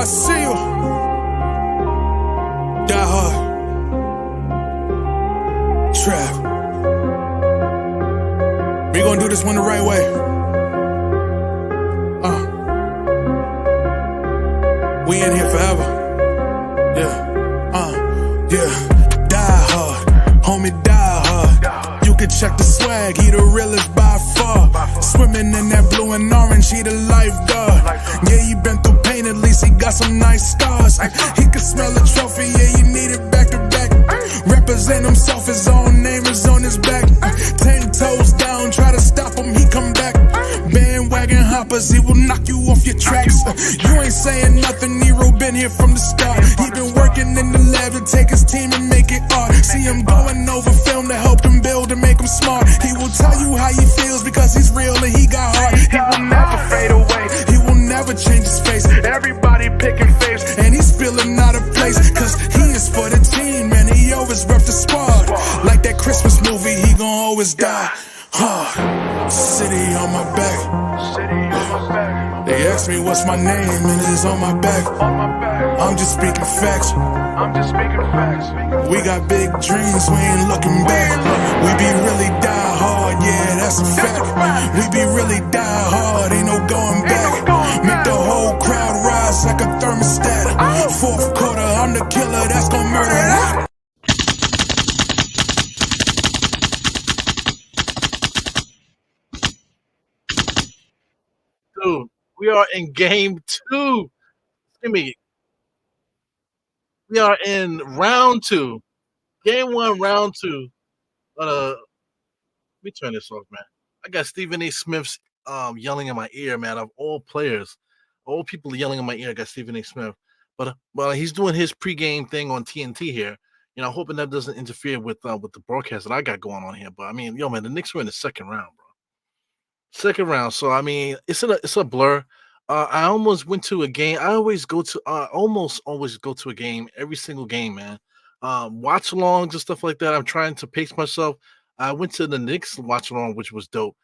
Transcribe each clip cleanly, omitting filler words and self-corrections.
I see you. Die hard. Trap. We gonna do this one the right way. We in here forever. Yeah. Die hard. Homie, die hard. You can check the swag, he the realest by far. Swimming in that blue and orange, he the lifeguard. Yeah, he been through pain, at least he got some nice scars. He can smell a trophy, yeah, you need it back to back. Represent himself, his own name is on his back. 10 toes down, try to stop him, he come back. Bandwagon hoppers, he will knock you off your tracks. You ain't saying nothing, Nero been here from the start. He been working in the lab to take his team and make it art. See him going over film to help him build and make him smart. He will tell you how he feels because he's real and he got heart. He will never fade away, he will never change his face. Everybody picking faves, and he's feeling out of place. Cause he is for the team, and he always rep the squad. Like that Christmas movie, he gon' always die hard. City on my back. They ask me what's my name, and it's on my back. I'm just speaking facts. We got big dreams, we ain't looking back. We be really die hard, yeah, that's a fact. We be really die hard, ain't no going back. Make the whole crowd rise like a thermostat. Fourth quarter, I'm the killer that's gonna murder that. Dude, we are in game 2. Give me. We are in round 2. Game 1, round 2. Let me turn this off, man. I got Stephen A. Smith's yelling in my ear, man. Of all players, all people yelling in my ear. I got Stephen A. Smith, but he's doing his pregame thing on TNT here. You know, hoping that doesn't interfere with the broadcast that I got going on here. But I mean, yo, man, the Knicks were in the second round, bro. Second round. So I mean, it's a blur. I almost went to a game. I almost always go to a game, every single game, man. Watch alongs and stuff like that. I'm trying to pace myself. I went to the Knicks watch along, which was dope.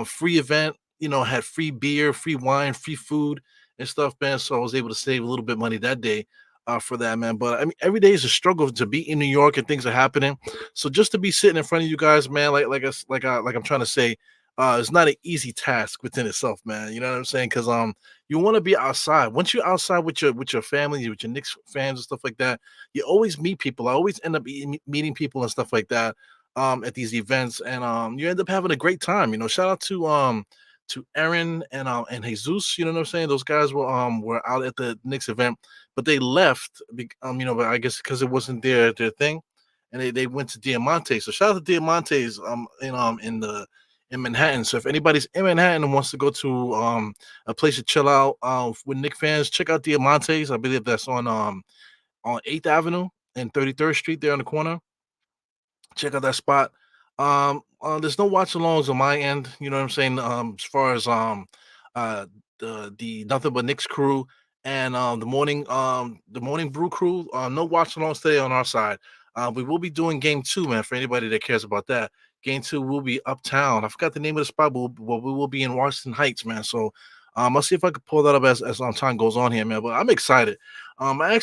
Free event, you know, had free beer, free wine, free food and stuff, man. So I was able to save a little bit of money that day for that, man. But I mean, every day is a struggle to be in New York and things are happening. So just to be sitting in front of you guys, man, like I'm trying to say, it's not an easy task within itself, man. You know what I'm saying? Because you want to be outside. Once you're outside with your family, with your Knicks fans and stuff like that, you always meet people. I always end up meeting people and stuff like that at these events, and you end up having a great time. You know, shout out to Aaron and Jesus. You know what I'm saying? Those guys were out at the Knicks event, but they left. You know, but I guess because it wasn't their thing, and they went to Diamante. So shout out to Diamante's in Manhattan. So if anybody's in Manhattan and wants to go to a place to chill out with Knicks fans, check out Diamante's. I believe that's on 8th Avenue and 33rd Street there on the corner. Check out that spot. There's no watch alongs on my end, you know what I'm saying? As far as the Nothing But Knicks crew and the morning brew crew, no watch alongs today on our side. We will be doing game 2, man, for anybody that cares about that. Game 2 will be uptown. I forgot the name of the spot, but we will be in Washington Heights, man. So I'll see if I can pull that up as time goes on here, man. But I'm excited. I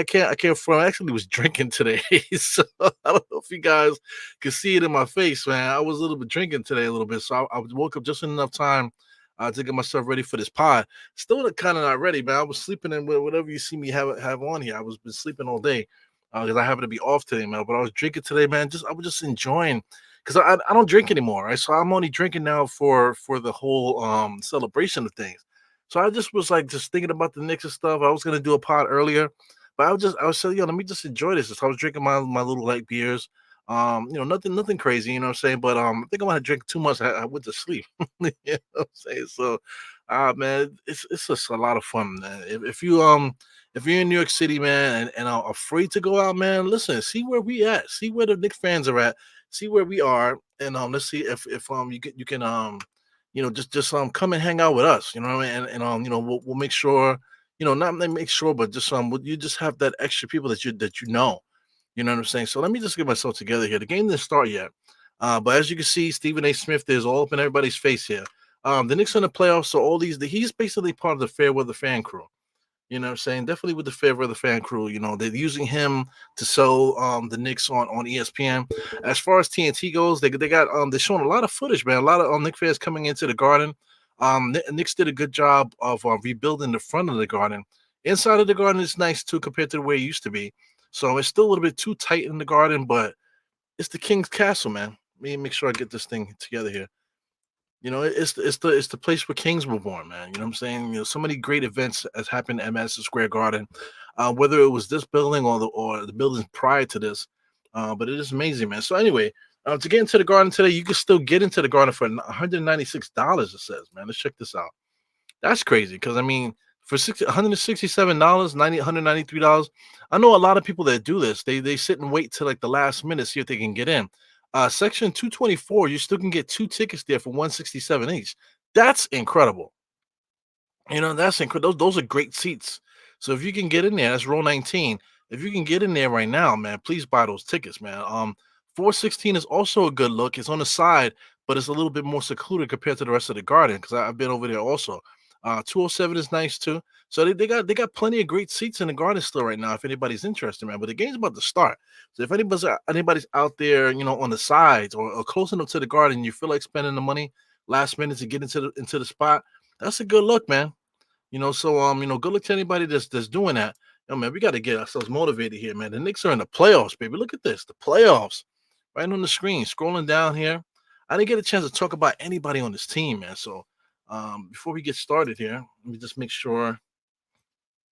can't front. I actually was drinking today, so I don't know if you guys can see it in my face, man. I was a little bit drinking today, a little bit. So I woke up just in enough time to get myself ready for this pod. Still kind of not ready, man. I was sleeping in whatever you see me have on here. I was been sleeping all day because I happen to be off today, man. But I was drinking today, man. I was just enjoying. Because I don't drink anymore, right? So I'm only drinking now for the whole celebration of things. So I just was like just thinking about the Knicks and stuff. I was gonna do a pod earlier, but I was saying, yo, let me just enjoy this. So I was drinking my little light beers. You know, nothing crazy, you know what I'm saying? But I think I'm gonna drink too much. I went to sleep. You know what I'm saying? So man, it's just a lot of fun, man. If you're in New York City, man, and are afraid to go out, man, listen, see where we at, see where the Knicks fans are at. See where we are, and let's see if you can you know just come and hang out with us, you know what I mean? And you know we'll make sure, you know, not make sure, but just you just have that extra people that you know. You know what I'm saying? So let me just get myself together here. The game didn't start yet, but as you can see, Stephen A. Smith is all up in everybody's face here. The Knicks in the playoffs, so he's basically part of the Fairweather fan crew. You know what I'm saying? Definitely with the favor of the fan crew. You know, they're using him to sell the Knicks on ESPN. As far as TNT goes, they got they're showing a lot of footage, man. A lot of Knicks fans coming into the garden. Knicks did a good job of rebuilding the front of the garden. Inside of the garden is nice too compared to the way it used to be. So it's still a little bit too tight in the garden, but it's the King's Castle, man. Let me make sure I get this thing together here. You know, it's the place where kings were born, man. You know what I'm saying? You know, so many great events has happened at Madison Square Garden, whether it was this building or the buildings prior to this. But it is amazing, man. So anyway, to get into the garden today, you can still get into the garden for $196. It says, man. Let's check this out. That's crazy because I mean, for $167, 90 $193. I know a lot of people that do this. They sit and wait till like the last minute, see if they can get in. Section 224, you still can get two tickets there for 167 each. That's incredible. You know, that's incredible. Those are great seats. So if you can get in there, that's row 19. If you can get in there right now, man, please buy those tickets, man. 416 is also a good look. It's on the side, but it's a little bit more secluded compared to the rest of the garden because I've been over there also. 207 is nice too. So they got plenty of great seats in the garden still right now if anybody's interested, man. But the game's about to start. So if anybody's out there, you know, on the sides or close enough to the garden, you feel like spending the money last minute to get into the spot, that's a good look, man. You know, so good luck to anybody that's doing that. Yo, man, we got to get ourselves motivated here, man. The Knicks are in the playoffs, baby. Look at this, the playoffs, right on the screen. Scrolling down here, I didn't get a chance to talk about anybody on this team, man. So, before we get started here, let me just make sure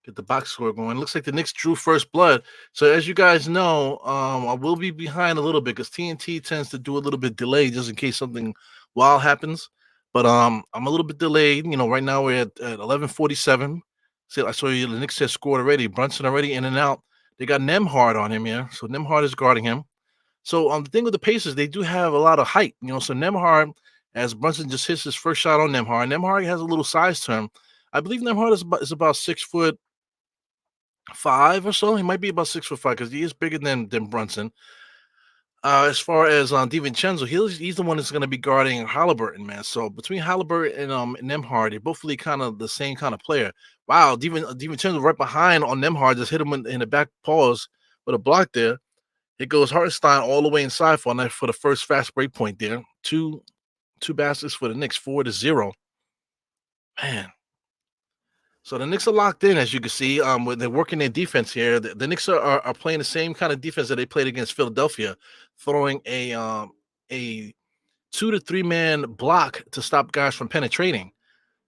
get the box score going. Looks like the Knicks drew first blood. So as you guys know, I will be behind a little bit because TNT tends to do a little bit delay just in case something wild happens. But I'm a little bit delayed. You know, right now we're at 11:47. See, I saw you. The Knicks has scored already. Brunson already in and out. They got Nemhard on him here, so Nemhard is guarding him. So the thing with the Pacers, they do have a lot of height. You know, so Nemhard, as Brunson just hits his first shot on Nemhard has a little size to him. I believe Nemhard is about 6'5" or so. He might be about 6'5" because he is bigger than Brunson. As far as DiVincenzo, he's the one that's going to be guarding Halliburton, man. So between Halliburton and Nemhard, they're both really kind of the same kind of player. Wow, DiVincenzo right behind on Nemhard just hit him in the back paws with a block there. It goes Hartenstein all the way inside for the first fast break point there. Two baskets for the Knicks, 4-0. Man, so the Knicks are locked in, as you can see. When they're working their defense here, the Knicks are playing the same kind of defense that they played against Philadelphia, throwing a 2 to 3 man block to stop guys from penetrating.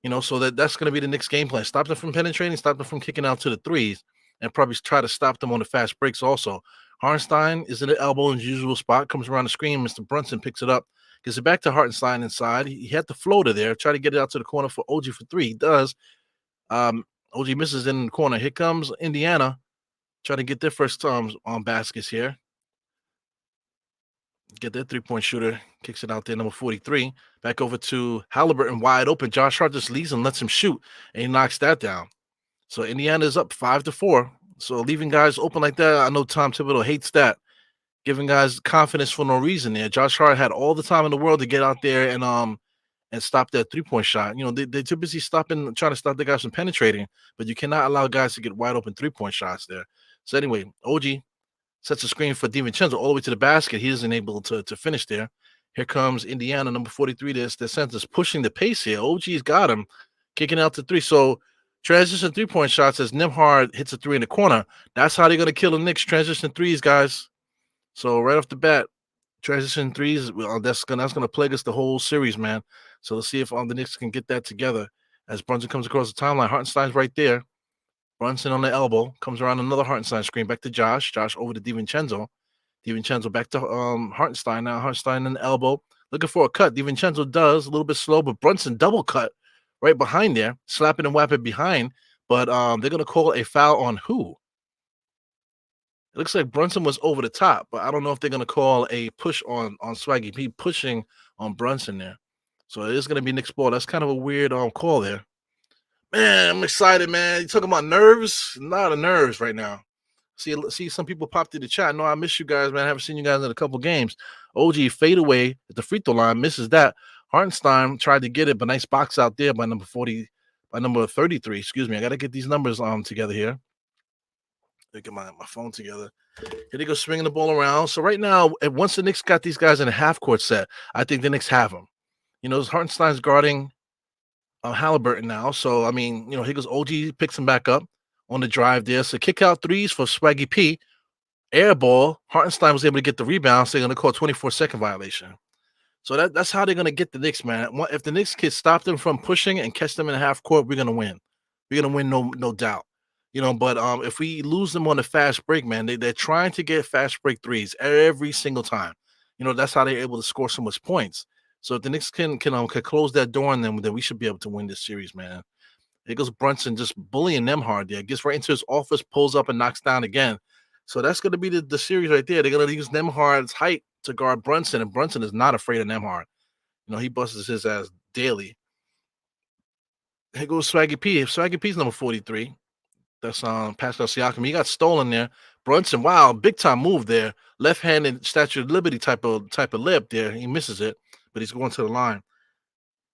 You know, so that's going to be the Knicks game plan: stop them from penetrating, stop them from kicking out to the threes, and probably try to stop them on the fast breaks. Also, Hartenstein is in the elbow in his usual spot, comes around the screen. Mr. Brunson picks it up, gives it back to Hartenstein inside. He had the floater there, try to get it out to the corner for OG for three. He does. OG misses in the corner. Here comes Indiana, trying to get their first on baskets here. Get their 3-point shooter, kicks it out there, number 43. Back over to Halliburton, wide open. Josh Hart just leaves and lets him shoot, and he knocks that down. So Indiana is up 5-4. So leaving guys open like that, I know Tom Thibodeau hates that. Giving guys confidence for no reason there. Josh Hart had all the time in the world to get out there and stop that 3-point shot. You know, they're too busy trying to stop the guys from penetrating, but you cannot allow guys to get wide open 3-point shots there. So anyway, OG sets a screen for DiVincenzo all the way to the basket. He isn't able to finish there. Here comes Indiana, number 43. The center's pushing the pace here. OG's got him, kicking out to three. So transition 3-point shots as Nemhard hits a three in the corner. That's how they're going to kill the Knicks. Transition threes, guys. So right off the bat, transition threes, well, that's gonna plague us the whole series, man. So let's see if the Knicks can get that together. As Brunson comes across the timeline, Hartenstein's right there. Brunson on the elbow, comes around another Hartenstein screen, back to Josh. Josh over to DiVincenzo. DiVincenzo back to Hartenstein now. Hartenstein in the elbow, looking for a cut. DiVincenzo does, a little bit slow, but Brunson double cut right behind there, slapping and whapping behind. But they're gonna call a foul on who? It looks like Brunson was over the top, but I don't know if they're gonna call a push on Swaggy P pushing on Brunson there. So it is gonna be Nick's ball. That's kind of a weird call there. Man, I'm excited, man. You talking about nerves? A lot of nerves right now. See some people popped in the chat. No, I miss you guys, man. I haven't seen you guys in a couple games. OG fade away at the free throw line, misses that. Hartenstein tried to get it, but nice box out there by number by number 33. Excuse me. I got to get these numbers together here. Let me get my phone together. Here they go swinging the ball around. So right now, once the Knicks got these guys in a half court set, I think the Knicks have them. Hartenstein's guarding Halliburton now. So I mean, here goes OG picks him back up on the drive there. So kick out threes for Swaggy P. Air ball. Hartenstein was able to get the rebound. So they're going to call 24-second violation. So that's how they're going to get the Knicks, man. If the Knicks can stop them from pushing and catch them in half court, we're going to win. We're going to win, no doubt. But if we lose them on the fast break, man, they're trying to get fast break threes every single time. That's how they're able to score so much points. So if the Knicks can close that door on them, then we should be able to win this series, man. Here goes Brunson just bullying them hard there. Gets right into his office, pulls up and knocks down again. So that's going to be the series right there. They're going to use Nemhard's height to guard Brunson, and Brunson is not afraid of Nemhard. He busts his ass daily. Here goes Swaggy P. Swaggy P's number 43. That's Pascal Siakam. He got stolen there. Brunson, wow, big time move there. Left-handed Statue of Liberty type of lip there. He misses it, but he's going to the line.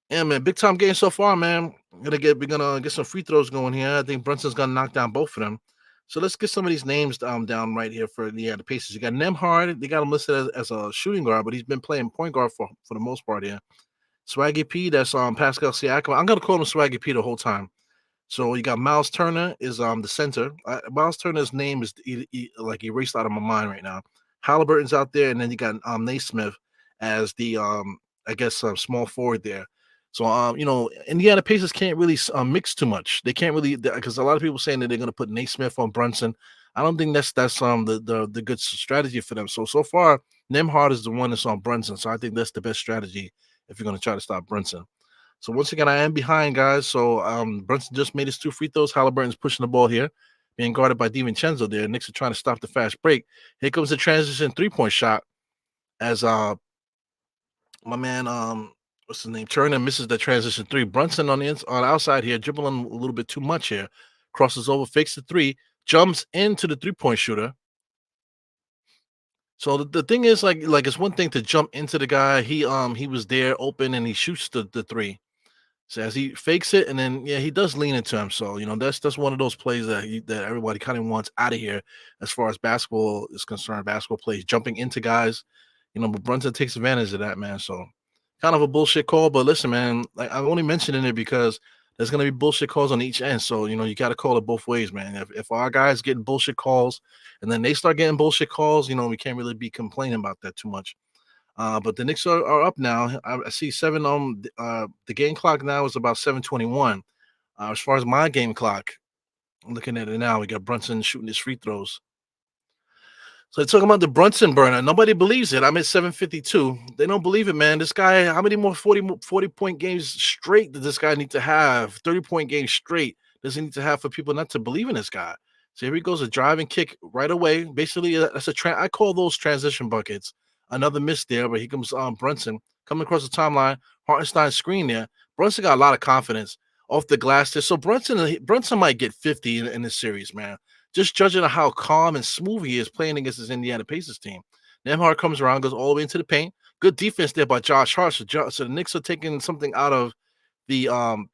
Yeah, man, big time game so far, man. We're gonna get some free throws going here. I think Brunson's gonna knock down both of them. So let's get some of these names down right here for the Pacers. You got Nemhard. They got him listed as a shooting guard, but he's been playing point guard for the most part here. Swaggy P, that's Pascal Siakam. I'm gonna call him Swaggy P the whole time. So you got Miles Turner is the center. Miles Turner's name is like erased out of my mind right now. Halliburton's out there, and then you got Naismith as the I guess small forward there. So Indiana Pacers can't really mix too much. They can't really, because a lot of people saying that they're going to put Naismith on Brunson. I don't think that's the good strategy for them. So far, Nemhard is the one that's on Brunson. So I think that's the best strategy if you're going to try to stop Brunson. So once again, I am behind, guys. So Brunson just made his 2 free throws. Halliburton's pushing the ball here, being guarded by DiVincenzo there. Knicks are trying to stop the fast break. Here comes the transition 3-point shot as my man what's his name? Turner misses the transition 3. Brunson on the outside here, dribbling a little bit too much here. Crosses over, fakes the 3, jumps into the 3-point shooter. So the thing is, like it's one thing to jump into the guy. He was there open and he shoots the 3. So as he fakes it, and then he does lean into him. So that's one of those plays that everybody kind of wants out of here as far as basketball is concerned. Basketball plays jumping into guys, but Brunson takes advantage of that, man. So kind of a bullshit call, but listen, man, like I'm only mentioning it because there's gonna be bullshit calls on each end. So you got to call it both ways, man. If our guys getting bullshit calls and then they start getting bullshit calls, we can't really be complaining about that too much. But the Knicks are up now. I see 7 on the game clock now is about 7:21. As far as my game clock, I'm looking at it now. We got Brunson shooting his free throws. So they're talking about the Brunson burner. Nobody believes it. I'm at 752. They don't believe it, man. This guy, how many more 40-point games straight does this guy need to have? 30-point games straight does he need to have for people not to believe in this guy? So here he goes, a drive and kick right away. Basically, that's I call those transition buckets. Another miss there, but here comes Brunson coming across the timeline. Hartenstein screen there. Brunson got a lot of confidence off the glass there. So Brunson might get 50 in this series, man. Just judging on how calm and smooth he is playing against his Indiana Pacers team. Nemhard comes around, goes all the way into the paint. Good defense there by Josh Hart. So the Knicks are taking something out of the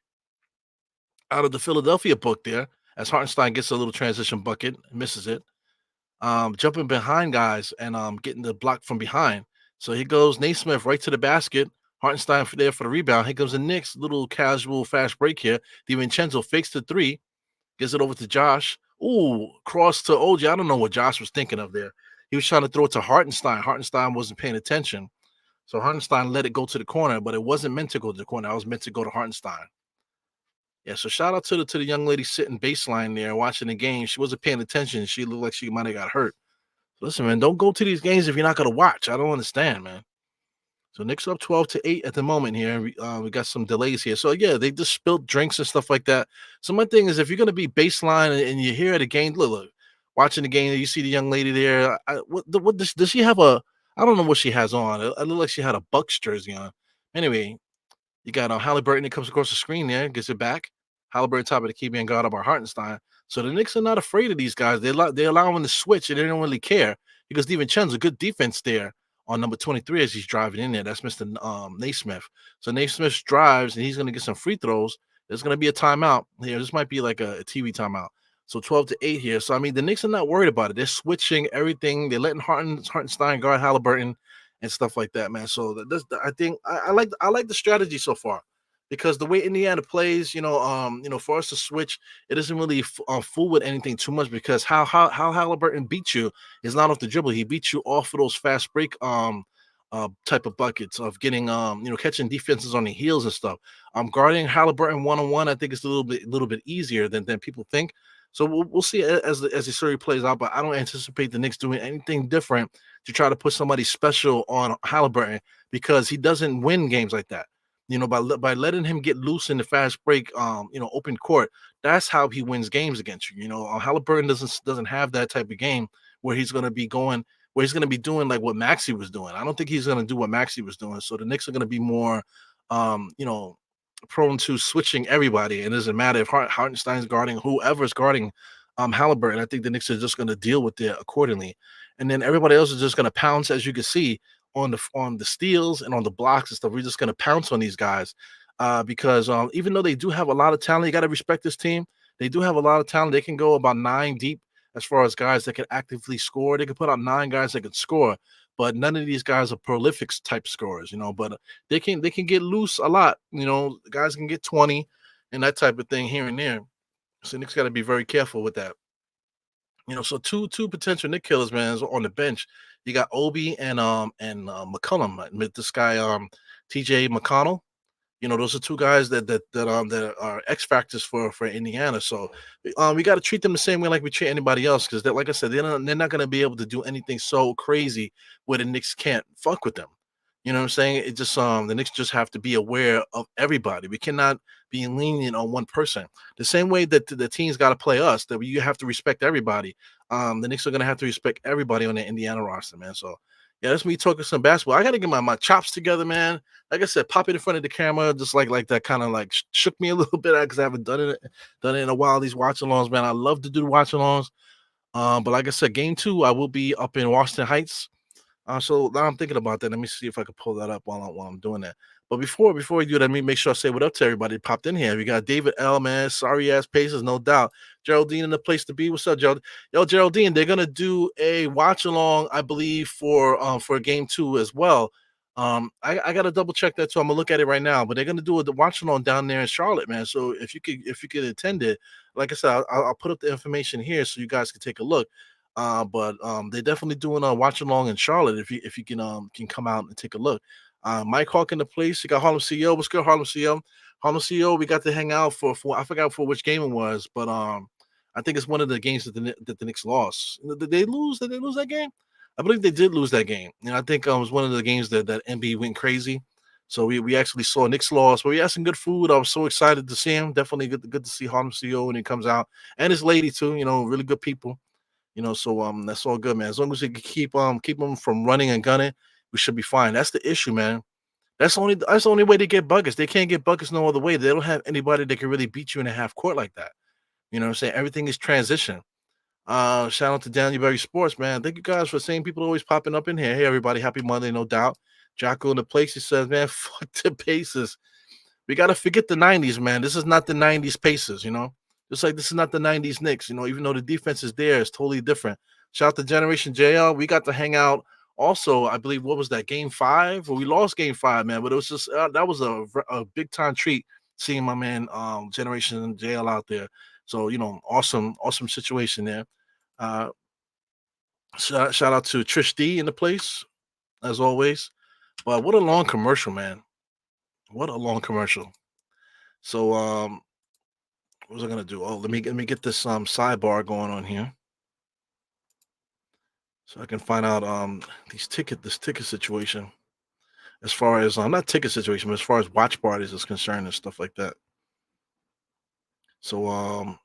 Philadelphia book there, as Hartenstein gets a little transition bucket, misses it. Jumping behind guys and getting the block from behind. So here goes Naismith right to the basket. Hartenstein there for the rebound. Here comes the Knicks, little casual fast break here. DiVincenzo fakes the 3, gives it over to Josh. Ooh, cross to OG. I don't know what Josh was thinking of there. He was trying to throw it to Hartenstein. Hartenstein wasn't paying attention. So Hartenstein let it go to the corner, but it wasn't meant to go to the corner. I was meant to go to Hartenstein. Yeah, so shout out to the young lady sitting baseline there watching the game. She wasn't paying attention. She looked like she might have got hurt. Listen, man, don't go to these games if you're not going to watch. I don't understand, man. So Knicks up 12-8 at the moment here. We got some delays here. So yeah, they just spilled drinks and stuff like that. So my thing is, if you're gonna be baseline and you're here at a game, look, watching the game, you see the young lady there. What does she have a? I don't know what she has on. It looked like she had a Bucks jersey on. Anyway, you got Halliburton that comes across the screen there, gets it back. Halliburton top of the key being guarded by Hartenstein. So the Knicks are not afraid of these guys. They allow them to switch and they don't really care because DiVincenzo, good defense there on number 23 as he's driving in there. That's Mr. Naismith. So Naismith drives and he's going to get some free throws. There's going to be a timeout here. This might be like a TV timeout. So 12-8 here. So I mean, the Knicks are not worried about it. They're switching everything. They're letting Hartenstein guard Halliburton and stuff like that, man. So I think I like the strategy so far because the way Indiana plays, for us to switch, it doesn't really fool with anything too much because how Halliburton beat you is not off the dribble. He beats you off of those fast break type of buckets of getting catching defenses on the heels and stuff. Guarding Halliburton one on one, I think it's a little bit easier than people think. So we'll see as the series plays out, but I don't anticipate the Knicks doing anything different to try to put somebody special on Halliburton because he doesn't win games like that. By letting him get loose in the fast break, open court, that's how he wins games against you. Halliburton doesn't have that type of game where he's going to be going where he's going to be doing like what Maxi was doing. I don't think he's going to do what Maxi was doing. So the Knicks are going to be more, um, you know, prone to switching everybody. It doesn't matter if Hartenstein's guarding whoever's guarding Halliburton. I think the Knicks are just going to deal with it accordingly, and then everybody else is just going to pounce, as you can see on the steals and on the blocks and stuff. We're just going to pounce on these guys because even though they do have a lot of talent, you got to respect this team. They do have a lot of talent. They can go about nine deep as far as guys that can actively score. They can put out nine guys that can score, but none of these guys are prolific type scorers, But they can get loose a lot, Guys can get 20 and that type of thing here and there. So Nick's got to be very careful with that. So two potential Nick killers, man, is on the bench. You got Obi and McCullum. With this guy TJ McConnell. Those are two guys that are X factors for Indiana. So we got to treat them the same way like we treat anybody else because like I said, they're not going to be able to do anything so crazy where the Knicks can't fuck with them. You know what I'm saying? It just the Knicks just have to be aware of everybody. We cannot be lenient on one person. The same way that the teams got to play us, that you have to respect everybody. The Knicks are going to have to respect everybody on the Indiana roster, man. So yeah, that's me talking some basketball. I got to get my chops together, man. Like I said, pop it in front of the camera, just like that kind of like shook me a little bit because I haven't done it in a while. These watch alongs, man. I love to do the watch alongs. But like I said, game two, I will be up in Washington Heights. So now I'm thinking about that. Let me see if I can pull that up while I'm doing that. But before we do that, let me make sure I say what up to everybody that popped in here. We got David L, man. Sorry ass Pacers, no doubt. Geraldine in the place to be. What's up, Gerald? Yo, Geraldine, they're gonna do a watch along, I believe, for game two as well. I gotta double check that too. I'm gonna look at it right now. But they're gonna do the watch along down there in Charlotte, man. So if you could attend it, like I said, I'll put up the information here so you guys can take a look. But they're definitely doing a watch along in Charlotte if you can come out and take a look. Mike Hawk in the place. You got Harlem CEO. What's good, Harlem CEO? Harlem CEO. We got to hang out for I forgot for which game it was, but I think it's one of the games that the Knicks lost. Did they lose? Did they lose that game? I believe they did lose that game. I think it was one of the games that MB went crazy. So we actually saw Knicks loss, but we had some good food. I was so excited to see him. Definitely good to see Harlem CEO when he comes out and his lady too. Really good people. So that's all good, man. As long as we can keep them from running and gunning, we should be fine. That's the issue, man. That's the only way they get buckets. They can't get buckets no other way. They don't have anybody that can really beat you in a half court like that. You know what I'm saying? Everything is transition. Shout out to Daniel Berry Sports, man. Thank you guys for seeing people always popping up in here. Hey everybody, happy Monday, no doubt. Jocko in the place, he says, man, fuck the Pacers. We gotta forget the 90s, man. This is not the 90s Pacers. Just like this is not the 90s Knicks, even though the defense is there, it's totally different. Shout out to Generation JL. We got to hang out also, I believe, what was that, game five? Well, we lost game five, man, but it was just that was a big time treat seeing my man Generation JL out there. So, awesome situation there. Uh shout out to Trish D in the place, as always. But what a long commercial, man. What a long commercial. So what was I gonna do? Oh, let me get this sidebar going on here so I can find out this ticket situation as far as not ticket situation, but as far as watch parties is concerned and stuff like that. So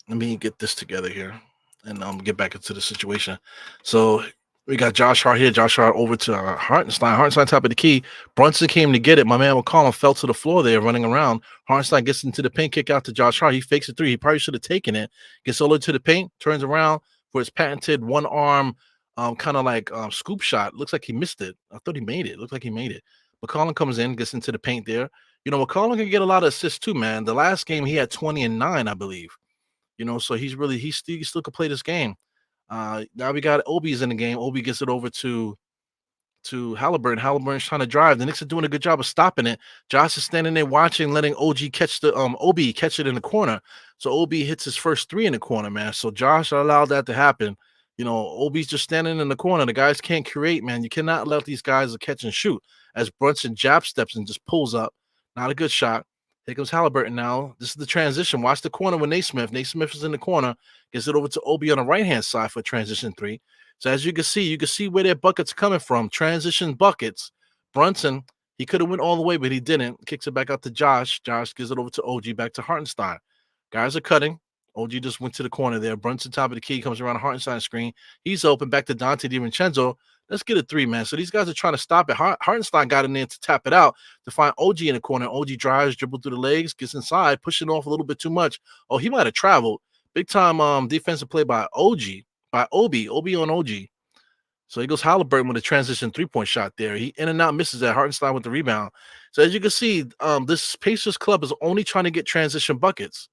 let me get this together here and get back into the situation. So we got Josh Hart here. Josh Hart over to Hartenstein. Hartenstein top of the key. Brunson came to get it. My man McCollum fell to the floor there running around. Hartenstein gets into the paint, kick out to Josh Hart. He fakes a three. He probably should have taken it. Gets all the way to the paint, turns around for his patented one arm kind of like scoop shot. Looks like he missed it. I thought he made it. Looked like he made it. McCollum comes in, gets into the paint there. McCollum can get a lot of assists too, man. The last game he had 20 and 9, I believe. So he still could play this game. Now we got Obi's in the game. Obi gets it over to Halliburton. Halliburton's trying to drive. The Knicks are doing a good job of stopping it. Josh is standing there watching, letting Obi catch it in the corner. So Obi hits his first three in the corner, man. So Josh allowed that to happen. Obi's just standing in the corner. The guys can't create, man. You cannot let these guys catch and shoot. As Brunson jab steps and just pulls up. Not a good shot. Here comes Halliburton now. This is the transition. Watch the corner with Naismith. Naismith is in the corner. Gets it over to Obi on the right-hand side for transition three. So as you can see where their buckets coming from. Transition buckets. Brunson, he could have went all the way, but he didn't. Kicks it back out to Josh. Josh gives it over to OG, back to Hartenstein. Guys are cutting. OG just went to the corner there. Brunson, top of the key, comes around Hartenstein's screen. He's open, back to Dante DiVincenzo. Let's get a three, man. So these guys are trying to stop it. Hartenstein got in there to tap it out to find OG in the corner. OG drives, dribble through the legs, gets inside, pushing off a little bit too much. Oh, he might have traveled. Big time defensive play by Obi on OG. So he goes Halliburton with a transition three-point shot there. He in and out misses that. Hartenstein with the rebound. So as you can see, this Pacers club is only trying to get transition buckets.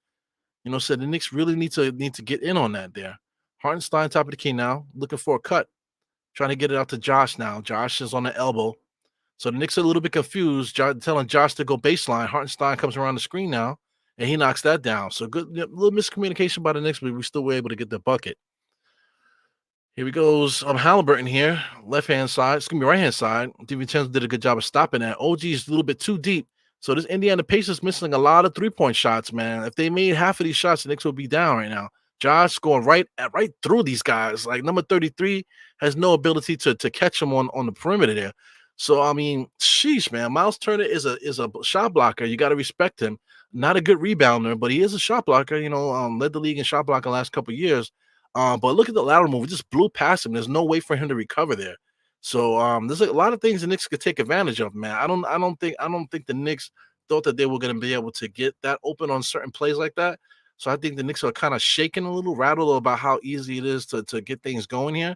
So the Knicks really need to get in on that there. Hartenstein, top of the key now, looking for a cut. Trying to get it out to Josh now. Josh is on the elbow. So the Knicks are a little bit confused, telling Josh to go baseline. Hartenstein comes around the screen now, and he knocks that down. So good, little miscommunication by the Knicks, but we still were able to get the bucket. Here we goes. Halliburton here, left-hand side. It's going to be right-hand side. DiVincenzo did a good job of stopping that. OG is a little bit too deep. So this Indiana Pacers missing a lot of three-point shots, man. If they made half of these shots, the Knicks would be down right now. Josh going right through these guys. Like number 33 has no ability to catch him on the perimeter there. So I mean, sheesh, man. Miles Turner is a shot blocker. You got to respect him. Not a good rebounder, but he is a shot blocker. Led the league in shot blocking the last couple of years. But look at the lateral move. It just blew past him. There's no way for him to recover there. So there's a lot of things the Knicks could take advantage of, man. I don't think the Knicks thought that they were going to be able to get that open on certain plays like that. So I think the Knicks are kind of shaking a little, rattled about how easy it is to get things going here.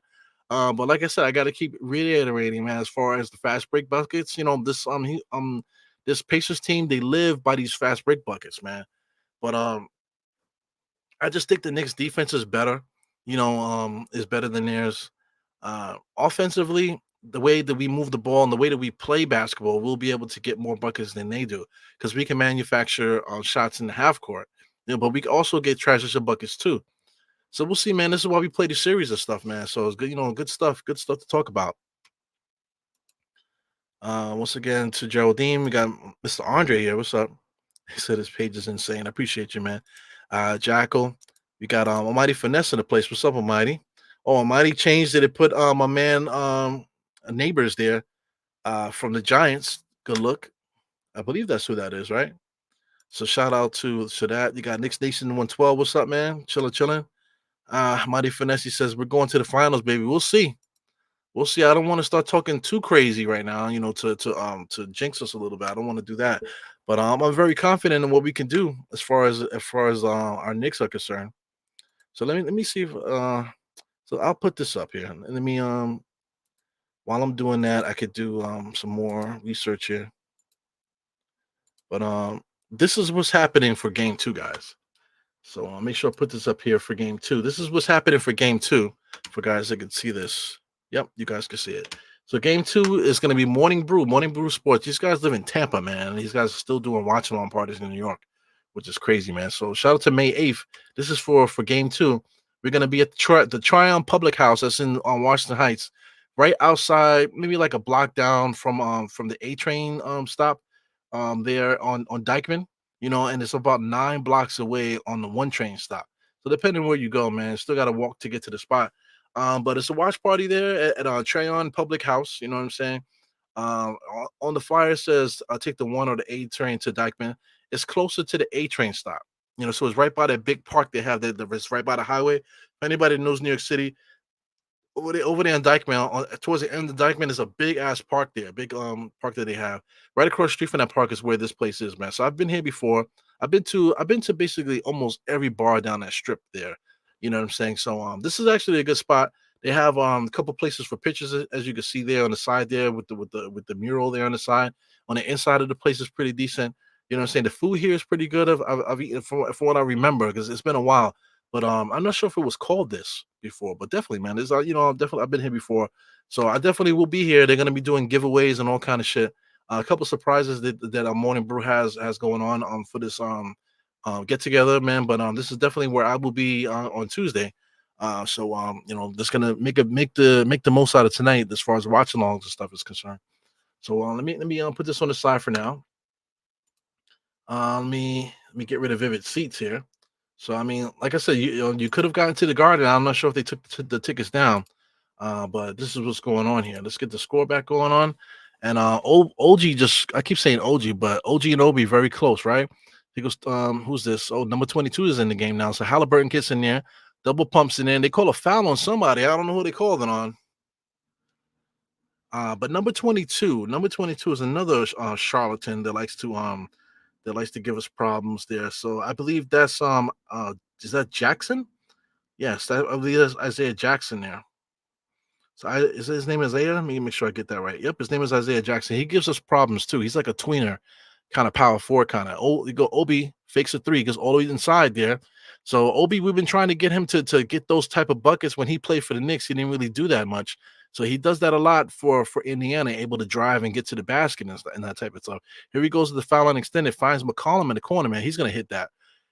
But like I said, I got to keep reiterating, man. As far as the fast break buckets, this Pacers team, they live by these fast break buckets, man. But I just think the Knicks defense is better. Is better than theirs. Offensively, the way that we move the ball and the way that we play basketball, we'll be able to get more buckets than they do because we can manufacture shots in the half court. But we can also get transition buckets too. So we'll see, man. This is why we play the series of stuff, man. So it's good, good stuff to talk about. Once again to Geraldine, we got Mr. Andre here. What's up? He said his page is insane. I appreciate you, man. Jackal, we got Almighty Finesse in the place. What's up, Almighty? Oh, Almighty changed it. It put my man Neighbors there from the Giants. Good look. I believe that's who that is, right? So shout out to that. You got Knicks Nation 112. What's up, man? Chilling. Mighty Finesse says we're going to the finals, baby. We'll see. We'll see. I don't want to start talking too crazy right now, to jinx us a little bit. I don't want to do that. But I'm very confident in what we can do as far as our Knicks are concerned. So let me see if so I'll put this up here. And let me while I'm doing that, I could do some more research here. But this is what's happening for game 2, guys. So I'll make sure I put this up here for game 2. This is what's happening for game 2 for guys that can see this. Yep, you guys can see it. So game 2 is going to be Morning Brew Sports. These guys live in Tampa, man. These guys are still doing watch along parties in New York, which is crazy, man. So shout out to May 8th. This is for game 2. We're going to be at the Tryon Public House that's on Washington Heights, right outside, maybe like a block down from the A train stop there on Dykeman, and it's about 9 blocks away on the 1 train stop. So depending where you go, man, still got to walk to get to the spot. But it's a watch party there at Tryon Public House. You know what I'm saying? On the flyer it says take the 1 or the A train to Dykeman. It's closer to the A train stop. So it's right by that big park they have. It's right by the highway. If anybody knows New York City, over there on Dykeman, towards the end of Dykeman, is a big ass park there, big park that they have. Right across the street from that park is where this place is, man. So I've been here before. I've been to basically almost every bar down that strip there. You know what I'm saying? So this is actually a good spot. They have a couple places for pictures, as you can see there on the side there with the mural there on the side. On the inside of the place is pretty decent. You know what I'm saying? The food here is pretty good. I've eaten from what I remember because it's been a while. But I'm not sure if it was called this before. But definitely, man, there's definitely I've been here before, so I definitely will be here. They're gonna be doing giveaways and all kind of shit. A couple surprises that our morning brew has going on for this get together, man. But this is definitely where I will be on Tuesday. Just gonna make the most out of tonight as far as watch alongs and stuff is concerned. So let me put this on the side for now. Let me get rid of vivid seats here. So I mean, like I said, you could have gotten to the garden. I'm not sure if they took the tickets down, but this is what's going on here. Let's get the score back going on. And OG just I keep saying OG, but OG and Obi very close, right? He goes, who's this? Oh, number 22 is in the game now. So Halliburton gets in there, double pumps in there. And they call a foul on somebody. I don't know who they called it on. But number 22 is another charlatan that likes to give us problems there. So I believe that's is that Jackson? Yes, I believe that's Isaiah Jackson there. So is his name Isaiah? Let me make sure I get that right. Yep, his name is Isaiah Jackson. He gives us problems too. He's like a tweener, kind of power forward, kind of. Oh, you go Obi fakes a three, goes all the way inside there. So Obi, we've been trying to get him to get those type of buckets when he played for the Knicks. He didn't really do that much. So he does that a lot for Indiana, able to drive and get to the basket and that type of stuff. Here he goes to the foul line extended, finds McCollum in the corner, man. He's gonna hit that.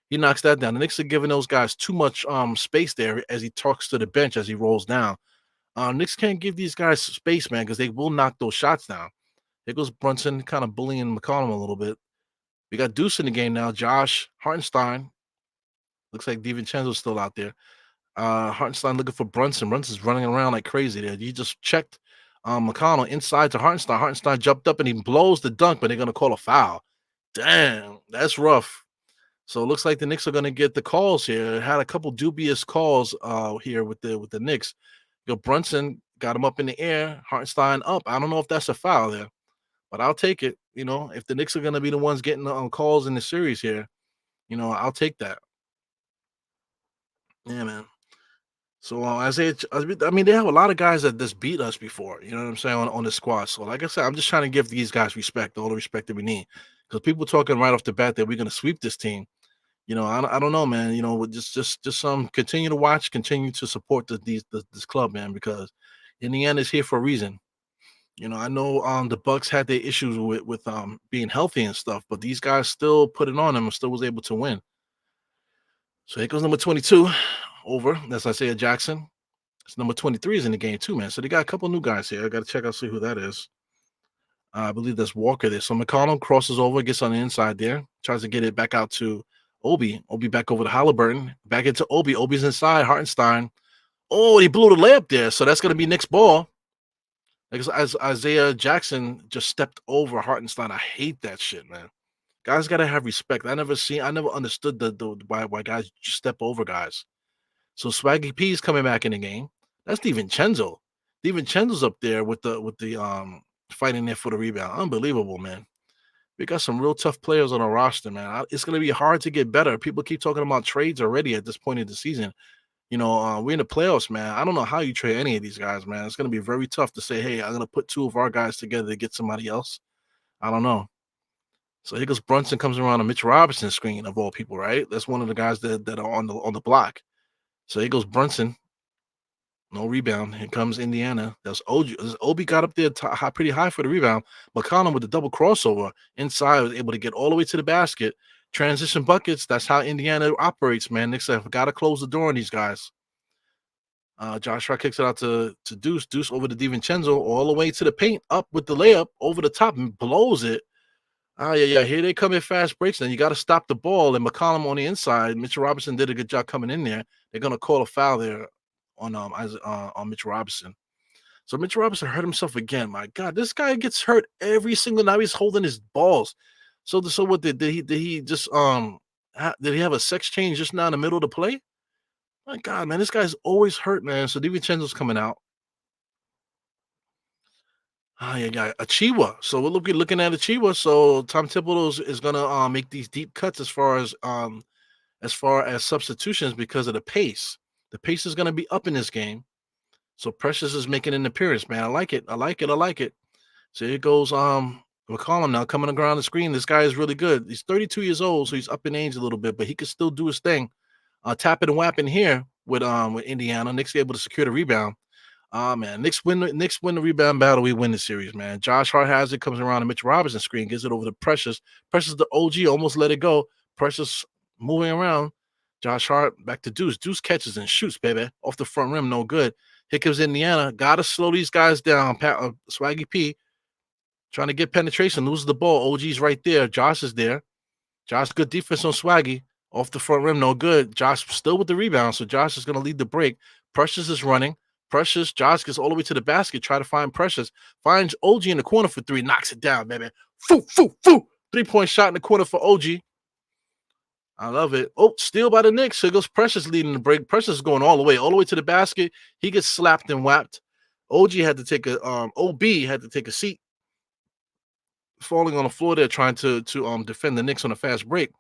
He knocks that down. The Knicks are giving those guys too much space there as he talks to the bench as he rolls down. Knicks can't give these guys space, man, because they will knock those shots down. Here goes Brunson, kind of bullying McCollum a little bit. We got Deuce in the game now. Josh Hartenstein. Looks like DiVincenzo's still out there. Hartenstein looking for Brunson. Brunson's running around like crazy there. He just checked McConnell inside to Hartenstein. Hartenstein jumped up and he blows the dunk, but they're going to call a foul. Damn, that's rough. So it looks like the Knicks are going to get the calls here. Had a couple dubious calls here with the Knicks. Brunson got him up in the air. Hartenstein up. I don't know if that's a foul there, but I'll take it. If the Knicks are going to be the ones getting the calls in the series here, I'll take that. Yeah, man. So I mean, they have a lot of guys that just beat us before. You know what I'm saying on the squad. So like I said, I'm just trying to give these guys respect, all the respect that we need, because people talking right off the bat that we're going to sweep this team. I don't know, man. Just continue to watch, continue to support this club, man, because in the end, it's here for a reason. I know the Bucks had their issues with being healthy and stuff, but these guys still put it on them and still was able to win. So here goes number 22 over. That's Isaiah Jackson. It's number 23 is in the game too, man. So they got a couple new guys here. I got to check out see who that is. I believe that's Walker there. So McConnell crosses over, gets on the inside there, tries to get it back out to Obi. Obi back over to Halliburton. Back into Obi. Obi's inside. Hartenstein. Oh, he blew the layup there. So that's going to be Nick's ball. As Isaiah Jackson just stepped over Hartenstein. I hate that shit, man. Guys got to have respect. I never understood the why guys just step over guys. So Swaggy P is coming back in the game. That's DiVincenzo. DiVincenzo's up there with the fighting there for the rebound. Unbelievable, man. We got some real tough players on our roster, man. It's going to be hard to get better. People keep talking about trades already at this point in the season. We're in the playoffs, man. I don't know how you trade any of these guys, man. It's going to be very tough to say, hey, I'm going to put two of our guys together to get somebody else. I don't know. So here goes Brunson comes around a Mitch Robinson screen of all people, right? That's one of the guys that are on the block. So here goes Brunson. No rebound. Here comes Indiana. That's Obi. Obi got up there pretty high for the rebound. McConnell with the double crossover inside was able to get all the way to the basket. Transition buckets. That's how Indiana operates, man. Knicks have got to close the door on these guys. Joshua kicks it out to Deuce. Deuce over to DiVincenzo all the way to the paint. Up with the layup over the top and blows it. Yeah. Here they come in fast breaks. Then you got to stop the ball. And McCollum on the inside. Mitchell Robinson did a good job coming in there. They're gonna call a foul there on Mitchell Robinson. So Mitchell Robinson hurt himself again. My God, this guy gets hurt every single now. He's holding his balls. So what did he just did he have a sex change just now in the middle of the play? My God, man, this guy's always hurt, man. So DiVincenzo's coming out. Yeah. Achiwa. So we're looking at Achiwa. So Tom Thibodeau is gonna make these deep cuts as far as substitutions because of the pace. The pace is gonna be up in this game. So Precious is making an appearance, man. I like it. I like it. So here goes McCollum now coming around the screen. This guy is really good. He's 32 years old, so he's up in age a little bit, but he can still do his thing. Tapping and whapping here with Indiana. Knicks able to secure the rebound. Man, Knicks win the rebound battle. We win the series, man. Josh Hart has it, comes around the Mitch Robinson screen, gives it over to Precious. Precious the OG almost let it go. Precious moving around. Josh Hart back to Deuce. Deuce catches and shoots, baby, off the front rim, no good. Here comes Indiana. Gotta slow these guys down. Swaggy P trying to get penetration, loses the ball. OG's right there. Josh is there. Josh, good defense on Swaggy. Off the front rim, no good. Josh still with the rebound, so Josh is going to lead the break. Precious is running. Precious, Josh gets all the way to the basket, try to find Precious. Finds OG in the corner for three, knocks it down, baby. Foo, foo, foo. 3-point shot in the corner for OG. I love it. Oh, steal by the Knicks. Here goes Precious leading the break. Precious is going all the way to the basket. He gets slapped and whapped. OB had to take a seat, falling on the floor there, trying to defend the Knicks on a fast break.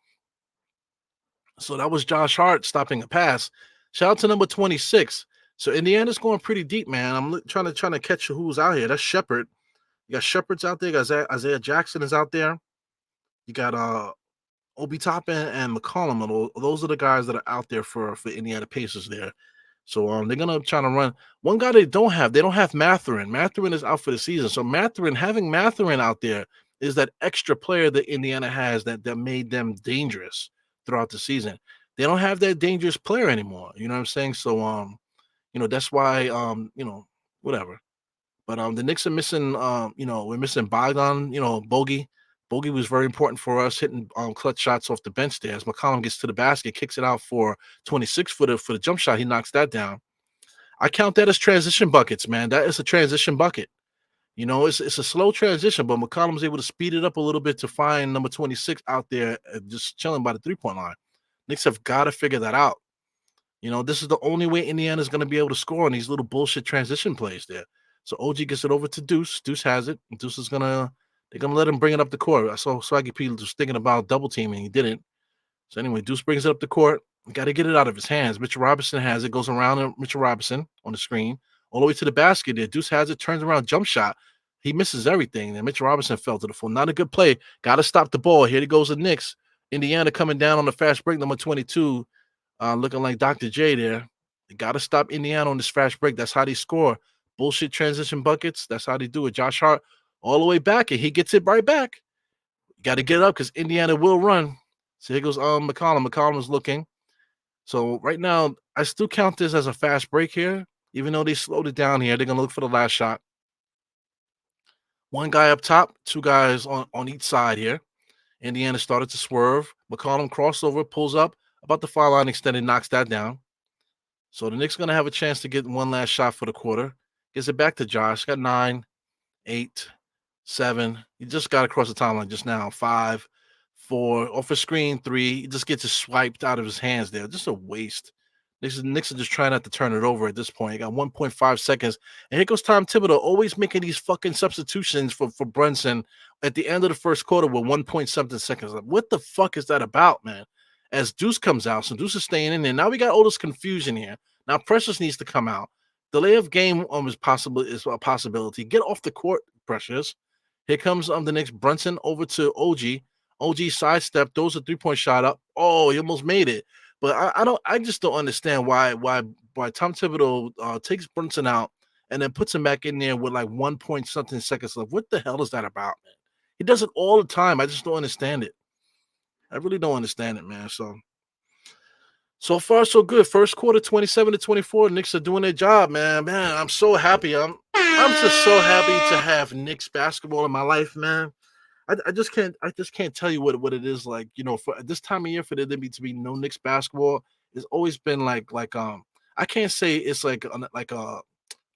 So that was Josh Hart stopping a pass. Shout out to number 26. So Indiana's going pretty deep, man. I'm trying to catch who's out here. That's Shepard. You got Shepard's out there. You got Isaiah Jackson is out there. You got Obi Toppin and McCollum. Those are the guys that are out there for Indiana Pacers there. So they're gonna try to run. One guy they don't have Mathurin. Mathurin is out for the season. So having Mathurin out there is that extra player that Indiana has that made them dangerous throughout the season. They don't have that dangerous player anymore. You know what I'm saying? So that's why whatever. But the Knicks are missing we're missing Bogdan, Bogey. Bogey was very important for us, hitting clutch shots off the bench there. As McCollum gets to the basket, kicks it out for 26 for the jump shot. He knocks that down. I count that as transition buckets, man. That is a transition bucket. It's a slow transition, but McCollum's able to speed it up a little bit to find number 26 out there just chilling by the three-point line. Knicks have got to figure that out. This is the only way Indiana's going to be able to score on these little bullshit transition plays there. So OG gets it over to Deuce. Deuce has it. Deuce is they're gonna let him bring it up the court. I saw Swaggy P was thinking about double teaming. He didn't. So anyway, Deuce brings it up the court. Got to get it out of his hands. Mitchell Robinson has it. Goes around Mitchell Robinson on the screen all the way to the basket. There, Deuce has it. Turns around, jump shot. He misses everything. And Mitchell Robinson fell to the floor. Not a good play. Got to stop the ball. Here it goes the Knicks. Indiana coming down on the fast break, number 22, looking like Dr. J there. They got to stop Indiana on this fast break. That's how they score. Bullshit transition buckets. That's how they do it. Josh Hart all the way back, and he gets it right back. Got to get up because Indiana will run. So here goes McCollum. McCollum is looking. So right now, I still count this as a fast break here, even though they slowed it down here. They're going to look for the last shot. One guy up top, two guys on each side here. Indiana started to swerve. McCollum crossover, pulls up, about the foul line extended, knocks that down. So the Knicks going to have a chance to get one last shot for the quarter. Gives it back to Josh. Got 9, 8, 7. He just got across the timeline just now. 5, 4. Off a screen, 3. He just gets it swiped out of his hands there. Just a waste. Knicks are just trying not to turn it over at this point. You got 1.5 seconds. And here goes Tom Thibodeau, always making these fucking substitutions for Brunson at the end of the first quarter with 1 point something seconds left. What the fuck is that about, man? As Deuce comes out, so Deuce is staying in there. Now we got all this confusion here. Now Precious needs to come out. Delay of game is a possibility. Get off the court, Precious. Here comes the Knicks. Brunson over to OG. OG sidestep, throws a 3-point shot up. Oh, he almost made it. But I just don't understand why Tom Thibodeau takes Brunson out and then puts him back in there with like 1 point something seconds left. What the hell is that about, man? He does it all the time. I just don't understand it. I really don't understand it, man. So far, so good. First quarter, 27-24. Knicks are doing their job, man. Man, I'm so happy. I'm just so happy to have Knicks basketball in my life, man. I just can't tell you what it is like, for this time of year for there to be no Knicks basketball. It's always been like I can't say it's like a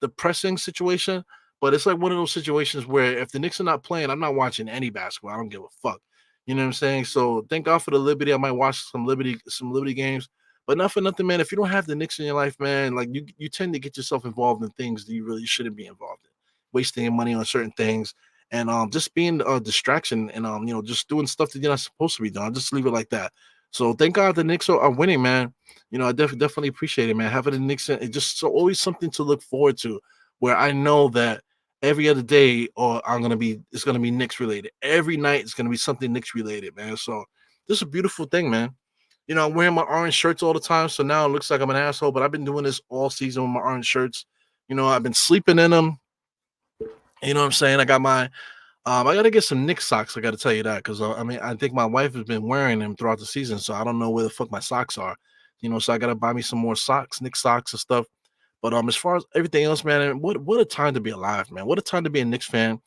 depressing situation, but it's like one of those situations where if the Knicks are not playing, I'm not watching any basketball. I don't give a fuck. You know what I'm saying? So thank God for the Liberty. I might watch some Liberty games, but not for nothing, man. If you don't have the Knicks in your life, man, like you tend to get yourself involved in things that you really shouldn't be involved in, wasting your money on certain things. And just being a distraction and just doing stuff that you're not supposed to be doing. I'll just leave it like that. So thank God the Knicks are winning, man. I definitely appreciate it, man. Having the Knicks, it's just always something to look forward to. Where I know that every other day, or it's gonna be Knicks related. Every night it's gonna be something Knicks related, man. So this is a beautiful thing, man. I'm wearing my orange shirts all the time, so now it looks like I'm an asshole. But I've been doing this all season with my orange shirts. I've been sleeping in them. You know what I'm saying? I gotta get some Knicks socks. I gotta tell you that because I mean, I think my wife has been wearing them throughout the season, so I don't know where the fuck my socks are. So I gotta buy me some more socks, Knicks socks and stuff. But as far as everything else, man, what a time to be alive, man. What a time to be a Knicks fan.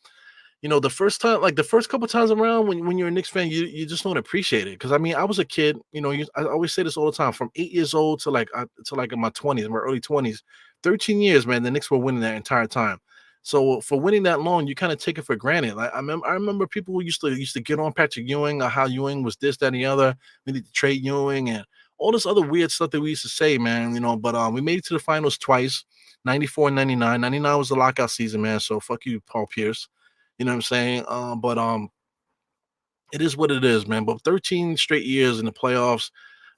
The first time, like the first couple times around when you're a Knicks fan, you just don't appreciate it. Because I mean, I was a kid. I always say this all the time. From 8 years old to like in my 20s, my early 20s, 13 years, man. The Knicks were winning that entire time. So for winning that long, you kind of take it for granted. Like I remember people who used to get on Patrick Ewing, or how Ewing was this, that, and the other. We need to trade Ewing and all this other weird stuff that we used to say, man. But we made it to the finals twice, 94 and 99. 99 was the lockout season, man. So fuck you, Paul Pierce. You know what I'm saying? But it is what it is, man. But 13 straight years in the playoffs,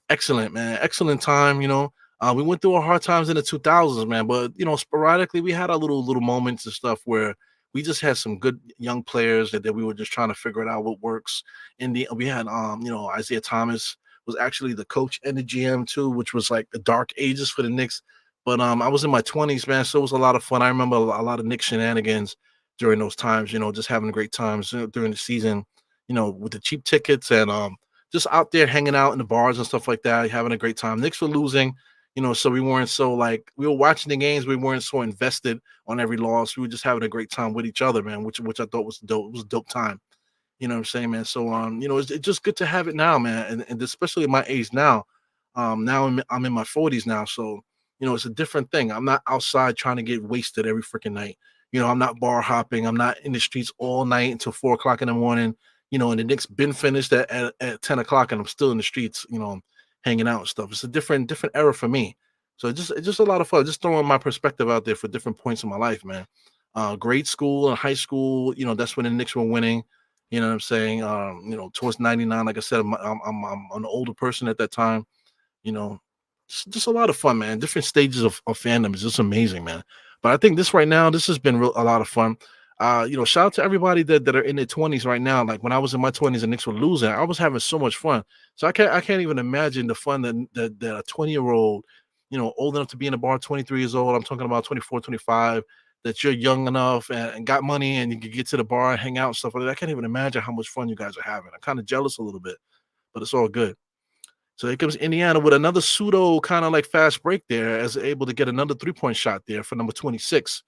excellent, man. Excellent time. We went through our hard times in the 2000s, man. But sporadically we had our little moments and stuff where we just had some good young players that we were just trying to figure it out what works. We had Isaiah Thomas was actually the coach and the GM too, which was like the dark ages for the Knicks. But I was in my 20s, man, so it was a lot of fun. I remember a lot of Knicks shenanigans during those times, just having great times during the season, with the cheap tickets and just out there hanging out in the bars and stuff like that, having a great time. Knicks were losing, so we weren't so like we were watching the games, we weren't so invested on every loss. We were just having a great time with each other, man, which I thought was dope. It was a dope time. You know what I'm saying, man? So it's just good to have it now, man, and especially at my age now. Now I'm in my 40s now, so it's a different thing. I'm not outside trying to get wasted every freaking night. I'm not bar hopping. I'm not in the streets all night until 4 o'clock in the morning. And the Knicks been finished at 10 o'clock, and I'm still in the streets, hanging out and stuff. It's a different era for me. So it's just a lot of fun. Just throwing my perspective out there for different points in my life, man. Grade school and high school, that's when the Knicks were winning. You know what I'm saying? Towards 99, like I said, I'm an older person at that time. You know, just a lot of fun, man. Different stages of fandom is just amazing, man. But I think this right now, this has been a lot of fun. Shout out to everybody that are in their 20s right now. Like when I was in my 20s and Knicks were losing, I was having so much fun. So I can't even imagine the fun that a 20-year-old, old enough to be in a bar, 23 years old. I'm talking about 24, 25, that you're young enough and got money and you can get to the bar and hang out and stuff like that. I can't even imagine how much fun you guys are having. I'm kind of jealous a little bit, but it's all good. So here comes Indiana with another pseudo kind of like fast break there, as able to get another 3-point shot there for number 26.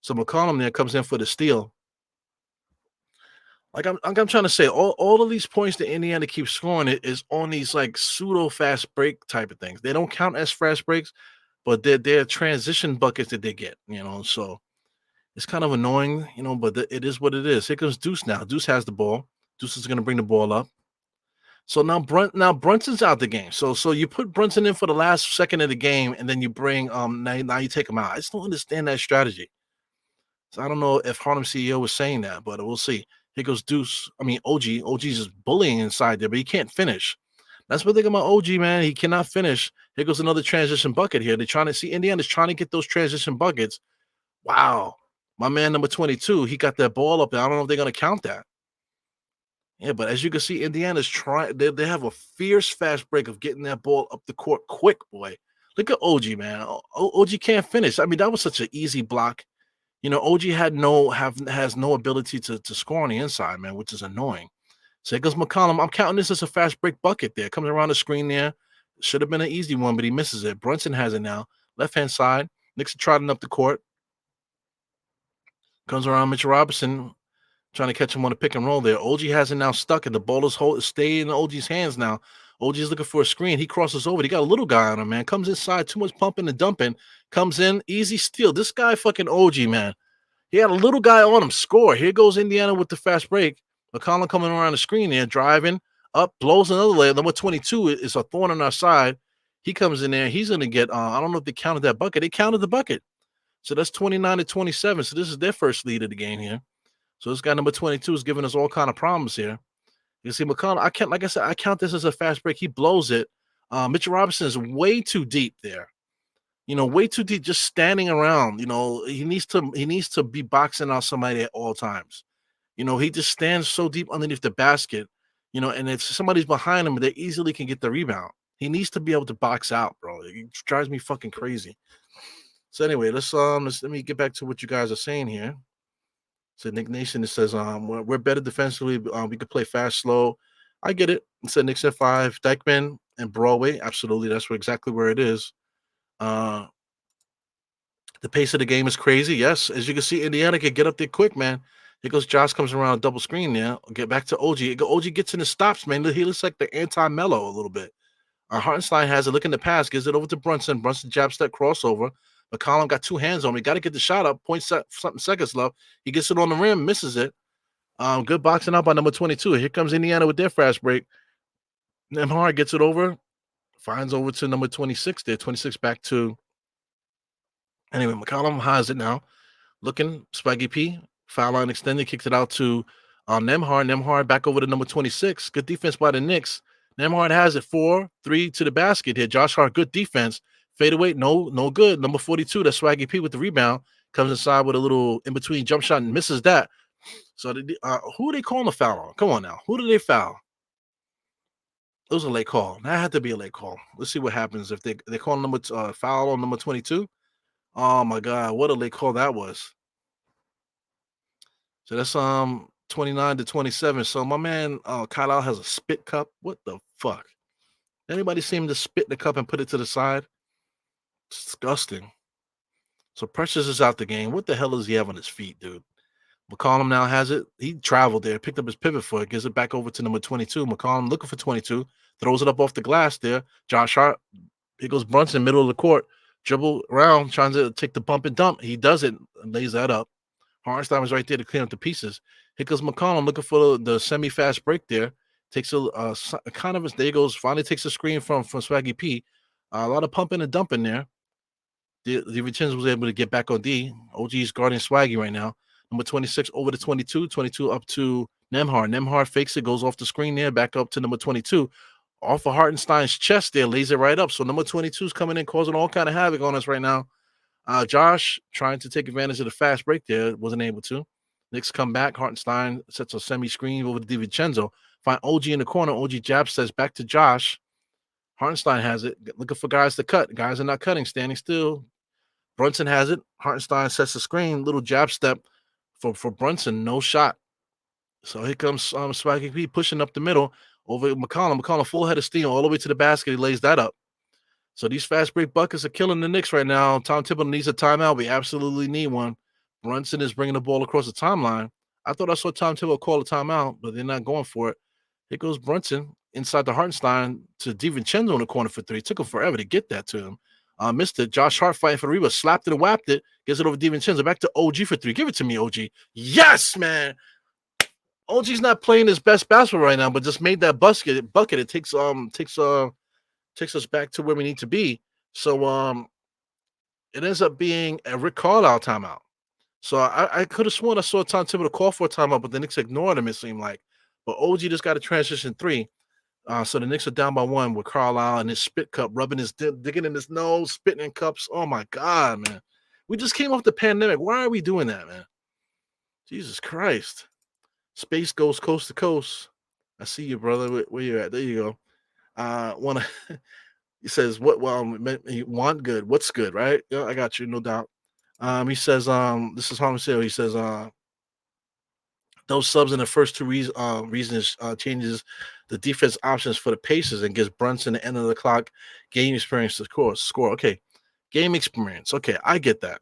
So McCollum there comes in for the steal. Like I'm trying to say, all of these points that Indiana keeps scoring is on these like pseudo fast break type of things. They don't count as fast breaks, but they're transition buckets that they get. So it's kind of annoying, but it is what it is. Here comes Deuce now. Deuce has the ball. Deuce is going to bring the ball up. So now Brunson's out the game. So you put Brunson in for the last second of the game, and then you bring now you take him out. I just don't understand that strategy. So I don't know if Harlem CEO was saying that, but we'll see. Here goes Deuce. I mean OG. OG's just bullying inside there, but he can't finish. That's what they got about OG, man. He cannot finish. Here goes another transition bucket here. They're trying to see Indiana's trying to get those transition buckets. Wow. My man number 22, he got that ball up there. I don't know if they're gonna count that. Yeah, but as you can see, Indiana's trying. They have a fierce fast break of getting that ball up the court quick, boy. Look at OG, man. OG can't finish. I mean, that was such an easy block. OG has no ability to score on the inside, man, which is annoying. So here goes McCollum. I'm counting this as a fast break bucket there. Comes around the screen there. Should have been an easy one, but he misses it. Brunson has it now. Left hand side. Knicks are trotting up the court. Comes around Mitchell Robinson. Trying to catch him on a pick and roll there. OG has it now stuck, and the ball is staying in OG's hands now. OG's looking for a screen. He crosses over. He got a little guy on him, man. Comes inside, too much pumping and dumping. Comes in, easy steal. This guy fucking OG, man. He had a little guy on him. Score. Here goes Indiana with the fast break. McCollum coming around the screen there, driving up, blows another layup. Number 22 is a thorn on our side. He comes in there. He's going to get, I don't know if they counted that bucket. They counted the bucket. So that's 29 to 27. So this is their first lead of the game here. So this guy number 22 is giving us all kind of problems here. You see, McConnell, like I said, I count this as a fast break. He blows it. Mitchell Robinson is way too deep there. Way too deep, just standing around. He needs to be boxing out somebody at all times. He just stands so deep underneath the basket, and if somebody's behind him, they easily can get the rebound. He needs to be able to box out, bro. It drives me fucking crazy. So anyway, let me get back to what you guys are saying here. So Nick Nation, it says we're better defensively. We could play fast, slow. I get it. It said Knicks at 5, Dykeman and Broadway. Absolutely, that's exactly where it is. Uh, the pace of the game is crazy. Yes, as you can see, Indiana can get up there quick, man. Here goes Josh, comes around double screen now. Get back to OG. OG gets in the stops, man. He looks like the anti-mellow a little bit. Hartenstein has it, look in the pass, gives it over to Brunson. Brunson jab step crossover. McCollum got two hands on him. He got to get the shot up. Something seconds left. He gets it on the rim, misses it. Good boxing out by number 22. Here comes Indiana with their fast break. Nemhard gets it over, finds over to number 26 there. 26 back to. Anyway, McCollum has it now. Looking, Spaggy P, foul line extended, kicks it out to Nemhard. Nemhard back over to number 26. Good defense by the Knicks. Nemhard has it 4-3 to the basket here. Josh Hart, good defense. Fade away, no good. Number 42, that's Swaggy P with the rebound. Comes inside with a little in between jump shot and misses that. So who are they calling the foul on? Come on now. Who did they foul? It was a late call. That had to be a late call. Let's see what happens if they call foul on number 22. Oh my god, what a late call that was. So that's 29 to 27. So my man Kyle has a spit cup. What the fuck? Anybody see him to spit the cup and put it to the side? It's disgusting. So Precious is out the game. What the hell does he have on his feet, dude? McCollum now has it. He traveled there, picked up his pivot foot, gives it back over to number 22. McCollum looking for 22, throws it up off the glass there. Josh Hart, here goes Brunson, middle of the court, dribble around, trying to take the bump and dump. He does it, lays that up. Hartenstein was right there to clean up the pieces. Here goes McCollum looking for the semi-fast break there. Takes a kind of there he goes. Finally takes a screen from Swaggy P. A lot of pumping and dumping there. DiVincenzo was able to get back on D. OG's guarding Swaggy right now. Number 26 over to 22. 22 up to Nemhard. Nemhard fakes it, goes off the screen there, back up to number 22. Off of Hartenstein's chest there, lays it right up. So number 22 is coming in, causing all kind of havoc on us right now. Josh trying to take advantage of the fast break there, wasn't able to. Knicks come back. Hartenstein sets a semi-screen over to DiVincenzo. Find OG in the corner. OG jab says back to Josh. Hartenstein has it. Looking for guys to cut. Guys are not cutting, standing still. Brunson has it. Hartenstein sets the screen. Little jab step for Brunson. No shot. So here comes Swaggy P pushing up the middle over McCollum. McCollum full head of steam all the way to the basket. He lays that up. So these fast break buckets are killing the Knicks right now. Tom Thibodeau needs a timeout. We absolutely need one. Brunson is bringing the ball across the timeline. I thought I saw Tom Thibodeau call a timeout, but they're not going for it. Here goes Brunson inside the Hartenstein to DiVincenzo in the corner for three. It took him forever to get that to him. Missed it. Josh Hart fighting for the rebound. Slapped it and whapped it. Gets it over DiVincenzo. Back to OG for three. Give it to me, OG. Yes, man. OG's not playing his best basketball right now, but just made that bucket. It takes us back to where we need to be. So it ends up being a Rick Carlisle timeout. So I could have sworn I saw Tom Thibodeau call for a timeout, but the Knicks ignored him, it seemed like. But OG just got a transition three. So the Knicks are down by one with Carlisle and his spit cup rubbing digging in his nose, spitting in cups. Oh my God, man. We just came off the pandemic. Why are we doing that, man? Jesus Christ. Space goes coast to coast. I see you, brother. Where you at? There you go. He says, "What? Well, you want good? What's good, right? Yeah, I got you, no doubt." He says, "This is Harlem Sale." He says, "Those subs in the first two reasons changes the defense options for the Pacers and gives Brunson the end of the clock game experience to score." Okay, game experience. Okay, I get that.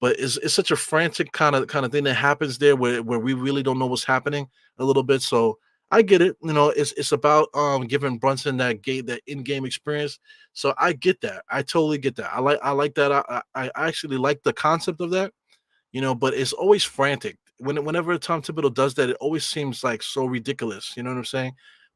But it's such a frantic kind of thing that happens there where we really don't know what's happening a little bit. So I get it. It's about giving Brunson that in-game experience. So I get that. I totally get that. I like that. I actually like the concept of that. But it's always frantic. Whenever Tom Thibodeau does that, it always seems like so ridiculous. You know what I'm saying?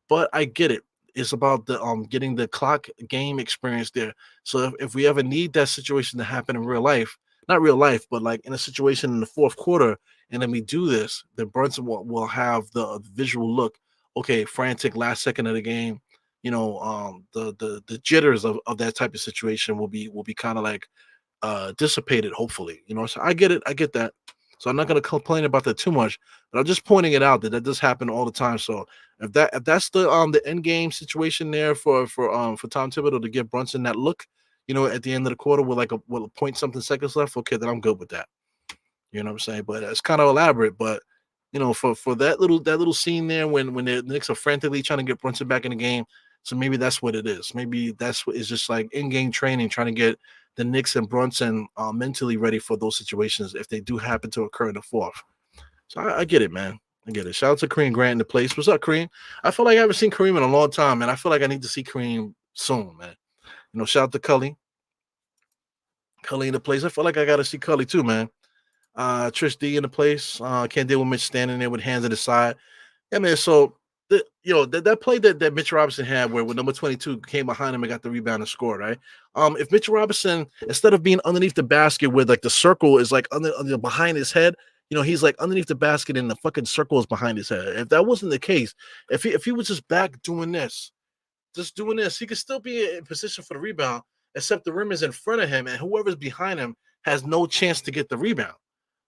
But I get it. It's about the getting the clock game experience there. So if we ever need that situation to happen in real life, not real life, but like in a situation in the fourth quarter, and then we do this, then Brunson will have the visual look. Okay, frantic last second of the game. the jitters of that type of situation will be kind of like dissipated, hopefully. So I get it, I get that. So I'm not going to complain about that too much, but I'm just pointing it out that that does happen all the time. So if that's the end game situation there for Tom Thibodeau to give Brunson that look, at the end of the quarter with like a point something seconds left, okay, then I'm good with that. You know what I'm saying? But it's kind of elaborate. But for that little scene there when the Knicks are frantically trying to get Brunson back in the game, so maybe that's what it is. Maybe that's what is just like in-game training, trying to get the Knicks and Brunson mentally ready for those situations if they do happen to occur in the fourth. So I get it, man. I get it. Shout out to Kareem Grant in the place. What's up, Kareem? I feel like I haven't seen Kareem in a long time, man. I feel like I need to see Kareem soon, man. Shout out to Cully. Cully in the place. I feel like I got to see Cully too, man. Trish D in the place. Can't deal with Mitch standing there with hands at his side. Yeah, man. So that play that Mitch Robinson had where when number 22 came behind him and got the rebound and scored, right? If Mitch Robinson, instead of being underneath the basket where like the circle is like under behind his head, he's like underneath the basket and the fucking circle is behind his head. If that wasn't the case, if he was just back doing this, just doing this, he could still be in position for the rebound, except the rim is in front of him, and whoever's behind him has no chance to get the rebound.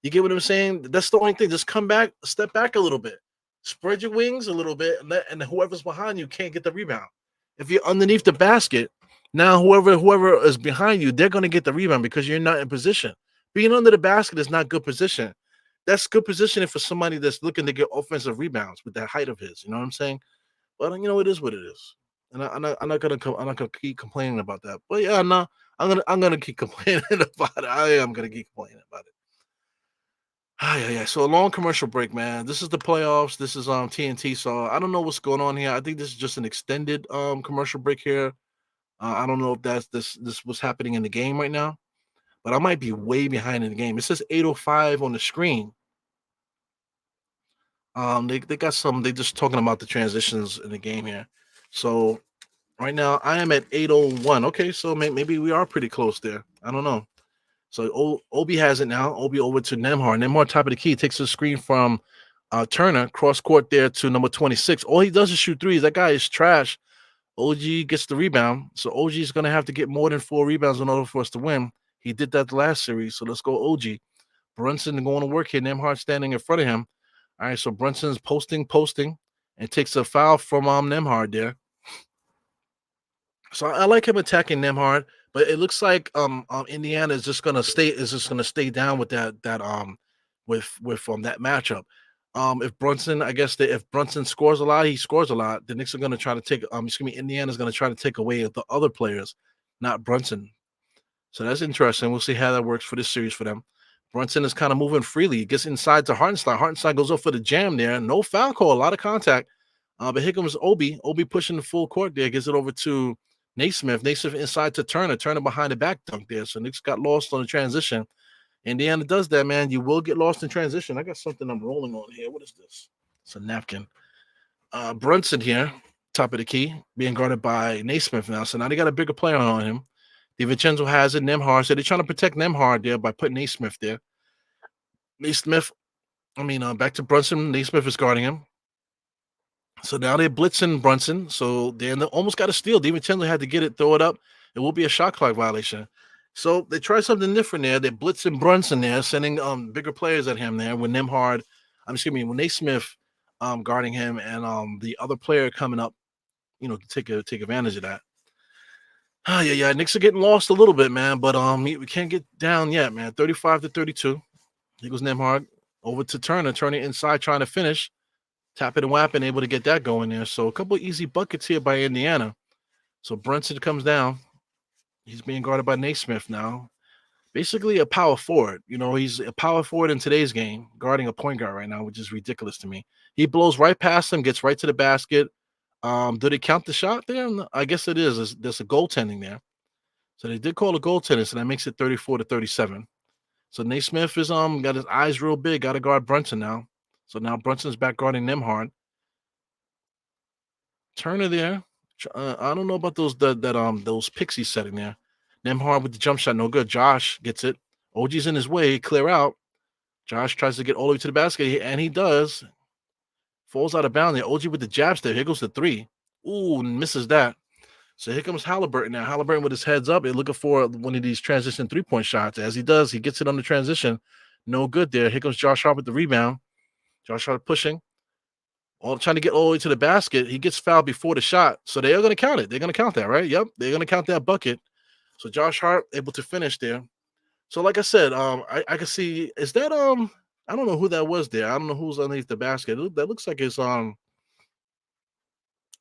You get what I'm saying? That's the only thing. Just come back, step back a little bit, spread your wings a little bit, and whoever's behind you can't get the rebound. If you're underneath the basket, now whoever is behind you, they're going to get the rebound because you're not in position. Being under the basket is not good position. That's good positioning for somebody that's looking to get offensive rebounds with that height of his. You know what I'm saying? But it is what it is, and I'm not gonna keep complaining about that. But yeah, no, I'm gonna keep complaining about it. I am gonna keep complaining about it. Ah, yeah, yeah. So a long commercial break, man. This is the playoffs. This is TNT. So I don't know what's going on here. I think this is just an extended commercial break here. I don't know if this was happening in the game right now, but I might be way behind in the game. It says 8:05 on the screen. They got some. They just talking about the transitions in the game here. So right now I am at 8:01. Okay, so maybe we are pretty close there. I don't know. So Obi has it now. Obi over to Nemhard. Nemhard top of the key takes the screen from Turner cross court there to number 26. All he does is shoot threes. That guy is trash. OG gets the rebound. So OG is going to have to get more than 4 rebounds in order for us to win. He did that the last series. So let's go OG. Brunson going to work here. Nemhard standing in front of him. All right. So Brunson's posting, and takes a foul from Nemhard there. So I like him attacking Nemhard, but it looks like Indiana is just gonna stay down with that with that matchup. If Brunson, I guess that if Brunson scores a lot, he scores a lot. The Knicks are gonna try to take Indiana's gonna try to take away the other players, not Brunson. So that's interesting. We'll see how that works for this series for them. Brunson is kind of moving freely. He gets inside to Hartenstein. Hartenstein goes up for the jam there. No foul call, a lot of contact. But here comes Obi. Obi pushing the full court there. Gets it over to Naismith. Naismith inside to Turner. Turner behind the back dunk there. So Knicks got lost on the transition. Indiana does that, man. You will get lost in transition. I got something I'm rolling on here. What is this? It's a napkin. Brunson here, top of the key, being guarded by Naismith now. So now they got a bigger player on him. DiVincenzo has it. Nemhard. So they're trying to protect Nemhard there by putting Naismith there. Naismith, back to Brunson. Naismith is guarding him. So now they're blitzing Brunson. So they almost got a steal. DiVincenzo had to get it, throw it up. It will be a shot clock violation. So they try something different there. They're blitzing Brunson there, sending bigger players at him there with with Naismith guarding him and the other player coming up, to take advantage of that. Yeah. Knicks are getting lost a little bit, man, but we can't get down yet, man. 35-32. Here goes Nemhard over to Turner. Turner inside trying to finish. Tap it and whap and able to get that going there. So a couple easy buckets here by Indiana. So Brunson comes down. He's being guarded by Naismith now. Basically a power forward. He's a power forward in today's game, guarding a point guard right now, which is ridiculous to me. He blows right past him, gets right to the basket. Did it count the shot there? I guess it is. There's a goaltending there. So they did call a goaltender, so that makes it 34-37. So Naismith is got his eyes real big, got to guard Brunson now. So now Brunson's back guarding Nemhard. Turner there. I don't know about those picks he's setting there. Nemhard with the jump shot, no good. Josh gets it. OG's in his way, clear out. Josh tries to get all the way to the basket, and he does. Falls out of bounds there. OG with the jab step. Here goes the three. Ooh, misses that. So here comes Halliburton now. Halliburton with his heads up, looking for one of these transition 3-point shots. As he does, he gets it on the transition. No good there. Here comes Josh Hart with the rebound. Josh Hart pushing, all trying to get all the way to the basket. He gets fouled before the shot. So they are going to count it. They're going to count that, right? Yep. They're going to count that bucket. So Josh Hart able to finish there. So like I said, I can see, is that I don't know who that was there. I don't know who's underneath the basket. That looks like it's what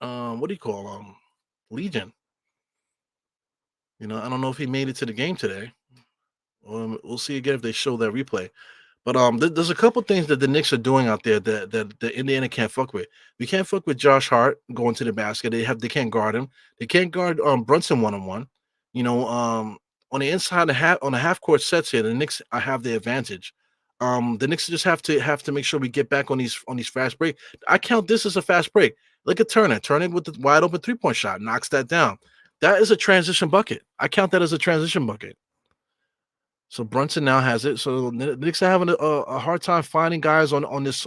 do you call Legion. I don't know if he made it to the game today. We'll see again if they show that replay. But there's a couple things that the Knicks are doing out there that the Indiana can't fuck with. We can't fuck with Josh Hart going to the basket. They can't guard him. They can't guard Brunson 1-on-1. On the inside on the half court sets here, the Knicks have the advantage. The Knicks just have to make sure we get back on these fast break. I count this as a fast break. Look at Turner. Turner with the wide open 3-point shot knocks that down. That is a transition bucket. I count that as a transition bucket. So Brunson now has it. So the Knicks are having a hard time finding guys on this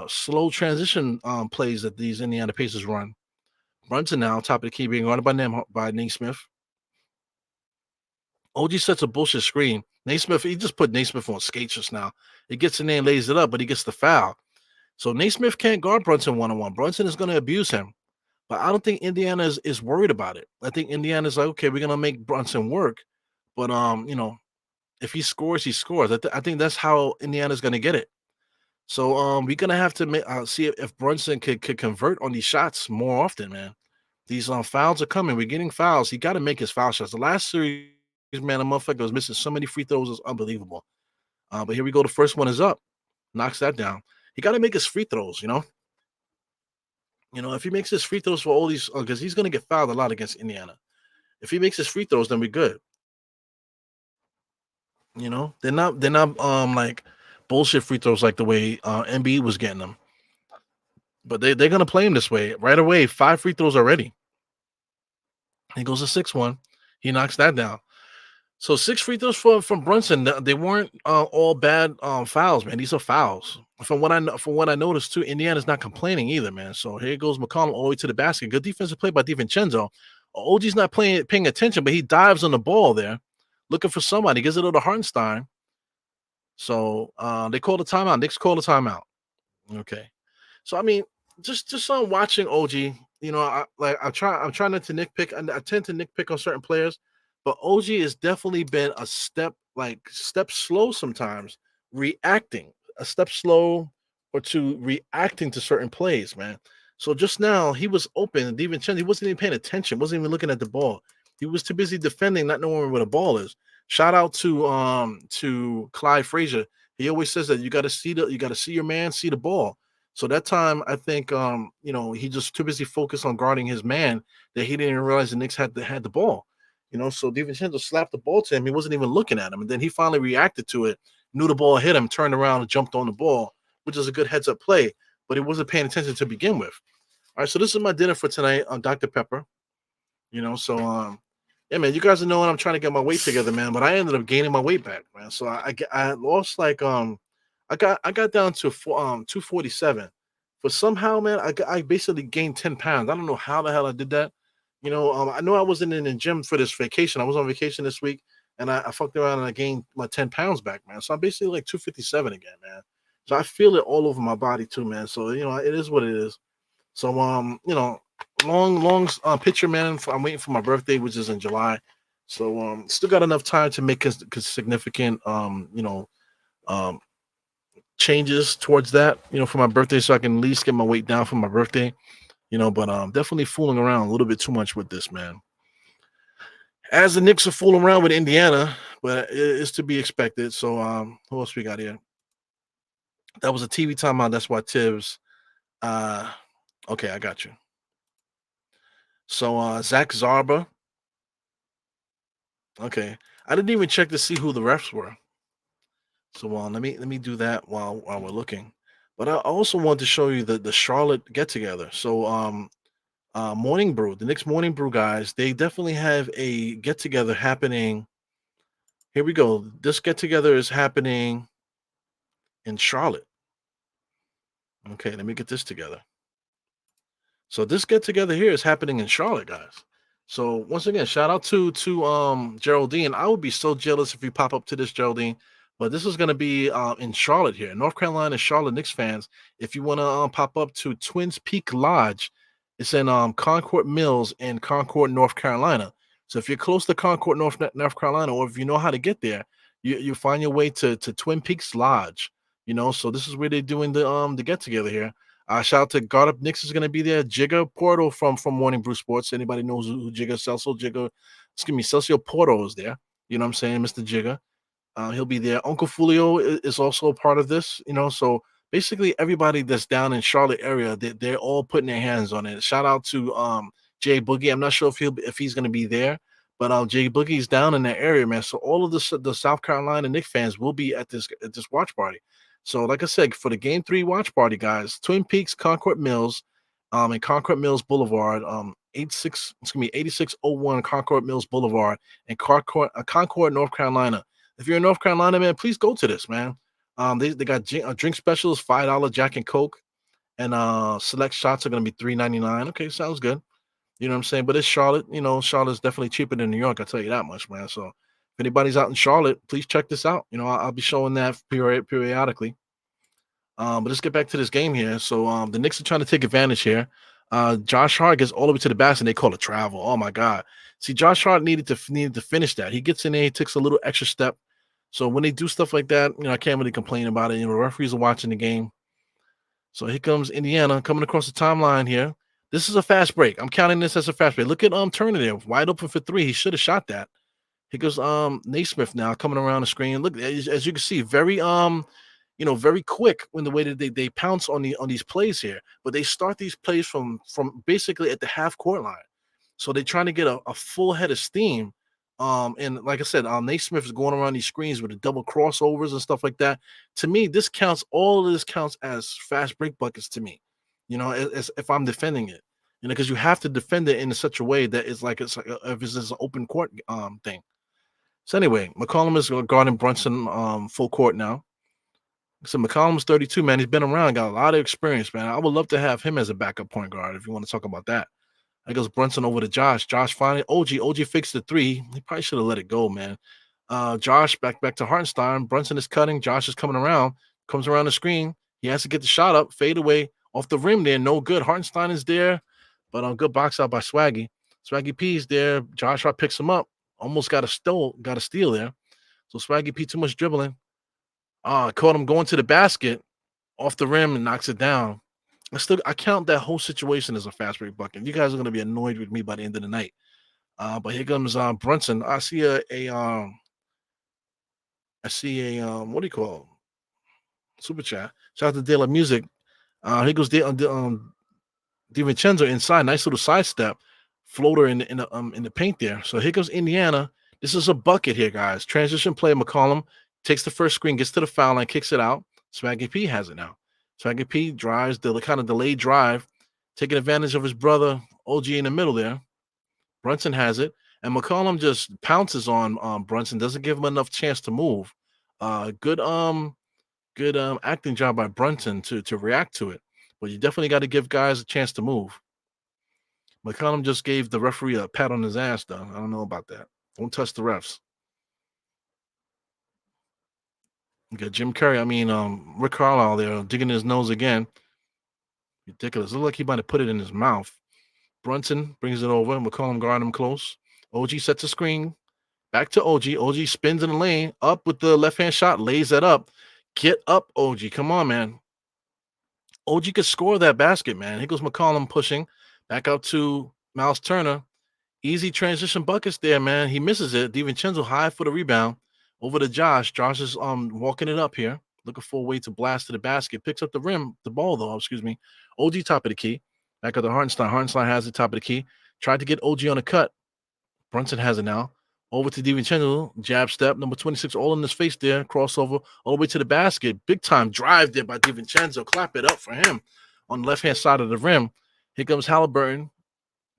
slow transition plays that these Indiana Pacers run. Brunson now top of the key being run by Naismith. OG sets a bullshit screen. Naismith, he just put Naismith on skates just now. He gets in there and lays it up, but he gets the foul. So Naismith can't guard Brunson 1-on-1. Brunson is going to abuse him. But I don't think Indiana is worried about it. I think Indiana's like, okay, we're gonna make Brunson work. But if he scores, he scores. I think that's how Indiana's gonna get it. So we're gonna have to see if Brunson could convert on these shots more often, man. These fouls are coming. We're getting fouls. He got to make his foul shots. The last series, man, a motherfucker was missing so many free throws. It's unbelievable. But here we go. The first one is up. Knocks that down. He got to make his free throws. If he makes his free throws for all these, because he's gonna get fouled a lot against Indiana. If he makes his free throws, then we're good. They're not like bullshit free throws like the way MB was getting them. But they're gonna play him this way right away. 5 free throws already. He goes to 6-1. He knocks that down. So 6 free throws from Brunson. They weren't all bad fouls, man. These are fouls. From what I noticed too, Indiana's not complaining either, man. So here goes McCollum all the way to the basket. Good defensive play by DiVincenzo. OG's not paying attention, but he dives on the ball there, looking for somebody. Gives it to Hartenstein. So they call the timeout. Knicks call the timeout. Okay. So I mean, just on watching OG, I'm trying not to nitpick. I tend to nitpick on certain players, but OG has definitely been a step slow sometimes, reacting a step slow or to reacting to certain plays, man. So just now he was open, and DiVincenzo, he wasn't even paying attention, wasn't even looking at the ball. He was too busy defending, not knowing where the ball is. Shout out to Clyde Frazier. He always says that you got to see your man, see the ball. So that time, I think he just too busy focused on guarding his man that he didn't even realize the Knicks had the ball. So DiVincenzo slapped the ball to him. He wasn't even looking at him, and then he finally reacted to it, knew the ball hit him, turned around and jumped on the ball, which is a good heads up play. But he wasn't paying attention to begin with. All right, so this is my dinner for tonight on Dr. Pepper. So yeah, man, you guys are knowing I'm trying to get my weight together, man. But I ended up gaining my weight back, man. So I lost like I got down to 247, but somehow, man, I basically gained 10 pounds. I don't know how the hell I did that. I know I wasn't in the gym for this vacation. I was on vacation this week, and I fucked around and I gained my 10 pounds back, man. So I'm basically like 257 again, man. So I feel it all over my body too, man. So it is what it is. So long picture, man. I'm waiting for my birthday, which is in July. So still got enough time to make significant changes towards that, for my birthday, so I can at least get my weight down for my birthday, but definitely fooling around a little bit too much with this, man. As the Knicks are fooling around with Indiana, but it's to be expected. So who else we got here? That was a TV timeout. That's why Tibbs. Okay, I got you. So Zach Zarba. Okay. I didn't even check to see who the refs were. So let me do that while we're looking. But I also want to show you the Charlotte get together. So Morning Brew, the Knicks Morning Brew guys, they definitely have a get together happening. Here we go. This get together is happening in Charlotte. Okay, let me get this together. So this get together here is happening in Charlotte, guys. So once again, shout out to Geraldine. I would be so jealous if you pop up to this, Geraldine. But this is going to be in Charlotte here, North Carolina, Charlotte Knicks fans. If you want to pop up to Twins Peak Lodge, it's in Concord Mills in Concord, North Carolina. So if you're close to Concord, North Carolina, or if you know how to get there, you find your way to Twin Peaks Lodge. So this is where they're doing the get together here. Shout out to God Up Knicks is going to be there. Jigga Porto from Morning Brew Sports. Anybody knows who Jigga Celso Porto is there. You know what I'm saying, Mr. Jigga. He'll be there. Uncle Fulio is also a part of this. So basically everybody that's down in Charlotte area, they're all putting their hands on it. Shout out to Jay Boogie. I'm not sure if he's going to be there, but Jay Boogie's down in that area, man. So all of the South Carolina Knicks fans will be at this watch party. So, like I said, for the Game 3 watch party, guys, Twin Peaks, Concord Mills, and Concord Mills Boulevard, 8601 Concord Mills Boulevard, and Concord, North Carolina. If you're in North Carolina, man, please go to this, man. They got drink specials, $5 Jack and Coke, and select shots are gonna be $3.99. Okay, sounds good. You know what I'm saying? But it's Charlotte. Charlotte's definitely cheaper than New York. I'll tell you that much, man. So if anybody's out in Charlotte, please check this out. I'll be showing that periodically. But let's get back to this game here. So the Knicks are trying to take advantage here. Josh Hart gets all the way to the basket and they call it travel. Oh my God. See, Josh Hart needed to finish that. He gets in there, he takes a little extra step. So when they do stuff like that, I can't really complain about it. The referees are watching the game. So here comes Indiana coming across the timeline here. This is a fast break. I'm counting this as a fast break. Look at Turner there, wide open for three. He should have shot that. Here goes Naismith now coming around the screen. Look, as you can see, very quick when the way that they pounce on these plays here. But they start these plays from basically at the half court line. So they're trying to get a full head of steam. And like I said, Naismith is going around these screens with the double crossovers and stuff like that. To me, all of this counts as fast break buckets to me. As if I'm defending it. Because you have to defend it in such a way that if it's an open court thing. So anyway, McCollum is guarding Brunson full court now. So McCollum's 32, man. He's been around, got a lot of experience, man. I would love to have him as a backup point guard if you want to talk about that. I goes Brunson over to Josh. Josh finally OG fixed the three. He probably should have let it go, man. Josh back to Hartenstein. Brunson is cutting. Josh is coming around. Comes around the screen. He has to get the shot up. Fade away off the rim there. No good. Hartenstein is there, but on good box out by Swaggy. Swaggy P's there. Josh Hart picks him up. Almost got a steal there. So Swaggy P too much dribbling. Caught him going to the basket off the rim and knocks it down. I count that whole situation as a fast break bucket. You guys are going to be annoyed with me by the end of the night. But here comes Brunson. I see what do you call it? Super chat. Shout out to De La Music. Here goes DiVincenzo inside. Nice little sidestep floater in the paint there. So here goes Indiana. This is a bucket here, guys. Transition play. McCollum takes the first screen, gets to the foul line, kicks it out. Swaggy P has it now. Swaggy P drives the kind of delayed drive, taking advantage of his brother OG in the middle there. Brunson has it, and McCollum just pounces on Brunson, doesn't give him enough chance to move. Good acting job by Brunson to react to it, but you definitely got to give guys a chance to move. McCollum just gave the referee a pat on his ass, though. I don't know about that. Don't touch the refs. You got Jim Curry. Rick Carlisle there digging his nose again. Ridiculous. Look like he might have put it in his mouth. Brunson brings it over. McCollum guarding him close. OG sets a screen. Back to OG. OG spins in the lane. Up with the left-hand shot. Lays that up. Get up, OG. Come on, man. OG could score that basket, man. Here goes McCollum pushing. Back out to Miles Turner. Easy transition buckets there, man. He misses it. DiVincenzo high for the rebound. Over to Josh. Josh is walking it up here. Looking for a way to blast to the basket. Picks up the ball though, excuse me. OG top of the key. Back up to Hartenstein. Hartenstein has the top of the key. Tried to get OG on a cut. Brunson has it now. Over to DiVincenzo. Jab step. Number 26 all in his face there. Crossover all the way to the basket. Big time drive there by DiVincenzo. Clap it up for him on the left-hand side of the rim. Here comes Halliburton.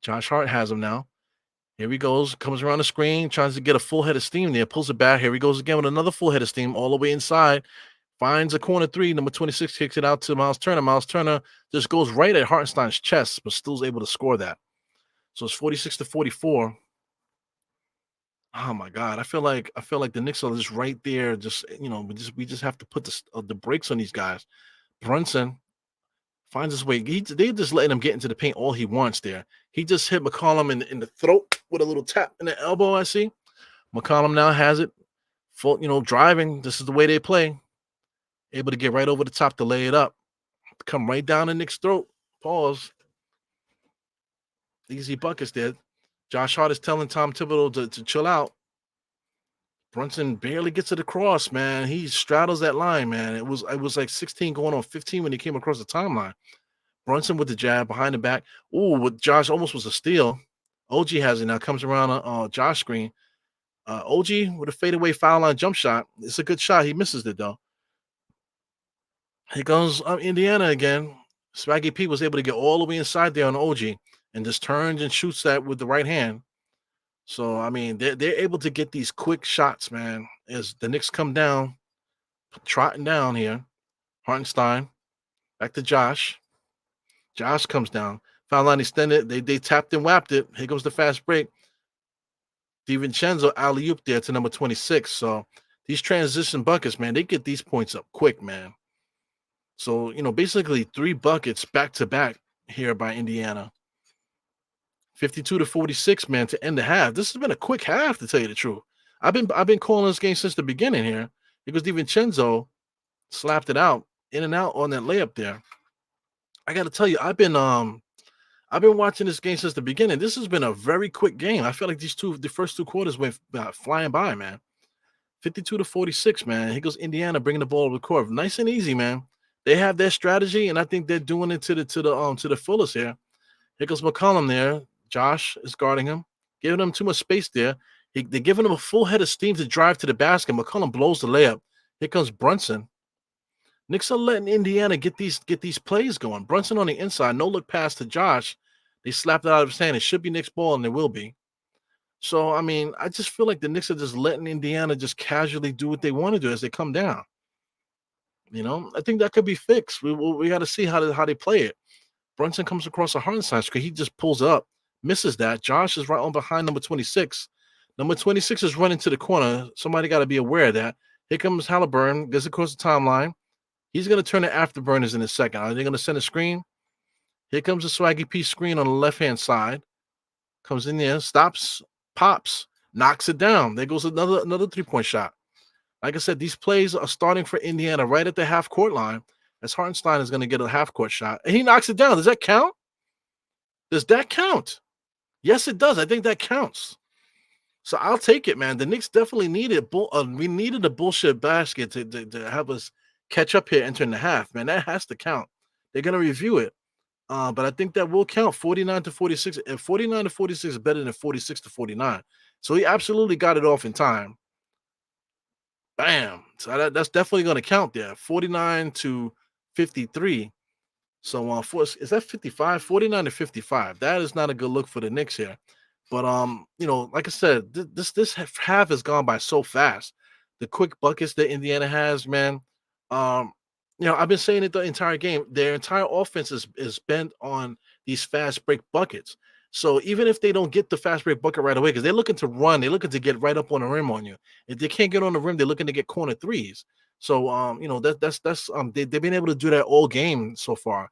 Josh Hart has him now. Here he goes, comes around the screen, tries to get a full head of steam there, pulls it back. Here he goes again with another full head of steam all the way inside. finds a corner three. Number 26 kicks it out to Miles Turner. Miles Turner just goes right at Hartenstein's chest, but still is able to score that. So it's 46 to 44. Oh my God, I feel like the Knicks are just right there. Just we just have to put the brakes on these guys. Brunson finds his way. They just letting him get into the paint all he wants there. He just hit McCollum in the throat with a little tap in the elbow. I see. McCollum now has it. Full, driving. This is the way they play. Able to get right over the top to lay it up. Come right down the Knicks' throat. Pause. Easy buckets there. Josh Hart is telling Tom Thibodeau to chill out. Brunson barely gets it across, man. He straddles that line, man. It was like 16 going on 15 when he came across the timeline. Brunson with the jab behind the back. Ooh, with Josh almost was a steal. OG has it now. Comes around Josh screen. OG with a fadeaway foul line jump shot. It's a good shot. He misses it though. Here goes Indiana again. Swaggy P was able to get all the way inside there on OG and just turns and shoots that with the right hand. So I mean, they're able to get these quick shots, man. As the Knicks come down, trotting down here. Hartenstein back to Josh. Josh comes down. Foul line extended. They tapped and whapped it. Here goes the fast break. DiVincenzo alley oop there to number 26. So these transition buckets, man, they get these points up quick, man. So basically 3 buckets back to back here by Indiana. 52 to 46, man, to end the half. This has been a quick half, to tell you the truth. I've been calling this game since the beginning here because DiVincenzo slapped it out in and out on that layup there. I got to tell you, I've been watching this game since the beginning. This has been a very quick game. I feel like the first 2 quarters went flying by, man. 52 to 46, man. Here goes Indiana bringing the ball over the court, nice and easy, man. They have their strategy, and I think they're doing it to the fullest here. Here goes McCollum there. Josh is guarding him, giving him too much space there. They're giving him a full head of steam to drive to the basket. McCollum blows the layup. Here comes Brunson. Knicks are letting Indiana get these plays going. Brunson on the inside, no look pass to Josh. They slapped it out of his hand. It should be Knicks ball, and it will be. So I mean, I just feel like the Knicks are just letting Indiana just casually do what they want to do as they come down. I think that could be fixed. We got to see how they play it. Brunson comes across a Hartenstein screen. He just pulls up, misses that. Josh is right on behind number 26. Number 26 is running to the corner. Somebody got to be aware of that. Here comes Halliburton, gets across the timeline. He's going to turn the afterburners in a second. Are they going to send a screen? Here comes the Swaggy P screen on the left-hand side. Comes in there, stops, pops, knocks it down. There goes another three-point shot. Like I said, these plays are starting for Indiana right at the half-court line as Hartenstein is going to get a half-court shot. And he knocks it down. Does that count? Does that count? Yes, it does. I think that counts. So I'll take it, man. The Knicks definitely needed we needed a bullshit basket to have us catch up here entering the half, man. That has to count. They're going to review it. But I think that will count 49 to 46. And 49 to 46 is better than 46 to 49. So he absolutely got it off in time. Bam. So that's definitely going to count there. 49 to 53. So is that 55? 49 to 55. That is not a good look for the Knicks here. But like I said, this half has gone by so fast. The quick buckets that Indiana has, man. I've been saying it the entire game. Their entire offense is bent on these fast break buckets. So even if they don't get the fast break bucket right away, because they're looking to run, they're looking to get right up on the rim on you. If they can't get on the rim, they're looking to get corner threes. So they've been able to do that all game so far.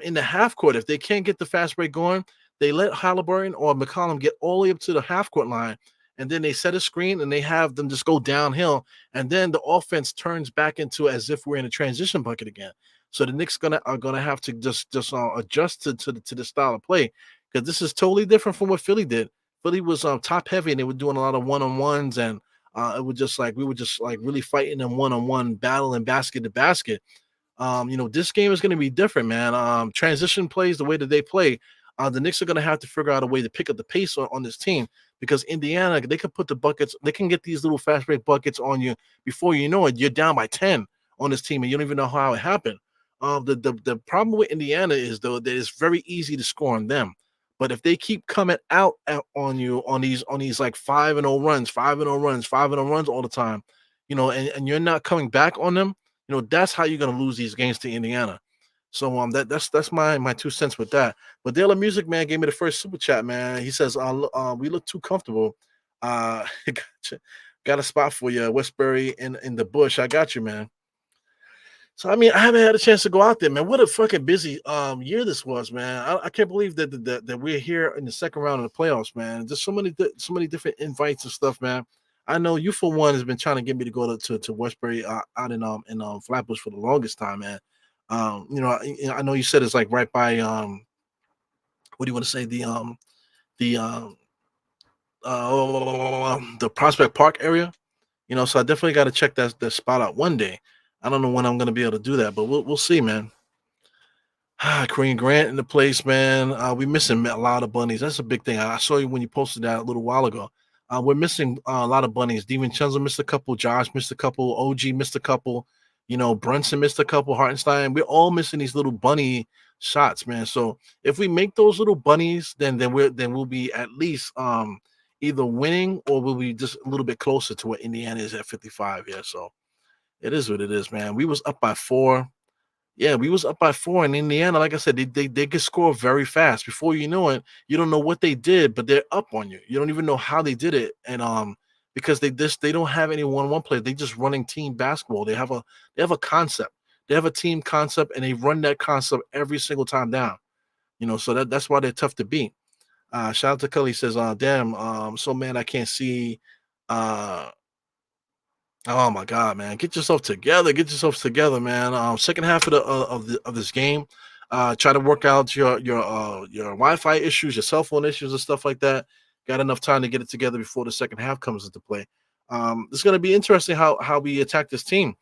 In the half court, if they can't get the fast break going, they let Halliburton or McCollum get all the way up to the half court line, and then they set a screen and they have them just go downhill, and then the offense turns back into as if we're in a transition bucket again. So the Knicks are gonna have to just adjust to the style of play, because this is totally different from what Philly did. Philly was top heavy and they were doing a lot of one-on-ones, and it was just like we were just like really fighting them one-on-one, battling basket to basket. This game is going to be different, man. Transition plays, the way that they play, the Knicks are going to have to figure out a way to pick up the pace on this team, because Indiana, they can put the buckets, they can get these little fast break buckets on you before you know it. You're down by 10 on this team and you don't even know how it happened. The problem with Indiana is, though, that it's very easy to score on them. But if they keep coming out on you on these like 5-0 runs, 5-0 runs, 5-0 runs all the time, and you're not coming back on them, That's how you're gonna lose these games to Indiana. So that's my 2 cents with that. But Dale Music Man gave me the first super chat, man. He says, we look too comfortable. Got a spot for you, Westbury in the bush. I got you, man. So I mean, I haven't had a chance to go out there, man. What a fucking busy year this was, man. I can't believe that we're here in the second round of the playoffs, man. Just so many different invites and stuff, man. I know you for one has been trying to get me to go to Westbury out in Flatbush for the longest time, man. I know you said it's like right by what do you want to say the Prospect Park area. So I definitely got to check that spot out one day. I don't know when I'm gonna be able to do that, but we'll see, man. Kareem Grant in the place, man. We missing a lot of bunnies. That's a big thing. I saw you when you posted that a little while ago. We're missing a lot of bunnies. DiVincenzo missed a couple. Josh missed a couple. OG missed a couple. Brunson missed a couple. Hartenstein. We're all missing these little bunny shots, man. So if we make those little bunnies, then we'll be at least either winning or we'll be just a little bit closer to what Indiana is at 55. Yeah. So it is what it is, man. We was up by 4. Yeah, we was up by 4 in Indiana. Like I said, they could score very fast. Before you know it, you don't know what they did, but they're up on you. You don't even know how they did it, and because they don't have any one-on-one play. They just running team basketball. They have a concept. They have a team concept, and they run that concept every single time down. So that's why they're tough to beat. Shout out to Kelly says, damn, so man, I can't see. Uh, Oh my God, man! Get yourself together. Get yourself together, man. Second half of this game, try to work out your Wi-Fi issues, your cell phone issues, and stuff like that. Got enough time to get it together before the second half comes into play. It's going to be interesting how we attack this team,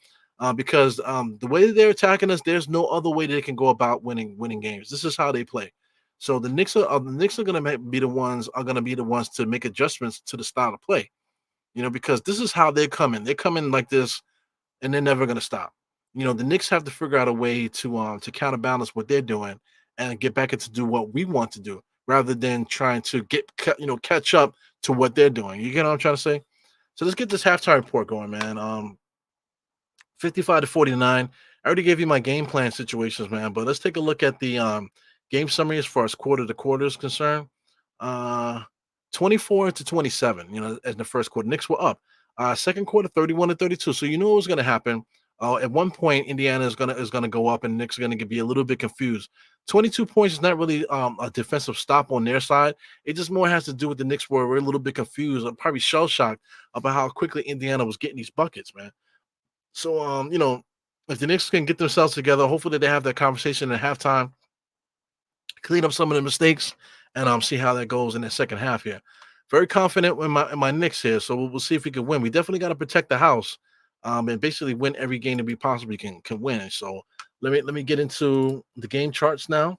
because the way that they're attacking us, there's no other way they can go about winning games. This is how they play. So the Knicks are going to be the ones to make adjustments to the style of play, because this is how they're coming. They're coming like this, and they're never going to stop. The Knicks have to figure out a way to counterbalance what they're doing and get back into do what we want to do, rather than trying to catch up to what they're doing. You get what I'm trying to say? So let's get this halftime report going, man. 55 to 49. I already gave you my game plan situations, man. But let's take a look at the game summary as far as quarter to quarter is concerned. Uh, 24 to 27, as the first quarter. Knicks were up. Second quarter, 31 to 32. So you knew what was going to happen. At one point, Indiana is gonna go up, and Knicks are gonna be a little bit confused. 22 points is not really a defensive stop on their side. It just more has to do with the Knicks were a little bit confused, probably shell shocked about how quickly Indiana was getting these buckets, man. So if the Knicks can get themselves together, hopefully they have that conversation at halftime, clean up some of the mistakes, and see how that goes in the second half here. Very confident in my Knicks here, so we'll see if we can win. We definitely got to protect the house, and basically win every game that we possibly can win. So let me get into the game charts now.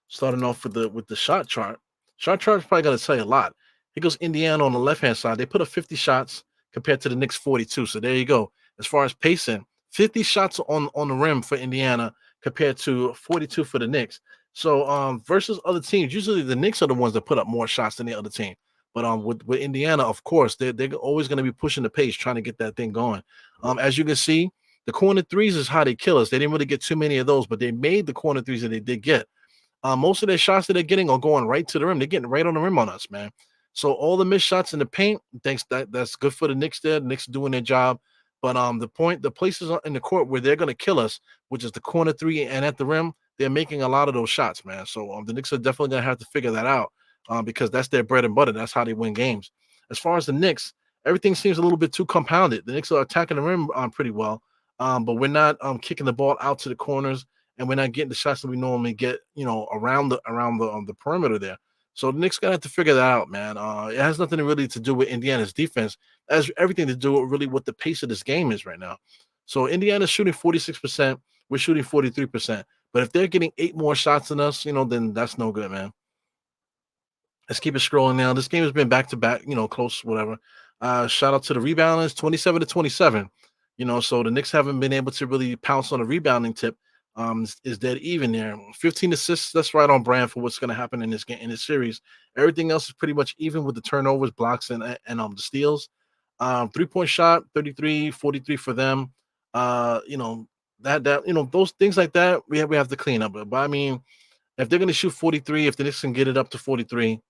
Starting off with the shot chart. Shot chart is probably going to tell you a lot. Here goes Indiana on the left hand side. They put up 50 shots compared to the Knicks 42. So there you go. As far as pacing, 50 shots on the rim for Indiana compared to 42 for the Knicks. So versus other teams, usually the Knicks are the ones that put up more shots than the other team. But with Indiana, of course, they're always going to be pushing the pace, trying to get that thing going. As you can see, the corner threes is how they kill us. They didn't really get too many of those, but they made the corner threes that they did get. Most of their shots that they're getting are going right to the rim. They're getting right on the rim on us, man. So all the missed shots in the paint, thanks that's good for the Knicks there. The Knicks doing their job. But the places in the court where they're gonna kill us, which is the corner three and at the rim, they're making a lot of those shots, man. So the Knicks are definitely gonna have to figure that out, because that's their bread and butter. That's how they win games. As far as the Knicks, everything seems a little bit too compounded. The Knicks are attacking the rim pretty well, but we're not kicking the ball out to the corners, and we're not getting the shots that we normally get, around the perimeter there. So the Knicks gonna have to figure that out, man. It has nothing really to do with Indiana's defense. It has everything to do with really what the pace of this game is right now. So Indiana's shooting 46%. We're shooting 43%. But if they're getting 8 more shots than us, then that's no good, man. Let's keep it scrolling now. This game has been back to back, close, whatever. Shout out to the rebounders, 27 to 27. So the Knicks haven't been able to really pounce on a rebounding tip. Is dead even there. 15 assists, that's right on brand for what's going to happen in this game, in this series. Everything else is pretty much even with the turnovers, blocks, and the steals. 3-point shot, 33, 43 for them. That those things like that we have to clean up. But I mean, if they're gonna shoot 43, if the Knicks can get it up to 43,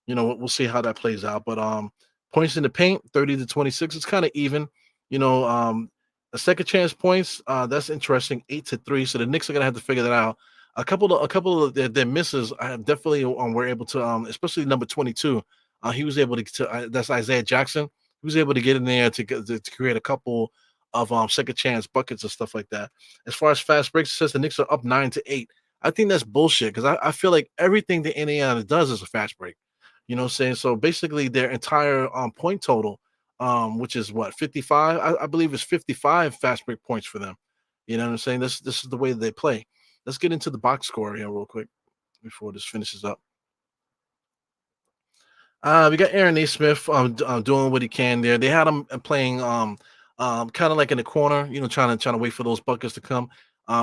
we'll see how that plays out. But points in the paint, 30 to 26, it's kind of even. You know, a second chance points, that's interesting, 8 to 3. So the Knicks are gonna have to figure that out. A couple of their misses, definitely were able to, especially number 22. He was able that's Isaiah Jackson. He was able to get in there to create a couple of second chance buckets and stuff like that. As far as fast breaks, it says the Knicks are up 9 to 8. I think that's bullshit because I feel like everything that Indiana does is a fast break. You know what I'm saying? So basically their entire point total, which is what, 55? I believe it's 55 fast break points for them. You know what I'm saying? This is the way that they play. Let's get into the box score here real quick before this finishes up. We got Aaron Naismith doing what he can there. They had him playing kind of like in the corner, trying to wait for those buckets to come.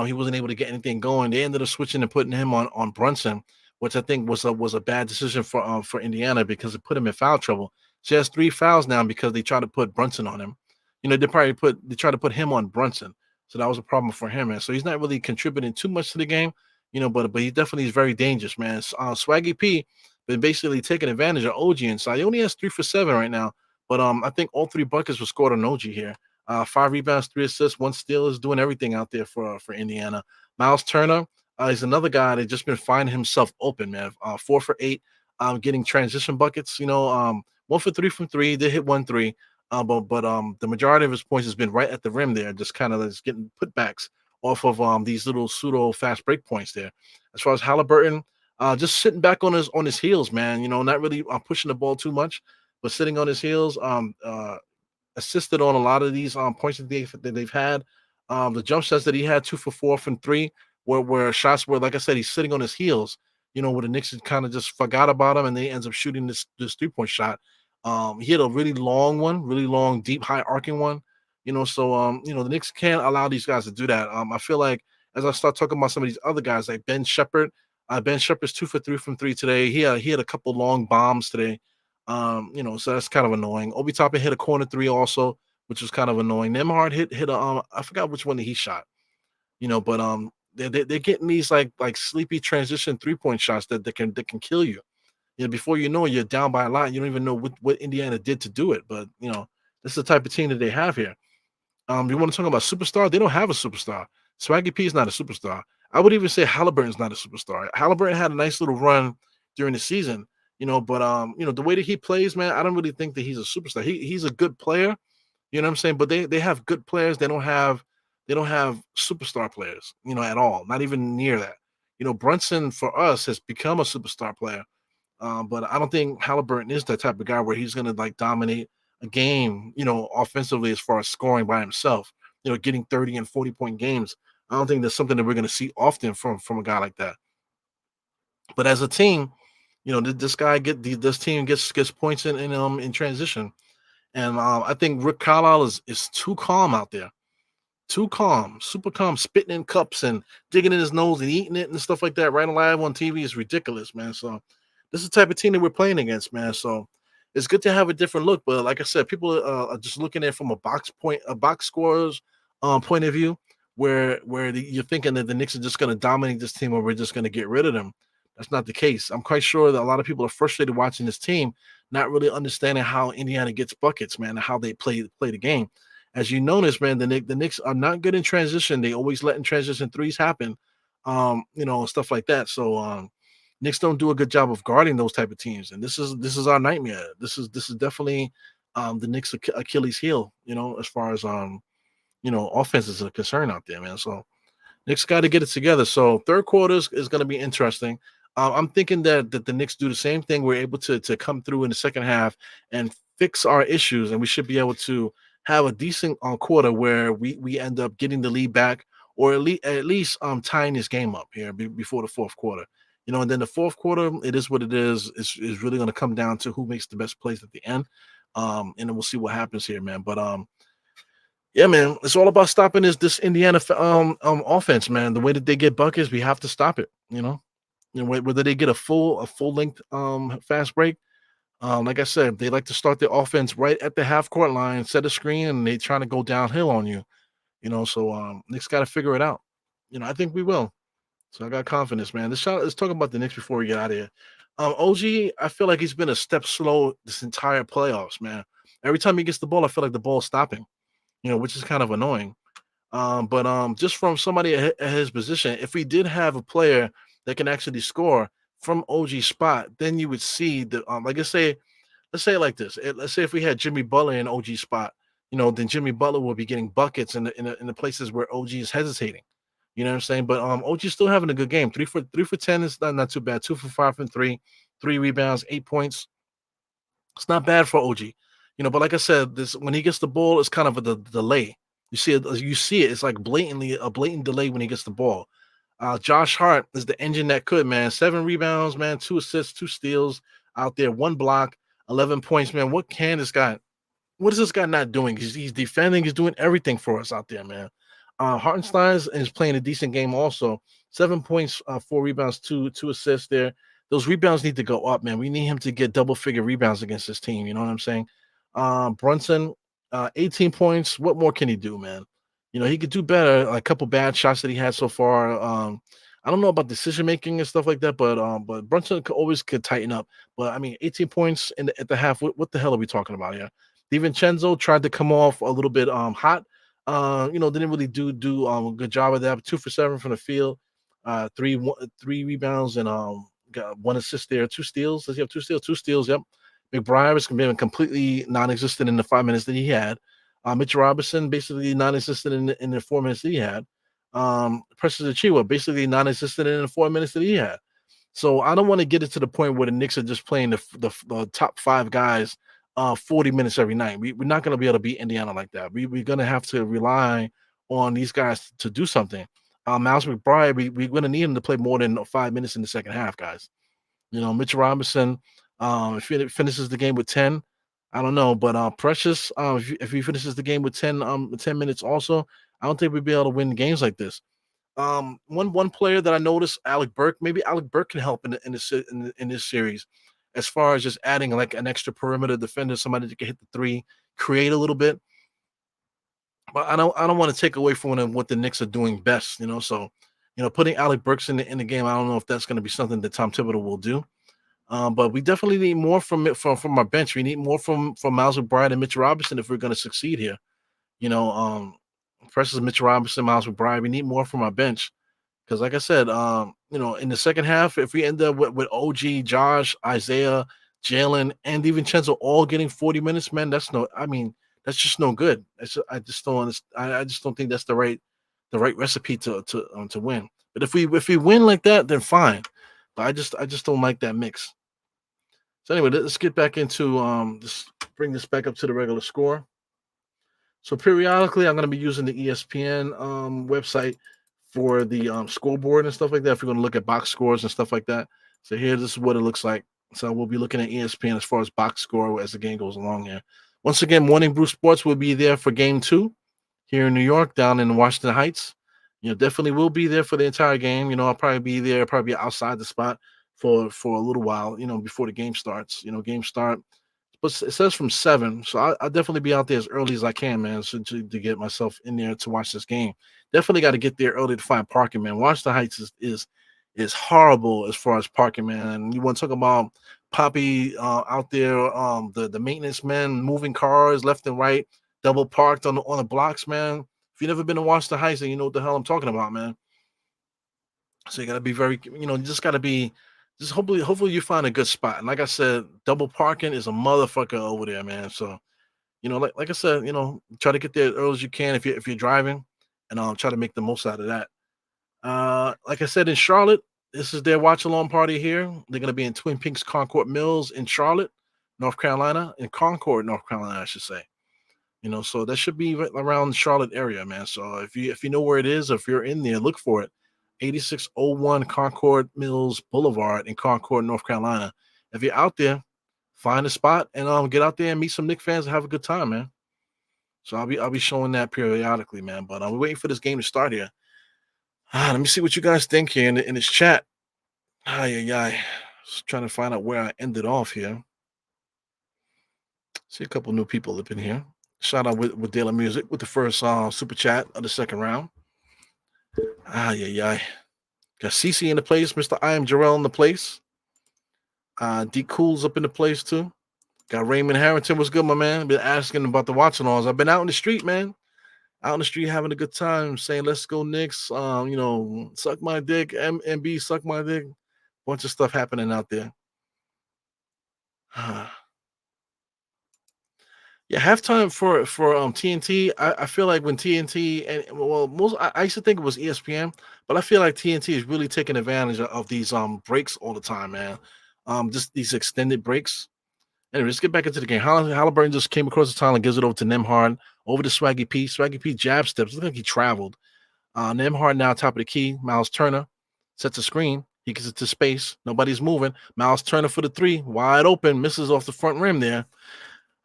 He wasn't able to get anything going. They ended up switching and putting him on Brunson, which I think was a bad decision for Indiana because it put him in foul trouble. So he has 3 fouls now because they tried to put Brunson on him. They tried to put him on Brunson. So that was a problem for him, man. So he's not really contributing too much to the game, but he definitely is very dangerous, man. Swaggy P been basically taking advantage of OG inside. He only has 3 for 7 right now, but I think all 3 buckets were scored on OG here. 5 rebounds, 3 assists, 1 steal, is doing everything out there for Indiana. Miles Turner is another guy that just been finding himself open, man. 4 for 8, getting transition buckets. 1 for 3 from three. They hit 1 3, but the majority of his points has been right at the rim there, just kind of just getting putbacks off of these little pseudo fast break points there. As far as Halliburton, just sitting back on his heels, man. Not really pushing the ball too much, but sitting on his heels. Assisted on a lot of these points that they've had. The jump shots that he had, 2 for 4 from three, where shots where, like I said, he's sitting on his heels. Where the Knicks kind of just forgot about him, and they ends up shooting this 3 point shot. He had a really long one, really long, deep, high arcing one. So the Knicks can't allow these guys to do that. I feel like as I start talking about some of these other guys like Ben Shepherd. Ben Shepherd's 2 for 3 from three today. He had a couple long bombs today. So that's kind of annoying. Obi Toppin hit a corner three also, which was kind of annoying. Nemhard hit a I forgot which one that he shot. But they're getting these like sleepy transition 3 point shots that can kill you. Before you know it, you're down by a lot. You don't even know what Indiana did to do it. But this is the type of team that they have here. You want to talk about superstar? They don't have a superstar. Swaggy P is not a superstar. I would even say Halliburton's not a superstar. Halliburton had a nice little run during the season, but the way that he plays, man, I don't really think that he's a superstar. He's a good player, you know what I'm saying? But they have good players. They don't have superstar players, at all. Not even near that. Brunson for us has become a superstar player. But I don't think Halliburton is that type of guy where he's gonna like dominate a game, offensively as far as scoring by himself, getting 30 and 40 point games. I don't think that's something that we're gonna see often from a guy like that. But as a team, this team gets points in transition. And I think Rick Carlisle is too calm out there. Too calm, super calm, spitting in cups and digging in his nose and eating it and stuff like that right live on TV is ridiculous, man. So this is the type of team that we're playing against, man. So it's good to have a different look. But like I said, people are just looking at it from a box scorers point of view, where you're thinking that the Knicks are just going to dominate this team, or we're just going to get rid of them. That's not the case. I'm quite sure that a lot of people are frustrated watching this team, not really understanding how Indiana gets buckets, man, and how they play the game. As you notice, man, the Knicks are not good in transition. They always letting transition threes happen, stuff like that. So Knicks don't do a good job of guarding those type of teams, and this is our nightmare. This is definitely the Knicks' Achilles heel, as far as offenses are concerned out there, man. So Knicks got to get it together. So third quarter is going to be interesting. I'm thinking that the Knicks do the same thing. We're able to come through in the second half and fix our issues, and we should be able to have a decent quarter where we end up getting the lead back, or at least tying this game up here before the fourth quarter. And then the fourth quarter, it is what it is. It's really going to come down to who makes the best plays at the end, and then we'll see what happens here, man. But yeah, man, it's all about stopping this Indiana offense, man. The way that they get buckets, we have to stop it. Whether they get a full length fast break. Like I said, they like to start their offense right at the half court line, set a screen, and they trying to go downhill on you. So Knicks got to figure it out. I think we will. So I got confidence, man. Let's talk about the Knicks before we get out of here. OG, I feel like he's been a step slow this entire playoffs, man. Every time he gets the ball, I feel like the ball's stopping, which is kind of annoying. But just from somebody at his position, if we did have a player that can actually score from OG's spot, then you would see the like let's say it like this. Let's say if we had Jimmy Butler in OG's spot, then Jimmy Butler will be getting buckets in the places where OG is hesitating. You know what I'm saying? But OG's still having a good game. Three for 10 is not too bad. 2 for 5 from three, 3 rebounds, 8 points. It's not bad for OG. But like I said, this when he gets the ball, it's kind of a delay. You see it, It's like blatantly a blatant delay when he gets the ball. Josh Hart is the engine that could, man. 7 rebounds, man, 2 assists, 2 steals out there, 1 block, 11 points, man. What is this guy not doing? He's defending, he's doing everything for us out there, man. Hartenstein is playing a decent game also. 7 points, 4 rebounds, two assists there. Those rebounds need to go up, man. We need him to get double figure rebounds against this team. You know what I'm saying? Brunson, 18 points. What more can he do, man? He could do better. A couple bad shots that he had so far. I don't know about decision making and stuff like that, but Brunson could tighten up. But I mean, 18 points at the half. What the hell are we talking about here? DiVincenzo tried to come off a little bit hot. Didn't really do a good job of that. 2 for 7 from the field, three rebounds and got 1 assist there, 2 steals. Does he have 2 steals? 2 steals. Yep. McBride was been completely non-existent in the 5 minutes that he had. Mitch Robinson basically non-existent in the 4 minutes that he had. Precious Achiuwa basically non-existent in the 4 minutes that he had. So I don't want to get it to the point where the Knicks are just playing the top 5 guys 40 minutes every night. We're not going to be able to beat Indiana like that. We're going to have to rely on these guys to do something. Miles McBride, we're going to need him to play more than 5 minutes in the second half, guys. Mitch Robinson, if he finishes the game with 10, I don't know. But Precious, if he finishes the game with 10 minutes also, I don't think we'd be able to win games like this. One player that I noticed, Alec Burke. Maybe Alec Burke can help in this series, as far as just adding like an extra perimeter defender, somebody that can hit the three, create a little bit. But I don't want to take away from what the Knicks are doing best. So putting Alec Burks in the game, I don't know if that's going to be something that Tom Thibodeau will do. But we definitely need more from our bench. We need more from Miles McBride and Mitch Robinson if we're going to succeed here. You know, um, Precious Mitch Robinson, Miles McBride. We need more from our bench because, like I said, in the second half, if we end up with OG, Josh, Isaiah, Jalen, and even Chenzo all getting 40 minutes, man, that's just no good. I just don't think that's the right recipe to win. But if we win like that, then fine. But I just don't like that mix. So anyway, let's get back into just bring this back up to the regular score. So periodically, I'm going to be using the ESPN website for the scoreboard and stuff like that. If you're going to look at box scores and stuff like that, so here, this is what it looks like. So we'll be looking at ESPN as far as box score as the game goes along here. Once again, Morning Brew Sports will be there for Game 2 here in New York, down in Washington Heights. Definitely will be there for the entire game. I'll probably be there, probably outside the spot for a little while. Before the game starts. Game start but it says from 7, so I'll definitely be out there as early as I can, man, so to get myself in there to watch this game. Definitely got to get there early to find parking, man. Washington Heights is horrible as far as parking, man. And you want to talk about Poppy out there, the maintenance men moving cars left and right, double parked on the blocks, man. If you've never been to Washington Heights, then you know what the hell I'm talking about, man. So you got to be very, you just got to be, just hopefully you find a good spot. And like I said, double parking is a motherfucker over there, man. So like I said, try to get there as early as you can if you're driving, and try to make the most out of that. Like I said, in Charlotte, this is their watch along party here. They're gonna be in Twin Peaks Concord Mills in Charlotte, North Carolina, in Concord, North Carolina, I should say. So that should be right around the Charlotte area, man. So if you know where it is, if you're in there, look for it. 8601 Concord Mills Boulevard in Concord, North Carolina. If you're out there, find a spot and get out there and meet some Knicks fans and have a good time, man. So I'll be showing that periodically, man. But we're waiting for this game to start here. Let me see what you guys think here in this chat. Yeah. Just trying to find out where I ended off here. See a couple new people up in here. Shout out with Daily Music with the first super chat of the second round. Ah, yeah, yeah. Got CC in the place. Mr. I am Jarrell in the place. D Cool's up in the place too. Got Raymond Harrington. What's good, my man? Been asking about the watching alls. I've been out in the street, man. Out in the street having a good time, saying let's go Knicks. Suck my dick. MB, suck my dick. Bunch of stuff happening out there. Yeah, halftime for TNT. I feel like when TNT and well, most I used to think it was ESPN, but I feel like TNT is really taking advantage of these breaks all the time, man. Just these extended breaks. Anyway, let's get back into the game. Halliburton just came across the tunnel and gives it over to Nemhard, over to Swaggy P. Swaggy P jab steps. Looks like he traveled. Nemhard now top of the key. Miles Turner sets a screen. He gets it to space. Nobody's moving. Miles Turner for the three. Wide open. Misses off the front rim there.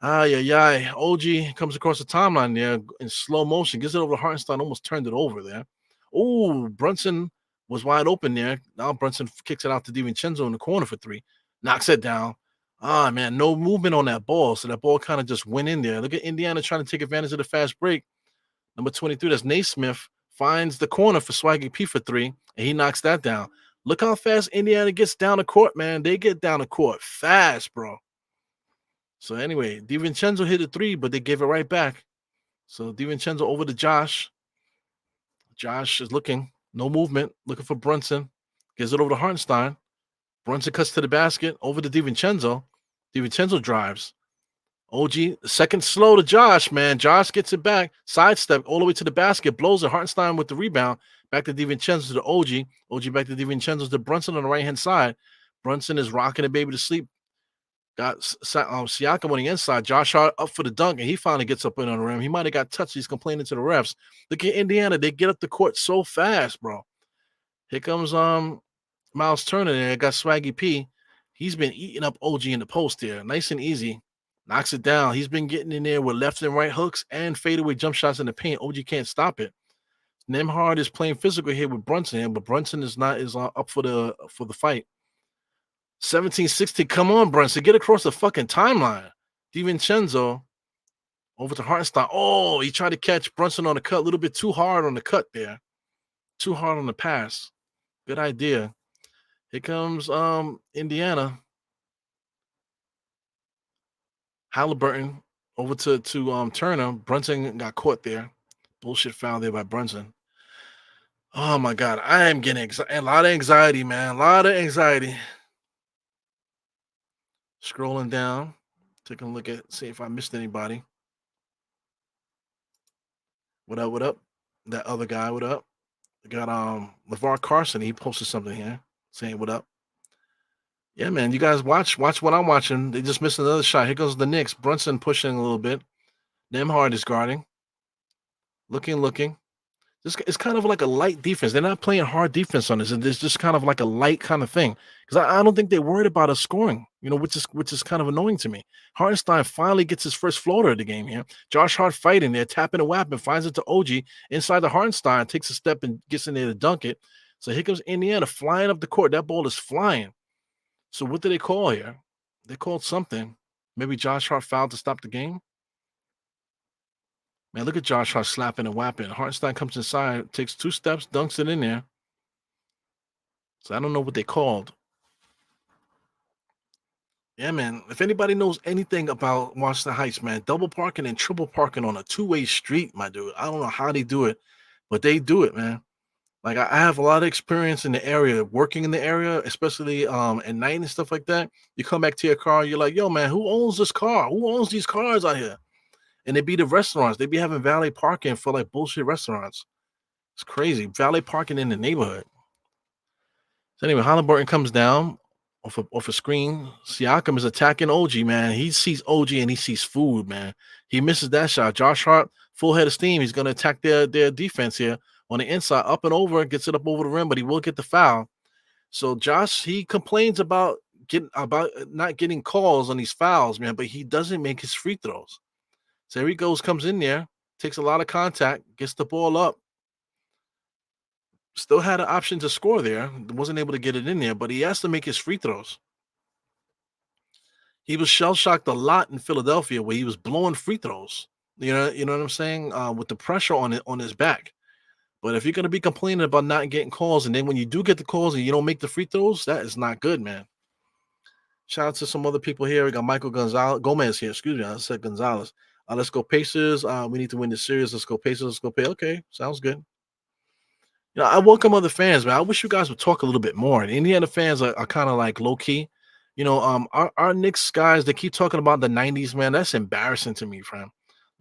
Yeah. OG comes across the timeline there in slow motion. Gets it over to Hartenstein. Almost turned it over there. Oh, Brunson was wide open there. Now Brunson kicks it out to DiVincenzo in the corner for three. Knocks it down. Man, no movement on that ball. So that ball kind of just went in there. Look at Indiana trying to take advantage of the fast break. Number 23, that's Naismith, finds the corner for Swaggy P for three, and he knocks that down. Look how fast Indiana gets down the court, man. They get down the court fast, bro. So anyway, DiVincenzo hit a three, but they gave it right back. So DiVincenzo over to Josh. Josh is looking, no movement, looking for Brunson. Gives it over to Hartenstein. Brunson cuts to the basket, over to DiVincenzo. DiVincenzo drives. OG, second slow to Josh, man. Josh gets it back, sidestep all the way to the basket, blows it. Hartenstein with the rebound. Back to DiVincenzo to OG. OG back to DiVincenzo to Brunson on the right-hand side. Brunson is rocking the baby to sleep. Got Siakam on the inside. Josh Hart up for the dunk, and he finally gets up in on the rim. He might have got touched. He's complaining to the refs. Look at Indiana. They get up the court so fast, bro. Here comes Miles Turner there. Got Swaggy P. He's been eating up OG in the post there. Nice and easy. Knocks it down. He's been getting in there with left and right hooks and fadeaway jump shots in the paint. OG can't stop it. Nemhard is playing physical here with Brunson, but Brunson is up for the fight. 17-16. Come on, Brunson. Get across the fucking timeline. DiVincenzo over to Hartenstein. Oh, he tried to catch Brunson on the cut. A little bit too hard on the cut there. Too hard on the pass. Good idea. Here comes Indiana. Halliburton over to Turner. Brunson got caught there. Bullshit foul there by Brunson. Oh my God. I am getting a lot of anxiety, man. A lot of anxiety. Scrolling down, taking a look at, see if I missed anybody. What up? That other guy, what up? I got LeVar Carson. He posted something here saying what up. Yeah, man. You guys watch what I'm watching. They just missed another shot. Here goes the Knicks. Brunson pushing a little bit. Nemhard is guarding. Looking. It's kind of like a light defense. They're not playing hard defense on this. It's just kind of like a light kind of thing. Because I don't think they're worried about us scoring, which is kind of annoying to me. Hartenstein finally gets his first floater of the game here. Josh Hart fighting there, tapping a weapon, finds it to OG inside the Hartenstein, takes a step and gets in there to dunk it. So here comes Indiana flying up the court. That ball is flying. So what do they call here? They called something. Maybe Josh Hart fouled to stop the game. Man, look at Josh Hart slapping and whapping. Hartenstein comes inside, takes 2 steps, dunks it in there. So I don't know what they called. Yeah, man. If anybody knows anything about Washington Heights, man, double parking and triple parking on a 2-way street, my dude. I don't know how they do it, but they do it, man. Like I have a lot of experience in the area, working in the area, especially at night and stuff like that. You come back to your car, you're like, yo, man, who owns this car? Who owns these cars out here? And they be the restaurants. They be having valet parking for like bullshit restaurants. It's crazy. Valet parking in the neighborhood. So anyway, Halliburton comes down off a screen. Siakam is attacking OG, man. He sees OG and he sees food, man. He misses that shot. Josh Hart, full head of steam. He's going to attack their defense here on the inside, up and over, gets it up over the rim, but he will get the foul. So Josh, he complains about not getting calls on these fouls, man, but he doesn't make his free throws. So here he goes, comes in there, takes a lot of contact, gets the ball up. Still had an option to score there. Wasn't able to get it in there, but he has to make his free throws. He was shell-shocked a lot in Philadelphia where he was blowing free throws. You know what I'm saying? With the pressure on his back. But if you're gonna be complaining about not getting calls, and then when you do get the calls and you don't make the free throws, that is not good, man. Shout out to some other people here. We got Michael Gonzalez Gomez here. Excuse me, I said Gonzalez. Let's go Pacers. We need to win the series. Let's go Pacers. Let's go Pay. Okay, sounds good. I welcome other fans, man. I wish you guys would talk a little bit more. And Indiana fans are kind of like low key. Our Knicks guys, they keep talking about the '90s, man. That's embarrassing to me, fam.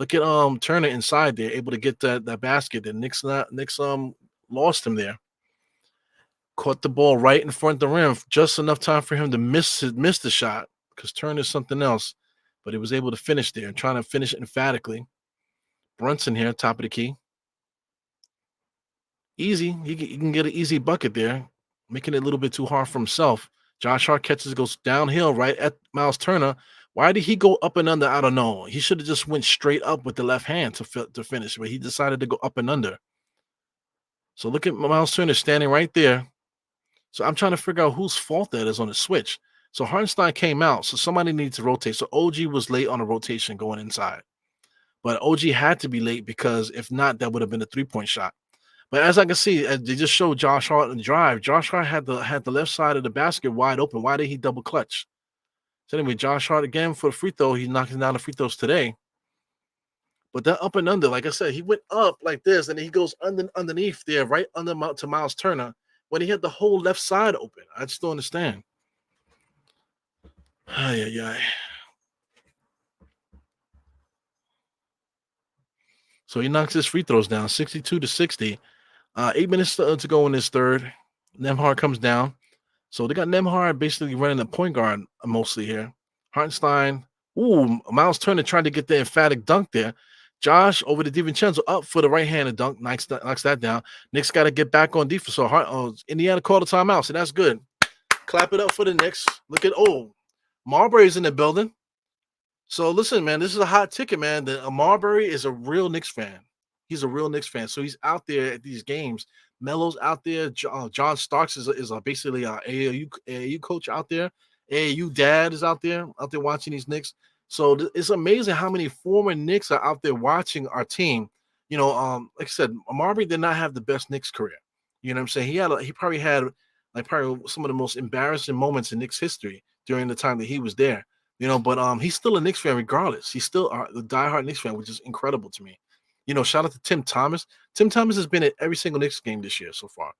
Look at Turner inside there, able to get that basket. The Knicks lost him there. Caught the ball right in front of the rim, just enough time for him to miss the shot because Turner's something else. But he was able to finish there and trying to finish it emphatically. Brunson here, top of the key. Easy. He can get an easy bucket there, making it a little bit too hard for himself. Josh Hart catches, goes downhill right at Miles Turner. Why did he go up and under? I don't know. He should have just went straight up with the left hand to finish, but he decided to go up and under. So look at Miles Turner standing right there. So I'm trying to figure out whose fault that is on the switch. So Hartenstein came out, so somebody needs to rotate. So OG was late on a rotation going inside, but OG had to be late because if not, that would have been a 3-point shot. But as I can see, they just showed Josh Hart in the drive. Josh Hart had the left side of the basket wide open. Why did he double clutch? So anyway, Josh Hart again for the free throw. He's knocking down the free throws today. But that up and under, like I said, he went up like this, and he goes underneath there, right under to Miles Turner, when he had the whole left side open. I just don't understand. Ay, ay, ay. So he knocks his free throws down, 62-60. 8 minutes to go in this third. Nemhard comes down. So they got Nemhard basically running the point guard mostly here. Hartenstein, Miles Turner trying to get the emphatic dunk there. Josh over to DiVincenzo up for the right-handed dunk, knocks that down. Knicks got to get back on defense. So Indiana called a timeout, so that's good. Clap it up for the Knicks. Look at Marbury's in the building. So listen, man, this is a hot ticket, man. Marbury is a real Knicks fan. He's a real Knicks fan. So he's out there at these games. Melo's out there. John Starks is basically a AAU coach out there. AAU dad is out there watching these Knicks. So it's amazing how many former Knicks are out there watching our team. Like I said, Marbury did not have the best Knicks career. You know what I'm saying? He probably had like probably some of the most embarrassing moments in Knicks history during the time that he was there. But he's still a Knicks fan regardless. He's still the diehard Knicks fan, which is incredible to me. Shout out to Tim Thomas. Tim Thomas has been at every single Knicks game this year so far.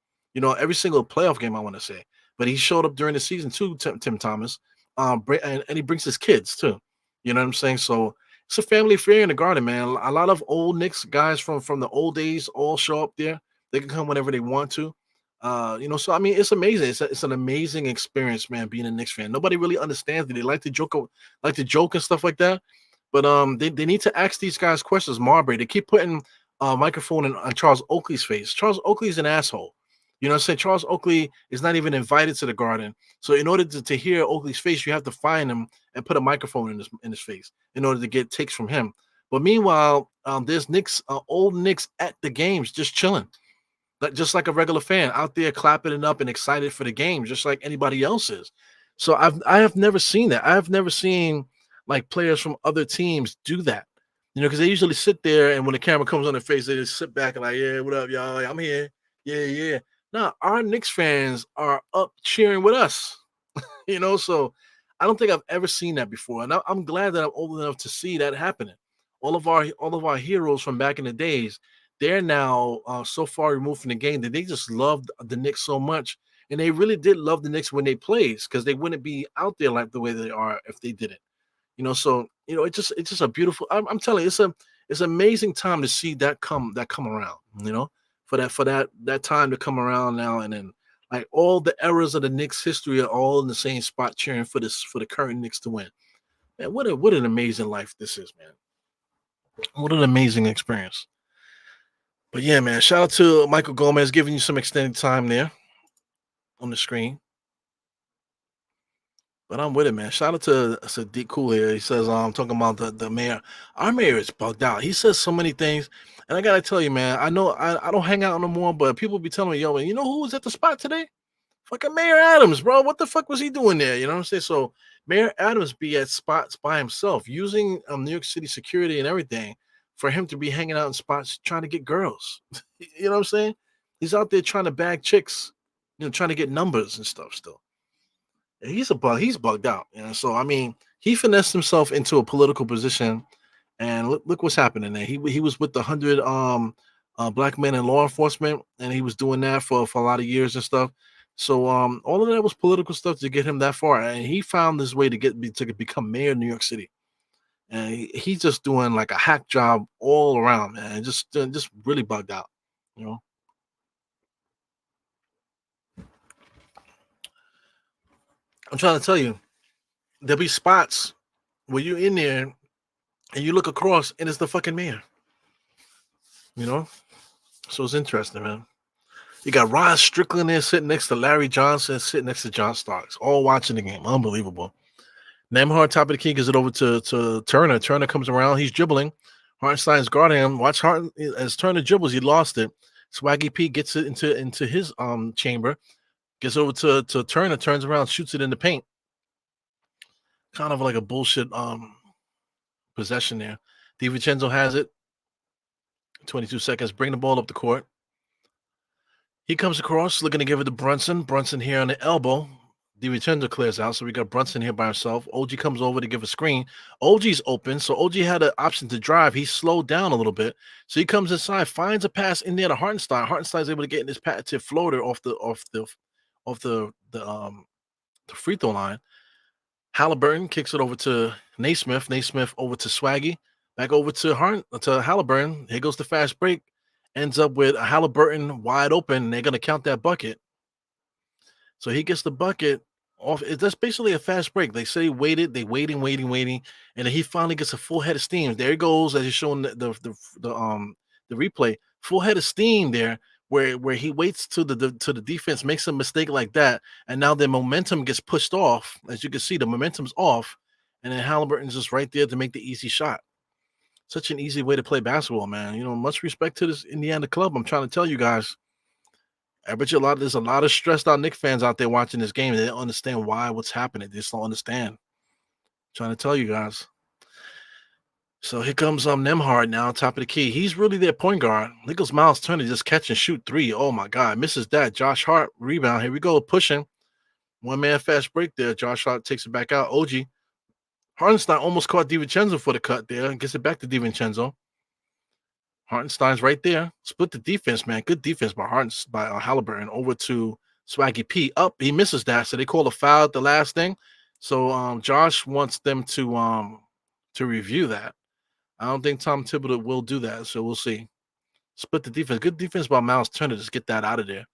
Every single playoff game, I want to say. But he showed up during the season too, Tim Thomas. And he brings his kids too. You know what I'm saying? So it's a family affair in the Garden, man. A lot of old Knicks guys from the old days all show up there. They can come whenever they want to. So I mean, it's amazing. It's an amazing experience, man. Being a Knicks fan, nobody really understands it. They like to joke and stuff like that. But they need to ask these guys questions. Marbury, they keep putting a microphone on Charles Oakley's face. Charles Oakley's an asshole. You know what I'm saying? Charles Oakley is not even invited to the Garden. So in order to hear Oakley's face, you have to find him and put a microphone in his face in order to get takes from him. But meanwhile, there's old Knicks at the games just chilling. Just like a regular fan out there clapping it up and excited for the game, just like anybody else is. So I have never seen that. I have never seen like players from other teams do that. Because they usually sit there and when the camera comes on their face, they just sit back and like, yeah, what up, y'all? I'm here. Yeah, yeah. Now our Knicks fans are up cheering with us. So I don't think I've ever seen that before. And I'm glad that I'm old enough to see that happening. All of our heroes from back in the days, they're now so far removed from the game that they just loved the Knicks so much. And they really did love the Knicks when they played because they wouldn't be out there like the way they are if they didn't. It's just a beautiful. I'm telling you, it's an amazing time to see that come around. For that time to come around now, and then like all the eras of the Knicks history are all in the same spot cheering for the current Knicks to win. Man, what an amazing life this is, man. What an amazing experience. But yeah, man, shout out to Michael Gomez giving you some extended time there on the screen. But I'm with it, man. Shout out to Sadiq Cool here. He says, talking about the mayor. Our mayor is bugged out. He says so many things. And I gotta tell you, man, I know I don't hang out no more, but people be telling me, yo, man, you know who was at the spot today? Fucking Mayor Adams, bro. What the fuck was he doing there? You know what I'm saying? So Mayor Adams be at spots by himself using New York City security and everything for him to be hanging out in spots trying to get girls. You know what I'm saying? He's out there trying to bag chicks, trying to get numbers and stuff still. And he's a bug. He's bugged out. So I mean, he finessed himself into a political position, and look what's happening there. He was with the 100 black men in law enforcement, and he was doing that for a lot of years and stuff. So all of that was political stuff to get him that far, and he found this way to to become mayor of New York City. And he's just doing like a hack job all around, man. And just really bugged out, you know. I'm trying to tell you, there'll be spots where you're in there and you look across and it's the fucking mayor, you know. So it's interesting, man. You got Rod Strickland there sitting next to Larry Johnson, sitting next to John Starks, all watching the game. Unbelievable. Nemhard, top of the key, gives it over to Turner. Turner comes around. He's dribbling. Hartenstein's guarding him. Watch Harten as Turner dribbles. He lost it. Swaggy P gets it into his chamber. Gets over to Turner. Turns around, shoots it in the paint. Kind of like a bullshit possession there. DiVincenzo has it. 22 seconds. Bring the ball up the court. He comes across, looking to give it to Brunson. Brunson here on the elbow. DiVincenzo clears out, so we got Brunson here by himself. OG comes over to give a screen. OG's open, so OG had an option to drive. He slowed down a little bit, so he comes inside, finds a pass in there to Hartenstein. Hartenstein's able to get in his patented floater off the free throw line. Halliburton kicks it over to Naismith. Naismith over to Swaggy. Back over to Halliburton. Here goes the fast break. Ends up with a Halliburton wide open. They're going to count that bucket. So he gets the bucket off. That's basically a fast break. They say waited. They waiting, and then he finally gets a full head of steam. There he goes, as he's showing the replay. Full head of steam there, where he waits to the defense makes a mistake like that, and now the momentum gets pushed off. As you can see, the momentum's off, and then Halliburton's just right there to make the easy shot. Such an easy way to play basketball, man. Much respect to this Indiana club. I'm trying to tell you guys. I bet you there's a lot of stressed out Knicks fans out there watching this game. They don't understand what's happening. They just don't understand. I'm trying to tell you guys. So here comes Nemhard now, top of the key. He's really their point guard. Here goes Miles Turner, just catch and shoot three. Oh my God, misses that. Josh Hart rebound. Here we go, pushing. One man fast break there. Josh Hart takes it back out. OG. Hartenstein almost caught DiVincenzo for the cut there and gets it back to DiVincenzo. Hartenstein's right there. Split the defense, man. Good defense by Halliburton over to Swaggy P. Up, he misses that. So they call a foul at the last thing. So Josh wants them to review that. I don't think Tom Thibodeau will do that. So we'll see. Split the defense. Good defense by Miles Turner. Just get that out of there.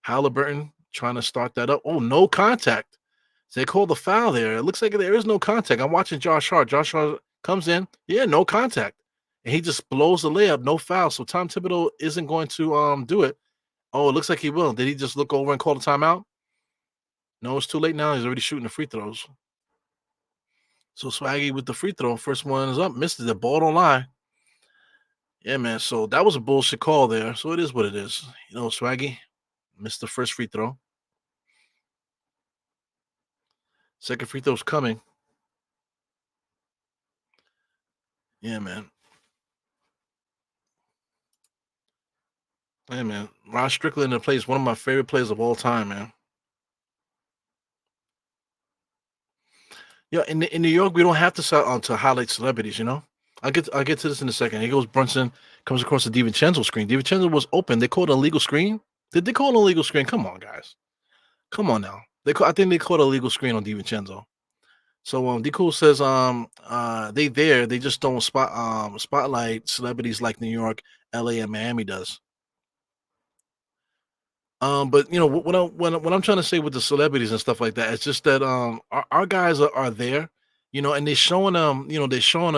Halliburton trying to start that up. Oh, no contact. So they call the foul there. It looks like there is no contact. I'm watching Josh Hart. Josh Hart comes in. Yeah, no contact. And he just blows the layup, no foul. So Tom Thibodeau isn't going to do it. Oh, it looks like he will. Did he just look over and call the timeout? No, it's too late now. He's already shooting the free throws. So Swaggy with the free throw. First one is up. Missed it. The ball don't lie. Yeah, man. So that was a bullshit call there. So it is what it is. Swaggy missed the first free throw. Second free throw's coming. Yeah, man. Hey, man. Rod Strickland plays one of my favorite players of all time, man. Yeah, in New York, we don't have to highlight celebrities, I'll get to this in a second. Here goes Brunson, comes across the DiVincenzo screen. DiVincenzo was open. They called an illegal screen. Did they call an illegal screen? Come on, guys. Come on now. I think they called a legal screen on DiVincenzo. So D Cool says they just don't spotlight celebrities like New York, LA, and Miami does. But what I'm trying to say with the celebrities and stuff like that, it's just that our guys are there, and they're showing them,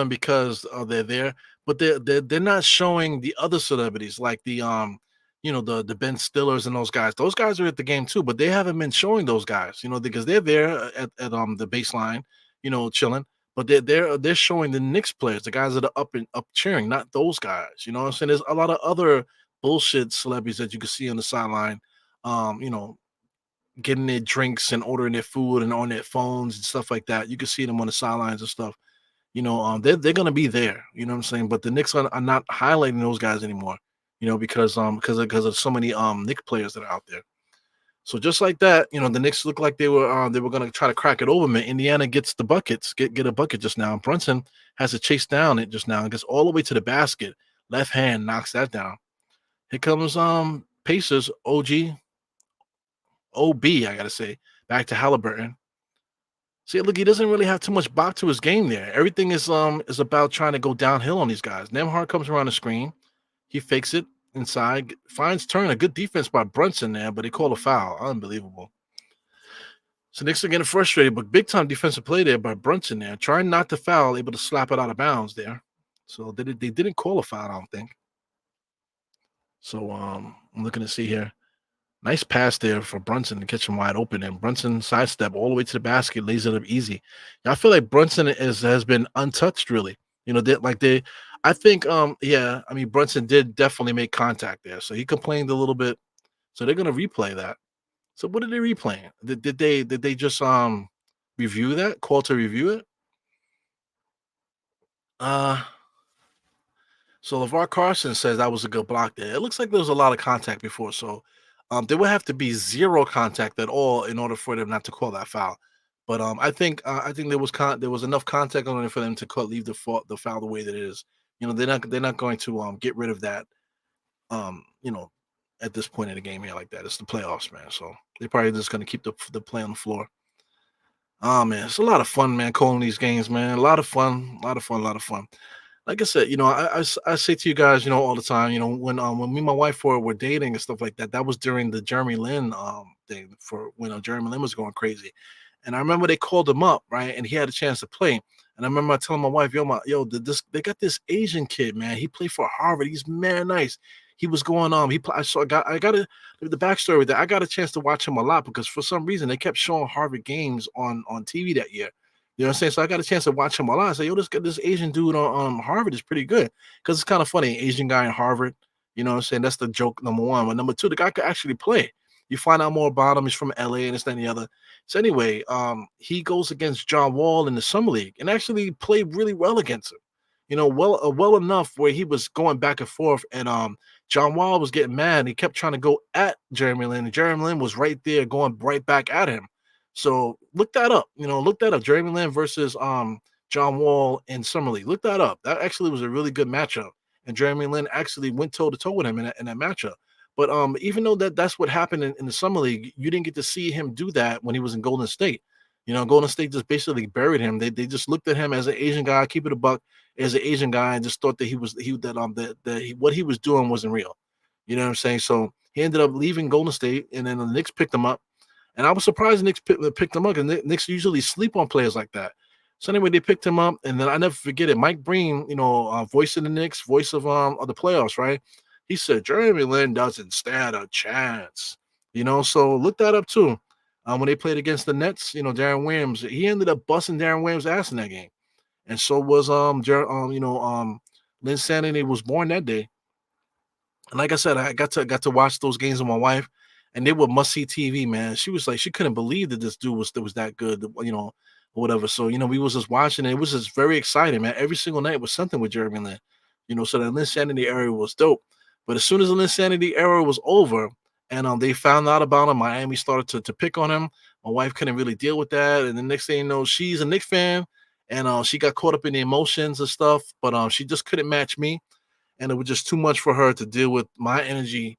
because they're there, but they're not showing the other celebrities like the Ben Stillers and those guys. Those guys are at the game too, but they haven't been showing those guys, because they're there at the baseline, chilling. But they're showing the Knicks players, the guys that are up cheering, not those guys. You know what I'm saying? There's a lot of other bullshit celebrities that you can see on the sideline, getting their drinks and ordering their food and on their phones and stuff like that. You can see them on the sidelines and stuff. they're gonna be there. You know what I'm saying? But the Knicks are not highlighting those guys anymore. Because of so many Knicks players that are out there. So just like that, the Knicks look like they were gonna try to crack it over. Man, Indiana gets the buckets, get a bucket just now. Brunson has to chase down it just now and gets all the way to the basket. Left hand knocks that down. Here comes Pacers OB, I gotta say, back to Halliburton. See, look, he doesn't really have too much bop to his game there. Everything is about trying to go downhill on these guys. Nemhard comes around the screen. He fakes it inside, finds turn. A good defense by Brunson there, but they call a foul. Unbelievable. So Knicks are getting frustrated, but big time defensive play there by Brunson there, trying not to foul, able to slap it out of bounds there. So they didn't call a foul, I don't think. So I'm looking to see here. Nice pass there for Brunson to catch him wide open, and Brunson sidestep all the way to the basket, lays it up easy. Yeah, I feel like Brunson has been untouched, really. I think, yeah, I mean, Brunson did definitely make contact there, so he complained a little bit. So they're gonna replay that. So what are they replaying? Did they just review that? Call to review it? Uh So LeVar Carson says that was a good block there. It looks like there was a lot of contact before, so there would have to be zero contact at all in order for them not to call that foul. But I think there was enough contact on it for them to leave the foul the way that it is. They're not going to get rid of that um you know at this point in the game here like that. It's the playoffs, man. So they're probably just going to keep the play on the floor. Oh man, it's a lot of fun, man. Calling these games, man. A lot of fun, a lot of fun, a lot of fun. Like I said, I say to you guys, all the time, when me and my wife were dating and stuff like that, that was during the Jeremy Lin thing for when Jeremy Lin was going crazy. And I remember they called him up, right? And he had a chance to play. And I remember telling my wife, they got this Asian kid, man. He played for Harvard. He's man nice. He was going I got the backstory with that. I got a chance to watch him a lot because for some reason they kept showing Harvard games on TV that year. You know what I'm saying? So I got a chance to watch him a lot. I say, this Asian dude on Harvard is pretty good. Because it's kind of funny, Asian guy in Harvard. You know what I'm saying? That's the joke, number one. But number two, the guy could actually play. You find out more about him. He's from LA and this, that, and the other. So anyway, he goes against John Wall in the summer league and actually played really well against him. Well enough where he was going back and forth, and John Wall was getting mad. And he kept trying to go at Jeremy Lin, and Jeremy Lin was right there going right back at him. So look that up. Look that up. Jeremy Lin versus John Wall in summer league. Look that up. That actually was a really good matchup, and Jeremy Lin actually went toe to toe with him in that matchup. But even though that's what happened in the summer league, you didn't get to see him do that when he was in Golden State. Golden State just basically buried him. They just looked at him as an Asian guy, keep it a buck, as an Asian guy, and just thought that what he was doing wasn't real. You know what I'm saying? So he ended up leaving Golden State, and then the Knicks picked him up. And I was surprised the Knicks picked him up, because Knicks usually sleep on players like that. So anyway, they picked him up, and then I never forget it. Mike Breen, voice of the Knicks, voice of the playoffs, right? He said Jeremy Lin doesn't stand a chance. So look that up too. When they played against the Nets, Darren Williams, he ended up busting Darren Williams' ass in that game, and so was Lynn Sanity was born that day. And like I said, I got to watch those games with my wife, and they were must see TV, man. She was like, she couldn't believe that this dude was that good, or whatever. So we was just watching it. It was just very exciting, man. Every single night was something with Jeremy Lin, So the Linsanity era was dope. But as soon as the Linsanity era was over, and they found out about him, Miami started to pick on him. My wife couldn't really deal with that, and the next thing you know, she's a Knicks fan, and she got caught up in the emotions and stuff. But she just couldn't match me, and it was just too much for her to deal with my energy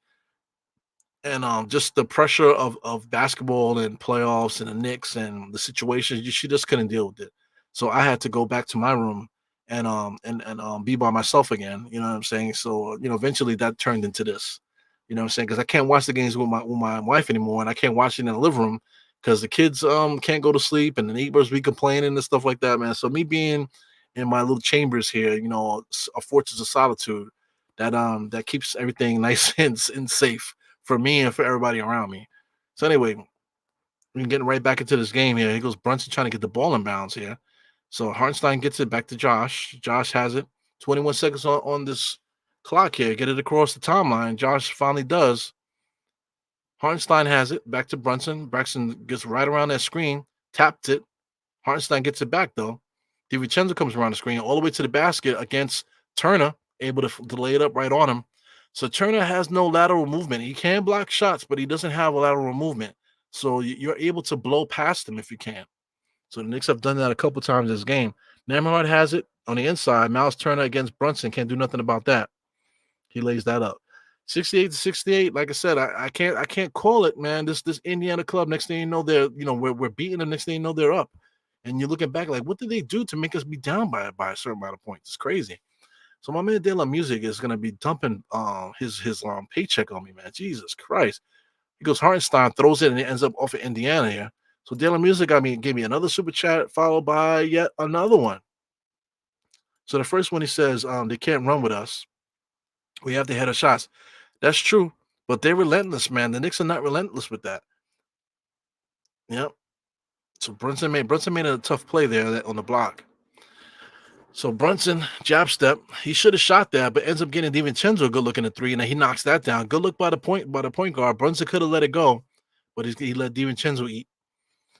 and just the pressure of basketball and playoffs and the Knicks and the situation. She just couldn't deal with it. So I had to go back to my room and be by myself again. You know what I'm saying? So eventually that turned into this. You know what I'm saying? Because I can't watch the games with my wife anymore, and I can't watch it in the living room because the kids can't go to sleep, and the neighbors be complaining and stuff like that, man. So me being in my little chambers here, a fortress of solitude that keeps everything nice and safe for me and for everybody around me. So anyway, we're getting right back into this game here. He goes Brunson trying to get the ball in bounds here. So Hartenstein gets it back to Josh. Josh has it. 21 seconds on this clock here. Get it across the timeline. Josh finally does. Hartenstein has it. Back to Brunson. Braxton gets right around that screen. Tapped it. Hartenstein gets it back, though. DiVincenzo comes around the screen all the way to the basket against Turner, able to lay it up right on him. So Turner has no lateral movement. He can block shots, but he doesn't have a lateral movement. So you're able to blow past him if you can. So the Knicks have done that a couple times this game. Nembhard has it on the inside. Miles Turner against Brunson can't do nothing about that. He lays that up. 68 to 68. Like I said, I can't call it, man. This Indiana club, next thing you know, we're beating them. Next thing you know, they're up. And you're looking back like, what did they do to make us be down by a certain amount of points? It's crazy. So my man De La Music is gonna be dumping his paycheck on me, man. Jesus Christ. He goes Hartenstein, throws it, and it ends up off of Indiana here. So De La Music gave me another super chat, followed by yet another one. So the first one he says, they can't run with us. We have to head our shots. That's true, but they're relentless, man. The Knicks are not relentless with that. Yep. So Brunson made a tough play there on the block. So Brunson jab step. He should have shot that, but ends up getting DiVincenzo a good look in the three, and then he knocks that down. Good look by the point guard. Brunson could have let it go, but he let DiVincenzo eat.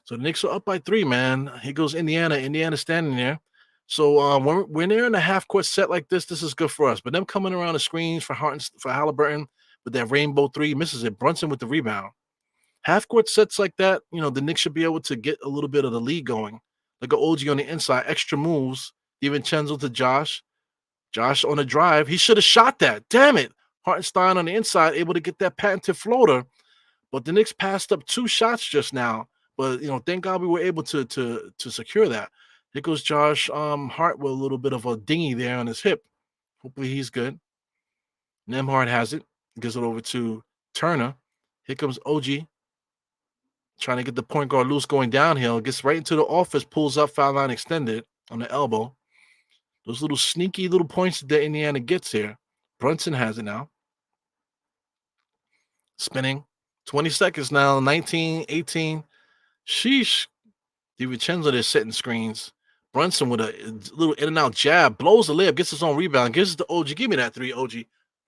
So the Knicks are up by 3, man. Here goes Indiana. Indiana standing there. So when they're in a half court set like this is good for us. But them coming around the screens for Halliburton with that rainbow three, misses it. Brunson with the rebound. Half court sets like that, the Knicks should be able to get a little bit of the lead going. Like an OG on the inside, extra moves. DiVincenzo to Josh. Josh on the drive. He should have shot that. Damn it. Hartenstein on the inside, able to get that patented floater. But the Knicks passed up 2 shots just now. But thank God we were able to secure that. Here goes Josh Hart with a little bit of a dinghy there on his hip. Hopefully he's good. Nembhard has it. Gives it over to Turner. Here comes OG. Trying to get the point guard loose going downhill. Gets right into the office. Pulls up, foul line extended on the elbow. Those little sneaky little points that Indiana gets here. Brunson has it now. Spinning. 20 seconds now. 19, 18. Sheesh. DiVincenzo there setting screens. Brunson with a little in and out jab. Blows the layup. Gets his own rebound. Gives it to OG. Give me that 3, OG.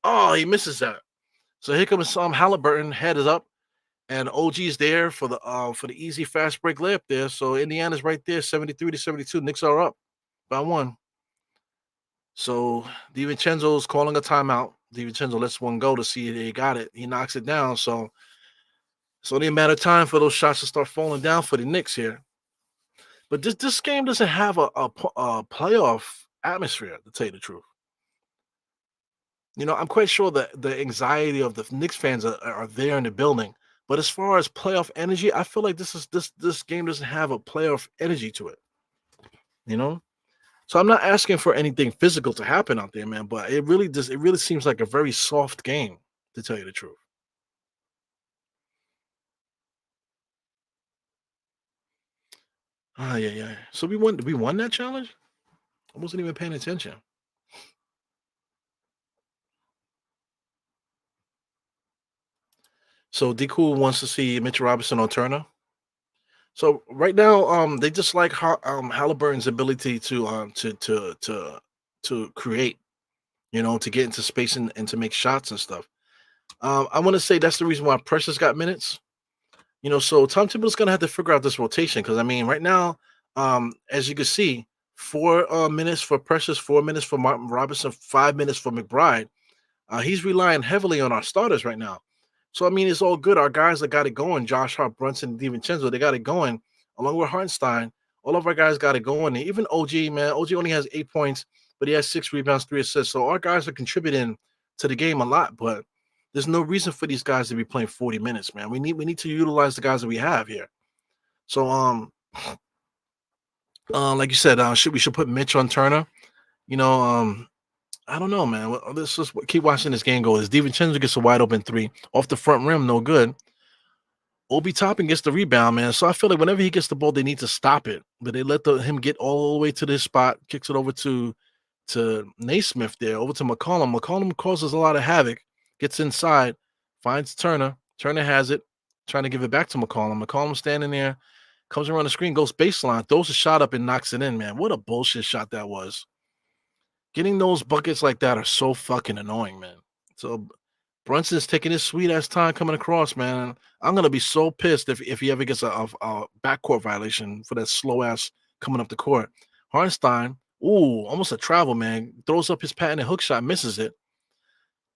Oh, he misses that. So here comes Halliburton. Head is up. And OG's there for the easy fast break layup there. So Indiana's right there, 73 to 72. Knicks are up by 1. So DiVincenzo's calling a timeout. DiVincenzo lets one go to see if he got it. He knocks it down. So it's only a matter of time for those shots to start falling down for the Knicks here. But this game doesn't have a playoff atmosphere, to tell you the truth. I'm quite sure that the anxiety of the Knicks fans are there in the building. But as far as playoff energy, I feel like this game doesn't have a playoff energy to it. So I'm not asking for anything physical to happen out there, man. But it really seems like a very soft game, to tell you the truth. Yeah. So we won that challenge? I wasn't even paying attention. So D Cool wants to see Mitchell Robinson on Turner. So right now, they just like Halliburton's ability to create, to get into space and to make shots and stuff. I want to say that's the reason why Precious got minutes. So Tom Thibodeau's gonna have to figure out this rotation because right now, as you can see, 4 minutes for Precious, 4 minutes for Martin Robinson, 5 minutes for McBride. He's relying heavily on our starters right now. So it's all good. Our guys that got it going, Josh Hart, Brunson, and DiVincenzo, they got it going, along with Hartenstein. All of our guys got it going. And even OG, man, OG only has 8 points, but he has 6 rebounds, 3 assists. So our guys are contributing to the game a lot, but there's no reason for these guys to be playing 40 minutes, man. We need to utilize the guys that we have here. So like you said, we should put Mitch on Turner. I don't know, man. Let's just keep watching this game go. As DiVincenzo gets a wide open 3 off the front rim, no good. Obi Toppin gets the rebound, man. So I feel like whenever he gets the ball, they need to stop it. But they let him get all the way to this spot, kicks it over to Naismith there, over to McCollum. McCollum causes a lot of havoc, gets inside, finds Turner. Turner has it, trying to give it back to McCollum. McCollum standing there, comes around the screen, goes baseline, throws a shot up and knocks it in, man. What a bullshit shot that was. Getting those buckets like that are so fucking annoying, man. So Brunson's taking his sweet ass time coming across, man. I'm gonna be so pissed if he ever gets a backcourt violation for that slow ass coming up the court. Hartenstein, ooh, almost a travel, man. Throws up his patented hook shot, misses it.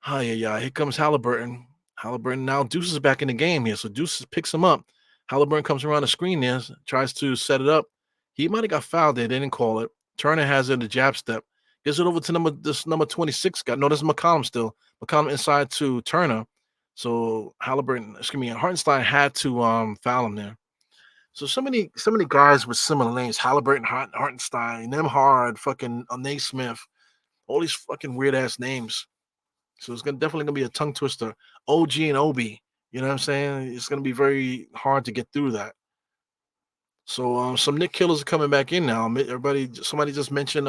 Oh, yeah, yeah. Here comes Halliburton. Halliburton now Deuce is back in the game here. So Deuce picks him up. Halliburton comes around the screen there, tries to set it up. He might have got fouled there. They didn't call it. Turner has it in the jab step. Gives it over to number 26 guy. No, this is McCollum still. McCollum inside to Turner. So Halliburton, excuse me, Hartenstein had to foul him there. So so many guys with similar names: Halliburton, Hartenstein, Nemhard, fucking Naismith, all these fucking weird ass names. So it's definitely gonna be a tongue twister. OG and Obi, you know what I'm saying? It's gonna be very hard to get through that. So some Nick killers are coming back in now. Somebody just mentioned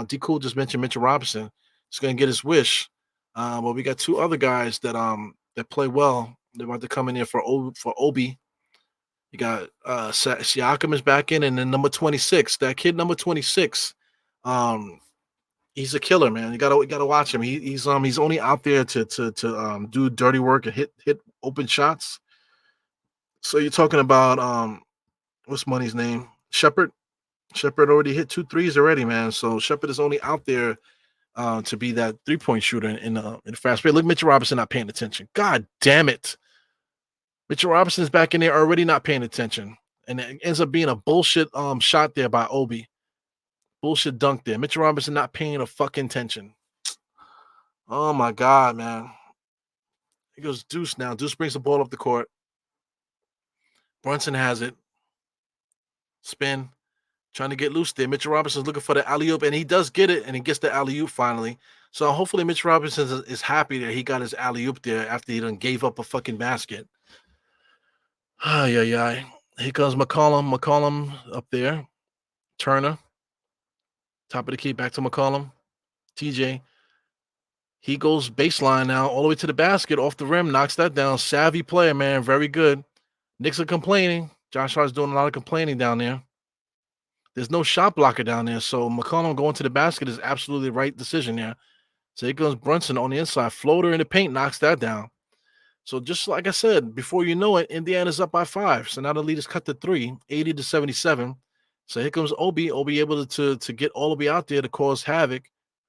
D Cool just mentioned Mitchell Robinson. He's gonna get his wish. But we got two other guys that play well. They're about to come in here for Obi. You got Siakam is back in, and then number 26, that kid number 26. Um, he's a killer, man. You gotta watch him. He's only out there to do dirty work and hit open shots. So you're talking about what's Money's name? Shepard. Shepard already hit two threes already, man. So Shepard is only out there to be that 3-point shooter in fast break. Look, Mitchell Robinson not paying attention. God damn it. Mitchell Robinson's back in there already not paying attention. And it ends up being a bullshit shot there by Obi. Bullshit dunk there. Mitchell Robinson not paying a fucking attention. Oh my God, man. He goes Deuce now. Deuce brings the ball up the court. Brunson has it. Spin. Trying to get loose there. Mitchell Robinson's looking for the alley-oop, and he does get it, and he gets the alley-oop finally. So hopefully Mitch Robinson is happy that he got his alley-oop there after he done gave up a fucking basket. Ah, yeah, yeah. Here comes McCollum. McCollum up there. Turner. Top of the key. Back to McCollum. TJ. He goes baseline now, all the way to the basket, off the rim, knocks that down. Savvy player, man. Very good. Knicks are complaining. Josh Hart's doing a lot of complaining down there. There's no shot blocker down there, so McCollum going to the basket is absolutely the right decision there. So here goes Brunson on the inside. Floater in the paint, knocks that down. So just like I said, before you know it, Indiana's up by 5. So now the lead is cut to 3, 80-77. So here comes Obi. Obi able to get all the way out there to cause havoc.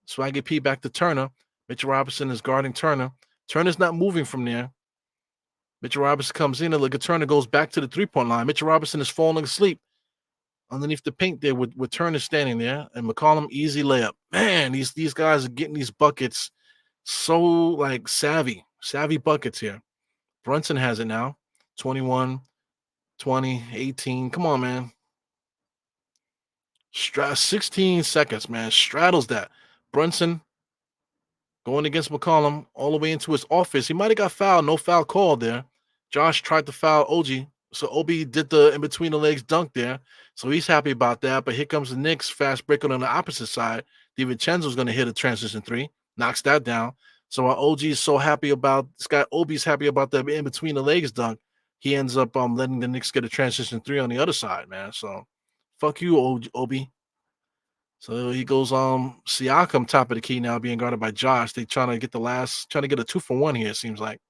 Swaggy P back to Turner. Mitchell Robinson is guarding Turner. Turner's not moving from there. Mitchell Robinson comes in and look at Turner goes back to the 3-point line. Mitchell Robinson is falling asleep underneath the paint there with Turner standing there, and McCollum easy layup. Man, these guys are getting these buckets so like savvy buckets here. Brunson has it now. 21, 20, 18. Come on, man. 16 seconds, man. Straddles that. Brunson going against McCollum all the way into his office. He might have got fouled. No foul called there. Josh tried to foul OG. So Obi did the in between the legs dunk there. So he's happy about that. But here comes the Knicks fast breaking on the opposite side. DiVincenzo's going to hit a transition 3. Knocks that down. So while OG is so happy about this guy, Obi's happy about that in between the legs dunk. He ends up letting the Knicks get a transition 3 on the other side, man. So fuck you, Obi. So he goes Siakam top of the key now being guarded by Josh. They trying to get a 2-for-1 here, it seems like.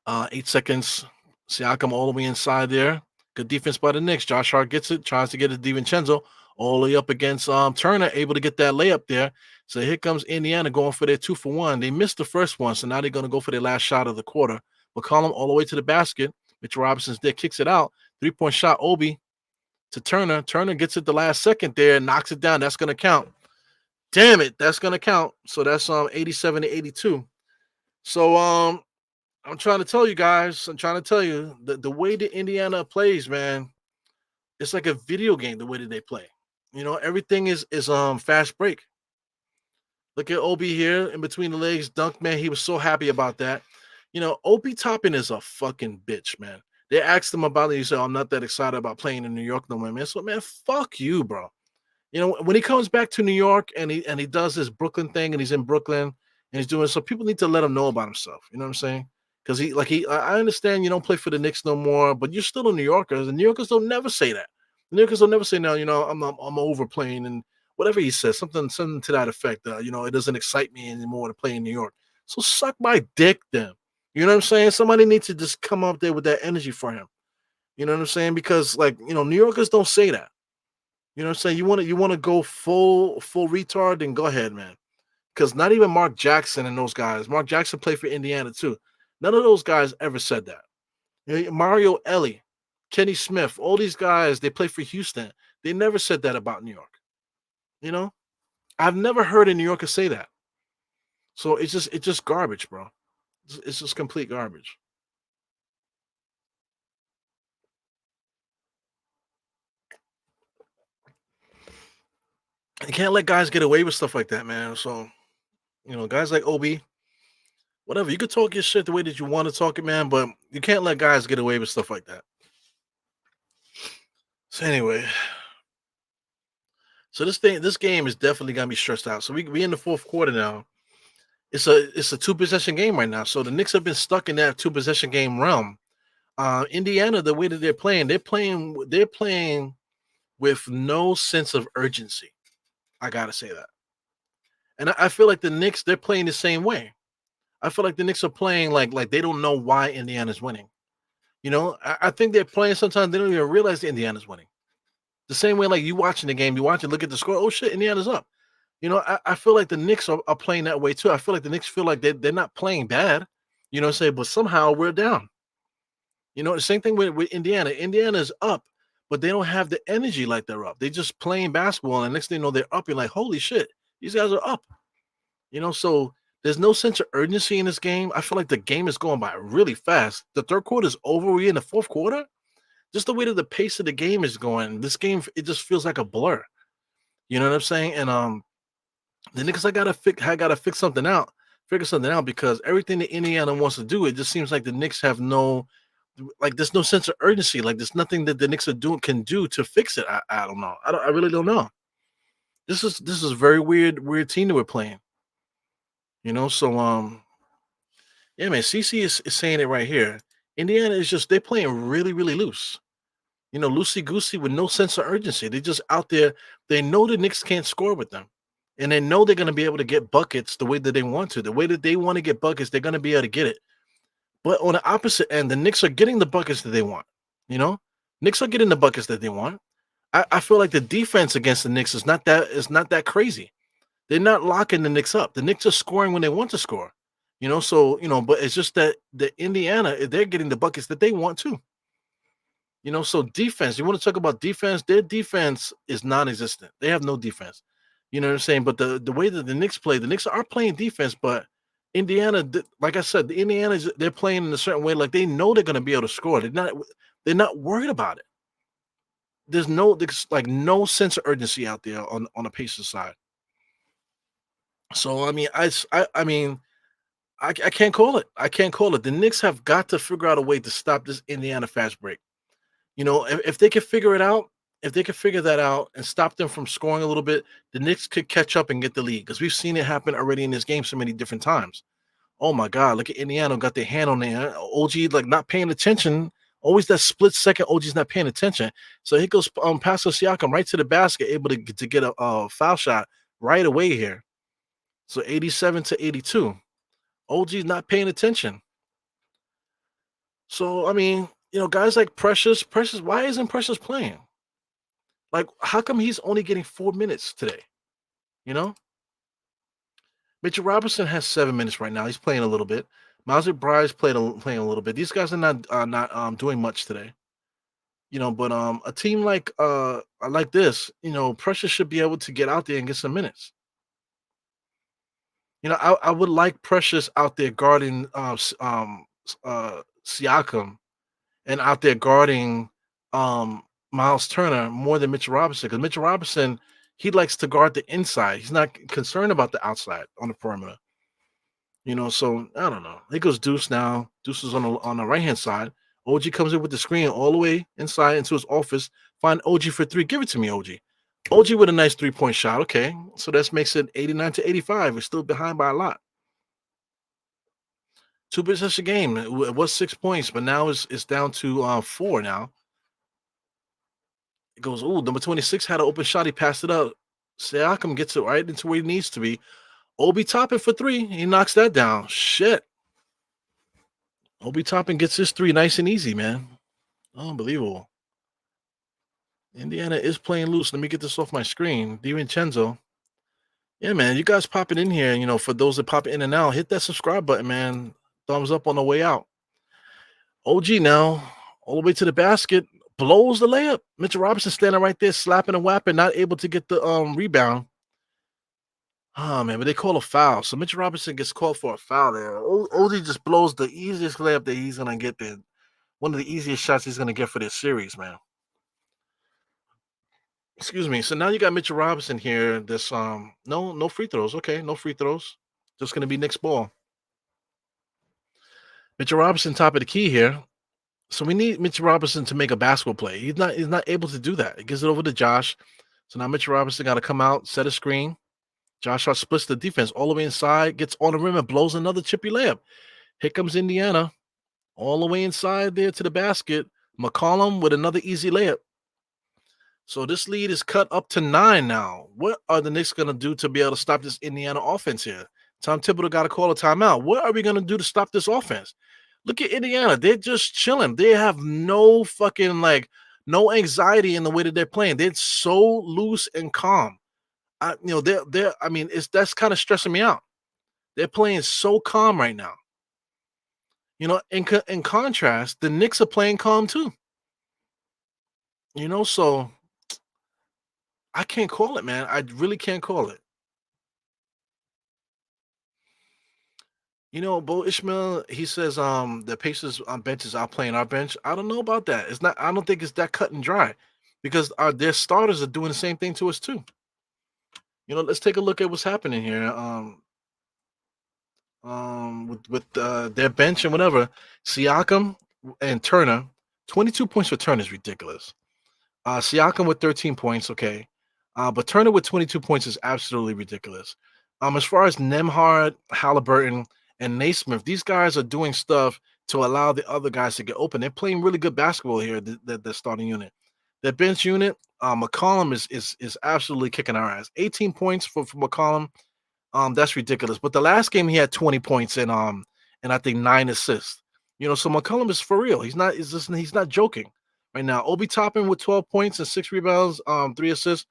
8 seconds. Siakam all the way inside there. Good defense by the Knicks. Josh Hart gets it, tries to get it to DiVincenzo all the way up against Turner, able to get that layup there. So here comes Indiana going for their 2-for-1. They missed the first one, so now they're going to go for their last shot of the quarter. McCollum all the way to the basket. Mitchell Robinson's there, kicks it out. 3-point shot, Obi to Turner. Turner gets it the last second there, knocks it down. That's going to count. Damn it, that's going to count. So that's 87-82. So I'm trying to tell you guys, the way that Indiana plays, man, it's like a video game the way that they play. You know, everything is fast break. Look at Obi here in between the legs, dunk, man. He was so happy about that. You know, Obi Toppin is a fucking bitch, man. They asked him about it. He said, I'm not that excited about playing in New York no more, man. So, man, fuck you, bro. You know, when he comes back to New York and he does his Brooklyn thing and he's in Brooklyn and he's doing so, people need to let him know about himself. You know what I'm saying? Because I understand you don't play for the Knicks no more, but you're still a New Yorker. And New Yorkers don't never say that. The New Yorkers don't never say, no, you know, I'm overplaying and whatever he says, something to that effect. You know, it doesn't excite me anymore to play in New York. So suck my dick then. You know what I'm saying? Somebody needs to just come up there with that energy for him. You know what I'm saying? Because, like, you know, New Yorkers don't say that. You know what I'm saying? You want to go full retard, then go ahead, man. Because not even Mark Jackson and those guys. Mark Jackson played for Indiana too. None of those guys ever said that. Mario Ellie, Kenny Smith, all these guys, they play for Houston. They never said that about New York. You know, I've never heard a New Yorker say that. So it's just garbage, bro. It's just complete garbage. You can't let guys get away with stuff like that, man. So guys like Obi, whatever, you could talk your shit the way that you want to talk it, man, but you can't let guys get away with stuff like that. So anyway, so this game is definitely gonna be stressed out. So we in the fourth quarter now. It's a two possession game right now. So the Knicks have been stuck in that two possession game realm. Indiana, the way that they're playing with no sense of urgency. I gotta say that, and I feel like the Knicks they're playing the same way. I feel like the Knicks are playing like they don't know why Indiana's winning. I think they're playing sometimes they don't even realize Indiana's winning. The same way like you watching the game, you watch it, look at the score. Oh shit, Indiana's up. I feel like the Knicks are playing that way too. I feel like the Knicks feel like they're not playing bad, but somehow we're down. The same thing with Indiana. Indiana's up, but they don't have the energy like they're up. They just playing basketball, and next thing you know, they're up. You're like, holy shit, these guys are up. So there's no sense of urgency in this game. I feel like the game is going by really fast. The third quarter is over. We're in the fourth quarter. Just the way that the pace of the game is going, this game it just feels like a blur. You know what I'm saying? And the Knicks I gotta fix something out, figure something out because everything that Indiana wants to do, it just seems like the Knicks have no like there's no sense of urgency. Like there's nothing that the Knicks are doing can do to fix it. I don't know. I really don't know. This is very weird team that we're playing. So yeah, man, CC is saying it right here. Indiana is just they're playing really, really loose. Loosey goosey with no sense of urgency. They just out there. They know the Knicks can't score with them, and they know they're going to be able to get buckets the way that they want to. The way that they want to get buckets, they're going to be able to get it. But on the opposite end, the Knicks are getting the buckets that they want. You know, Knicks are getting the buckets that they want. I feel like the defense against the Knicks is not that crazy. They're not locking the Knicks up. The Knicks are scoring when they want to score. But it's just that the Indiana they're getting the buckets that they want to. So defense, you want to talk about defense? Their defense is non-existent. They have no defense. You know what I'm saying? But the way that the Knicks play, the Knicks are playing defense, but Indiana, like I said, the Indiana's they're playing in a certain way, like they know they're going to be able to score. They're not worried about it. There's like no sense of urgency out there on the Pacers side. So I mean, I can't call it. I can't call it. The Knicks have got to figure out a way to stop this Indiana fast break. If they could figure it out, if they could figure that out and stop them from scoring a little bit, the Knicks could catch up and get the lead because we've seen it happen already in this game so many different times. Oh my God, look at Indiana got their hand on there. OG like not paying attention. Always that split second, OG's not paying attention. So he goes Pascal Siakam right to the basket, able to get a foul shot right away here. So 87 to 82. OG's not paying attention. So I mean, guys like Precious, why isn't Precious playing? Like, how come he's only getting 4 minutes today? You know, Mitchell Robinson has 7 minutes right now. He's playing a little bit. Miles Bryce playing a little bit. These guys are not doing much today. But a team like this, Precious should be able to get out there and get some minutes. I would like Precious out there guarding Siakam and out there guarding Miles Turner more than Mitchell Robinson because Mitchell Robinson he likes to guard the inside. He's not concerned about the outside on the perimeter. So I don't know. It goes Deuce now. Deuce is on the right hand side. OG comes in with the screen all the way inside into his office. Find OG for three. Give it to me, OG. OG with a nice 3-point shot. Okay, so that makes it 89 to 85. We're still behind by a lot. Two possession game. It was 6 points, but now it's down to 4 now. It goes, oh, number 26 had an open shot. He passed it up. Siakam gets it right into where he needs to be. Obi Toppin for 3. He knocks that down. Shit. Obi Toppin gets his 3 nice and easy, man. Unbelievable. Indiana is playing loose. Let me get this off my screen. DiVincenzo. Yeah, man. You guys popping in here. For those that pop in and out, hit that subscribe button, man. Thumbs up on the way out. OG now, all the way to the basket, blows the layup. Mitchell Robinson standing right there, slapping and whapping, not able to get the rebound. Oh man, but they call a foul. So Mitchell Robinson gets called for a foul there. OG just blows the easiest layup that he's gonna get there. One of the easiest shots he's gonna get for this series, man. Excuse me. So now you got Mitchell Robinson here. This no free throws. Okay, no free throws. Just gonna be Knicks ball. Mitchell Robinson top of the key here. So we need Mitchell Robinson to make a basketball play. He's not able to do that. He gives it over to Josh. So now Mitchell Robinson got to come out, set a screen. Josh Hart splits the defense all the way inside, gets on the rim and blows another chippy layup. Here comes Indiana, all the way inside there to the basket. McCollum with another easy layup. So this lead is cut up to 9 now. What are the Knicks going to do to be able to stop this Indiana offense here? Tom Thibodeau got to call a timeout. What are we going to do to stop this offense? Look at Indiana. They're just chilling. They have no fucking no anxiety in the way that they're playing. They're so loose and calm. They're I mean, that's kind of stressing me out. They're playing so calm right now. In contrast, the Knicks are playing calm too. So I can't call it, man. I really can't call it. Bo Ishmael, he says the Pacers on bench is outplaying our bench. I don't know about that. It's not, I don't think it's that cut and dry because their starters are doing the same thing to us too. Let's take a look at what's happening here. With their bench and whatever. Siakam and Turner, 22 points for Turner is ridiculous. Siakam with 13 points, okay. But Turner with 22 points is absolutely ridiculous. As far as Nemhard, Halliburton, and Naismith, these guys are doing stuff to allow the other guys to get open. They're playing really good basketball here, the starting unit. Their bench unit, McCollum is absolutely kicking our ass. 18 points for McCollum. That's ridiculous. But the last game he had 20 points and I think 9 assists. So McCollum is for real. He's not joking right now. Obi Toppin with 12 points and 6 rebounds, 3 assists.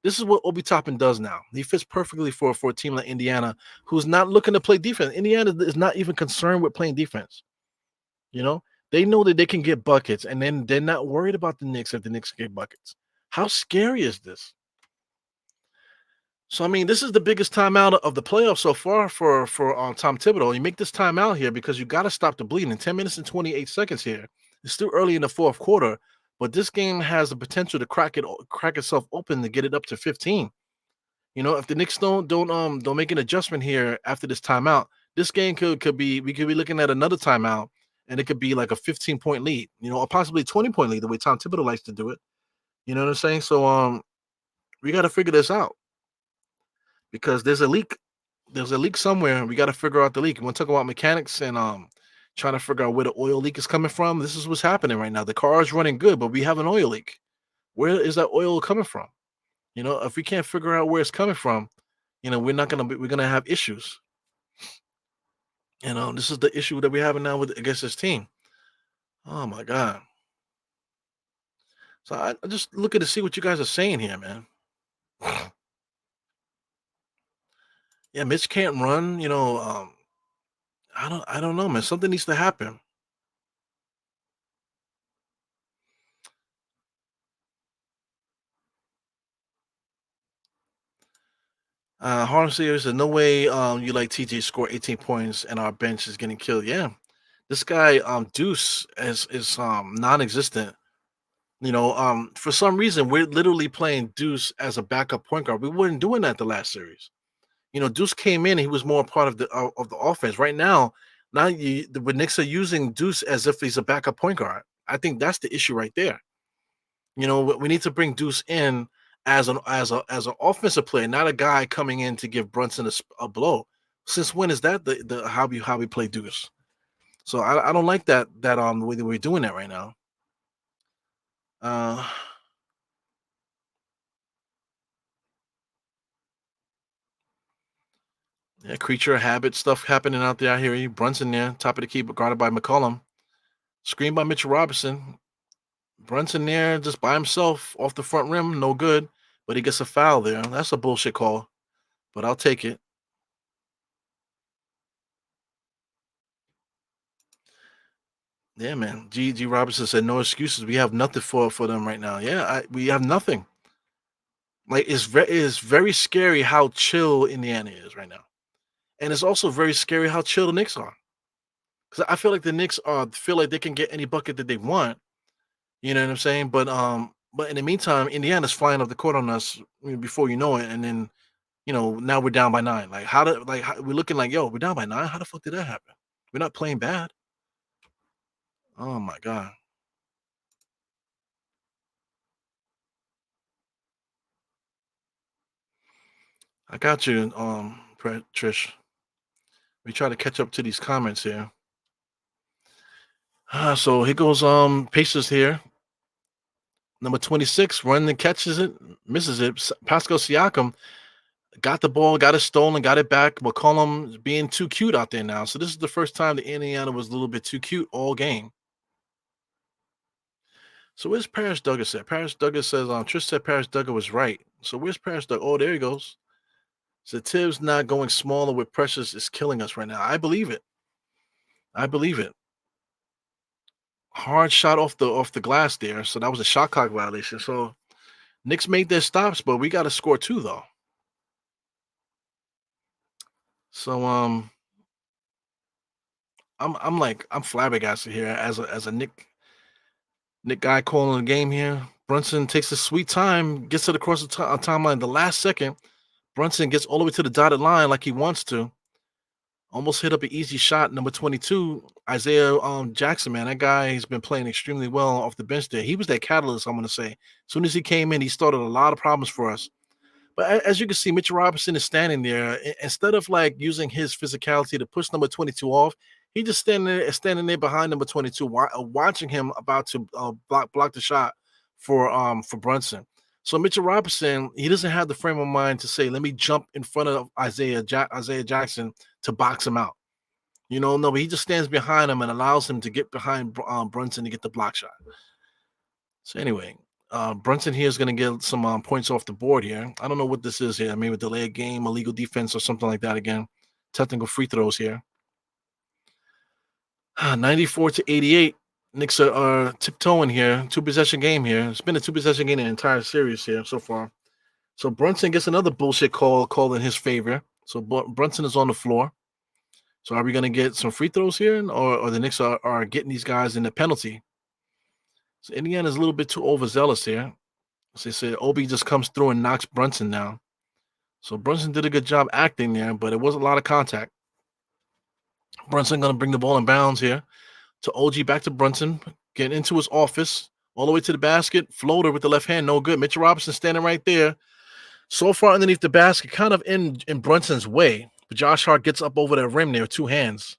This is what Obi Toppin does now. He fits perfectly for a team like Indiana, who's not looking to play defense. Indiana is not even concerned with playing defense. They know that they can get buckets, and then they're not worried about the Knicks if the Knicks get buckets. How scary is this? So I mean, this is the biggest timeout of the playoffs so far for Tom Thibodeau. You make this timeout here because you got to stop the bleeding. 10 minutes and 28 seconds here. It's still early in the fourth quarter, but this game has the potential to crack itself open to get it up to 15. If the Knicks don't make an adjustment here after this timeout, this game could be we could be looking at another timeout, and it could be like a 15-point lead, or possibly 20-point lead the way Tom Thibodeau likes to do it. You know what I'm saying? So we got to figure this out. Because there's a leak. There's a leak somewhere. We got to figure out the leak. We want to talk about mechanics and trying to figure out where the oil leak is coming from. This is what's happening right now. The car is running good, but we have an oil leak. Where is that oil coming from? If we can't figure out where it's coming from, we're gonna have issues. This is the issue that we're having now against this team. Oh my god. So I just looking to see what you guys are saying here, man. Yeah, Mitch can't run. I don't know, man. Something needs to happen. Harlem Sears said, "No way, you like TJ score 18 points and our bench is getting killed." Yeah, this guy, Deuce, is non-existent. For some reason, we're literally playing Deuce as a backup point guard. We weren't doing that the last series. Deuce came in; he was more part of the offense. Right now the Knicks are using Deuce as if he's a backup point guard. I think that's the issue right there. We need to bring Deuce in as an offensive player, not a guy coming in to give Brunson a blow. Since when is that the how we play Deuce? So I don't like that the way that we're doing that right now. Uh yeah, creature habit stuff happening out there. I hear you. Brunson there, top of the key, but guarded by McCollum. Screen by Mitchell Robinson. Brunson there just by himself off the front rim, no good. But he gets a foul there. That's a bullshit call, but I'll take it. Yeah, man. G. Robinson said no excuses. We have nothing for them right now. Yeah, we have nothing. Like it's very scary how chill Indiana is right now, and it's also very scary how chill the Knicks are. Because I feel like the Knicks feel like they can get any bucket that they want. You know what I'm saying? But in the meantime, Indiana's flying up the court on us before you know it, and then now we're down by 9. Like we're looking like, yo, we're down by 9. How the fuck did that happen? We're not playing bad. Oh my god. I got you, Trish. We try to catch up to these comments here. So here goes Pacers here. Number 26, run and catches it, misses it. Pascal Siakam got the ball, got it stolen, got it back. McCollum is being too cute out there now. So this is the first time the Indiana was a little bit too cute all game. So where's Paris Douglas at? Paris Douglas says, Trish said Paris Douglas was right. So where's Paris Douglas? Oh, there he goes. So Tibbs not going smaller with pressures is killing us right now. I believe it. I believe it. Hard shot off the glass there. So that was a shot clock violation. So Knicks made their stops, but we got to score 2 though. So I'm flabbergasted here as a Nick guy calling the game here. Brunson takes a sweet time, gets it across the timeline. The last second, Brunson gets all the way to the dotted line like he wants to. Almost hit up an easy shot. Number 22, Isaiah Jackson, man. That guy has been playing extremely well off the bench there. He was that catalyst, I'm going to say. As soon as he came in, he started a lot of problems for us. But as you can see, Mitchell Robinson is standing there. Instead of like using his physicality to push number 22 off, he just standing there behind number 22, watching him about to block the shot for Brunson. So Mitchell Robinson, he doesn't have the frame of mind to say, "Let me jump in front of Isaiah Jackson to box him out." No, but he just stands behind him and allows him to get behind Brunson to get the block shot. So anyway, Brunson here is going to get some points off the board here. I don't know what this is here. Maybe a delayed game, illegal defense, or something like that again. Technical free throws here. 94 to 88. Knicks are tiptoeing here. 2-possession game here. It's been a 2-possession game in the entire series here so far. So Brunson gets another bullshit call in his favor. So Brunson is on the floor. So are we going to get some free throws here, or the Knicks are getting these guys in the penalty? So Indiana's a little bit too overzealous here. So they said Obi just comes through and knocks Brunson down. So Brunson did a good job acting there, but it was a lot of contact. Brunson going to bring the ball in bounds here to OG, back to Brunson, getting into his office, all the way to the basket, floater with the left hand, no good. Mitchell Robinson standing right there, so far underneath the basket, kind of in Brunson's way. But Josh Hart gets up over that rim there, 2 hands.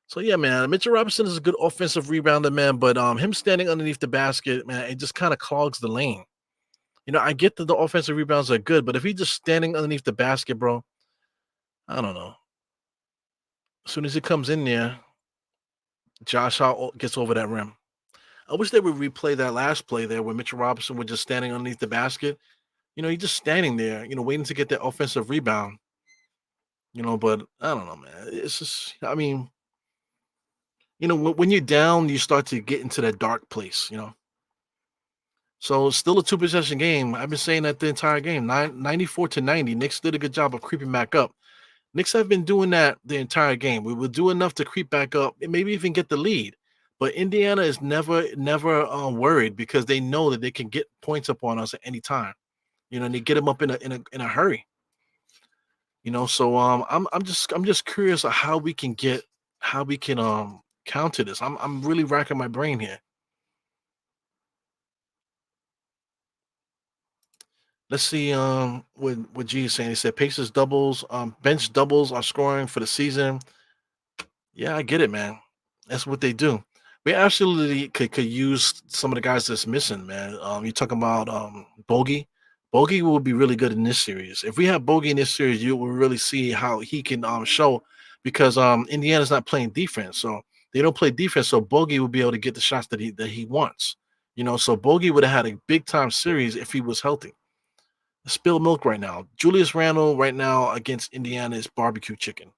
So yeah, man, Mitchell Robinson is a good offensive rebounder, man, but him standing underneath the basket, man, it just kind of clogs the lane. I get that the offensive rebounds are good, but if he's just standing underneath the basket, bro, I don't know. As soon as he comes in there, Josh Hart gets over that rim. I wish they would replay that last play there where Mitchell Robinson was just standing underneath the basket. He's just standing there, waiting to get that offensive rebound. But I don't know, man. It's just, I mean, when you're down, you start to get into that dark place. So it's still a 2-possession game. I've been saying that the entire game. 94 to 90. Knicks did a good job of creeping back up. Knicks have been doing that the entire game. We will do enough to creep back up and maybe even get the lead. But Indiana is never worried because they know that they can get points up on us at any time. And they get them up in a hurry. So I'm just curious of how we can counter this. I'm really racking my brain here. Let's see what G is saying. He said Pacers doubles, bench doubles are scoring for the season. Yeah, I get it, man. That's what they do. We absolutely could use some of the guys that's missing, man. You're talking about Bogey. Bogey will be really good in this series. If we have Bogey in this series, you will really see how he can show, because Indiana's not playing defense, so they don't play defense. So Bogey will be able to get the shots that he wants. So Bogey would have had a big time series if he was healthy. Spilled milk right now. Julius Randle right now against Indiana is barbecue chicken.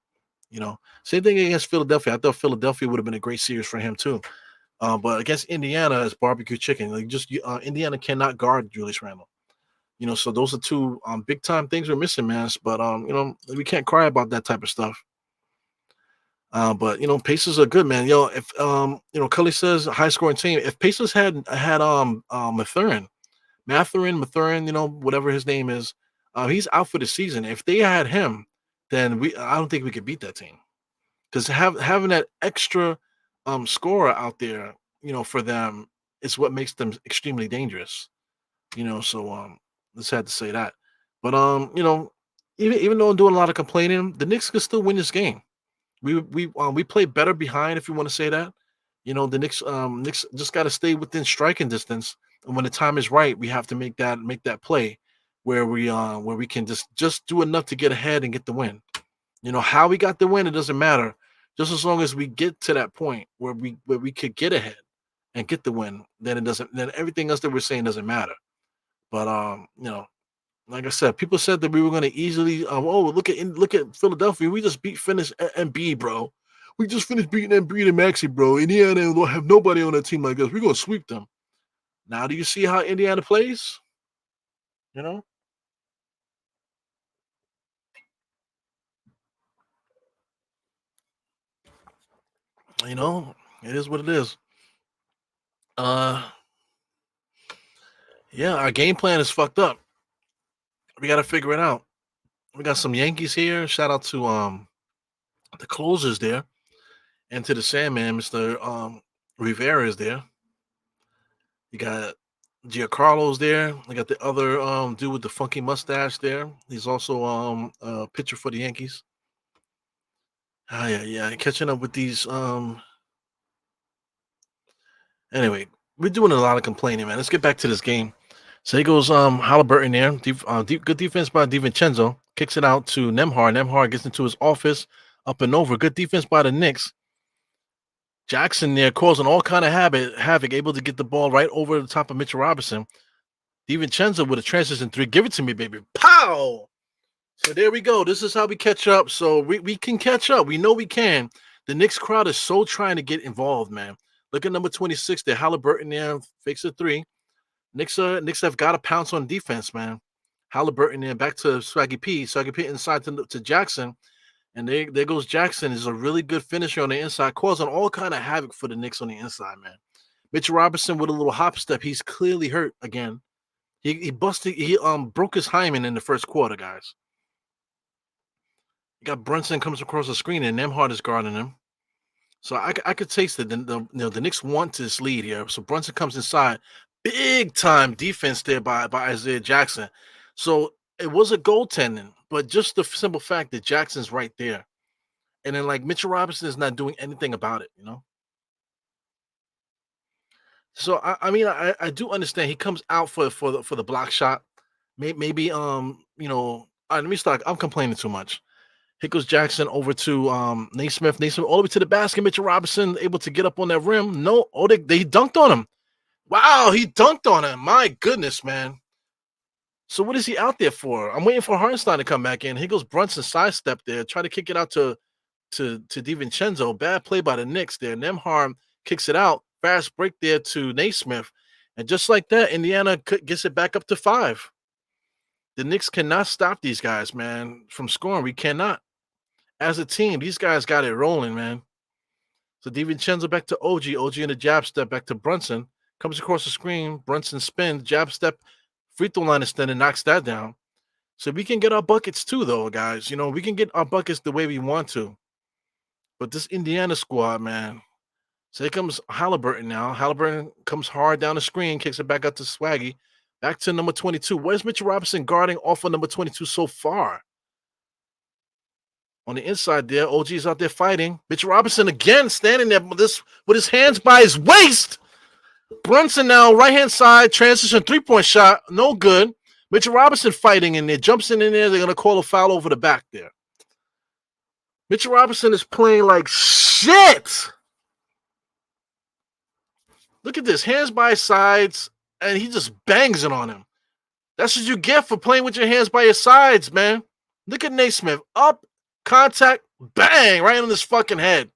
Same thing against Philadelphia. I thought Philadelphia would have been a great series for him too. But against Indiana is barbecue chicken. Like Indiana cannot guard Julius Randle. So those are two big time things we're missing, man. But we can't cry about that type of stuff. But Pacers are good, man. If Cully says high scoring team. If Pacers had Mathurin, whatever his name is, he's out for the season. If they had him, then I don't think we could beat that team. Because having that extra scorer out there, for them is what makes them extremely dangerous. So just had to say that. But even though I'm doing a lot of complaining, the Knicks can still win this game. We play better behind, if you want to say that. The Knicks just got to stay within striking distance, and when the time is right, we have to make that play where we can just do enough to get ahead and get the win. How we got the win, it doesn't matter. Just as long as we get to that point where we could get ahead and get the win, then it doesn't. Then everything else that we're saying doesn't matter. But like I said, people said that we were going to easily. Look at Philadelphia. We just finished Embiid, bro. We just finished beating Embiid and Maxey, bro. Indiana don't have nobody on that team like us. We're going to sweep them. Now, do you see how Indiana plays? You know. It is what it is. Yeah, our game plan is fucked up. We got to figure it out. We got some Yankees here. Shout out to the closers there, and to the Sandman, Mr. Rivera is there. You got Giancarlo's there. I got the other dude with the funky mustache there. He's also a pitcher for the Yankees. Yeah. Catching up with these. Anyway, we're doing a lot of complaining, man. Let's get back to this game. So he goes Halliburton there. Good defense by DiVincenzo. Kicks it out to Nemhard. Nemhard gets into his office, up and over. Good defense by the Knicks. Jackson there causing all kind of havoc, able to get the ball right over the top of Mitchell Robinson. DiVincenzo with a transition three. Give it to me, baby. Pow! So there we go. This is how we catch up. So we can catch up. We know we can. The Knicks crowd is so trying to get involved, man. Look at number 26 there. Halliburton there. Fakes a three. Knicks have got to pounce on defense, man. Halliburton there. Back to Swaggy P. Swaggy P inside to Jackson. And there goes Jackson. Is a really good finisher on the inside, causing all kind of havoc for the Knicks on the inside, man. Mitchell Robinson with a little hop step. He's clearly hurt again. He broke his hymen in the first quarter, guys. You got Brunson comes across the screen and Nemhard is guarding him. So I could taste it. The Knicks want this lead here. So Brunson comes inside. Big time defense there by Isaiah Jackson. So it was a goaltending, but just the simple fact that Jackson's right there. And then like Mitchell Robinson is not doing anything about it, So I do understand he comes out for the block shot. Maybe let me start. I'm complaining too much. Here goes Jackson over to Naismith. Naismith all the way to the basket. Mitchell Robinson able to get up on that rim. No, they dunked on him. Wow, he dunked on him. My goodness, man. So what is he out there for? I'm waiting for Hartenstein to come back in. Here goes Brunson sidestep there. Try to kick it out to DiVincenzo. Bad play by the Knicks there. Nemhard kicks it out. Fast break there to Naismith. And just like that, Indiana gets it back up to 5. The Knicks cannot stop these guys, man, from scoring. We cannot. As a team, these guys got it rolling, man. So DiVincenzo back to OG. OG in the jab step back to Brunson. Comes across the screen. Brunson spins. Jab step. Free throw line extended. Knocks that down. So we can get our buckets too, though, guys. We can get our buckets the way we want to. But this Indiana squad, man. So here comes Halliburton now. Halliburton comes hard down the screen. Kicks it back up to Swaggy. Back to number 22. Where's Mitchell Robinson guarding off of number 22 so far? On the inside there, OG's out there fighting. Mitchell Robinson again standing there with his hands by his waist. Brunson now, right-hand side, transition three-point shot. No good. Mitchell Robinson fighting in there. Jumps in there. They're going to call a foul over the back there. Mitchell Robinson is playing like shit. Look at this, hands by sides, and he just bangs it on him. That's what you get for playing with your hands by your sides, man. Look at Naismith. Up, contact, bang, right on his fucking head.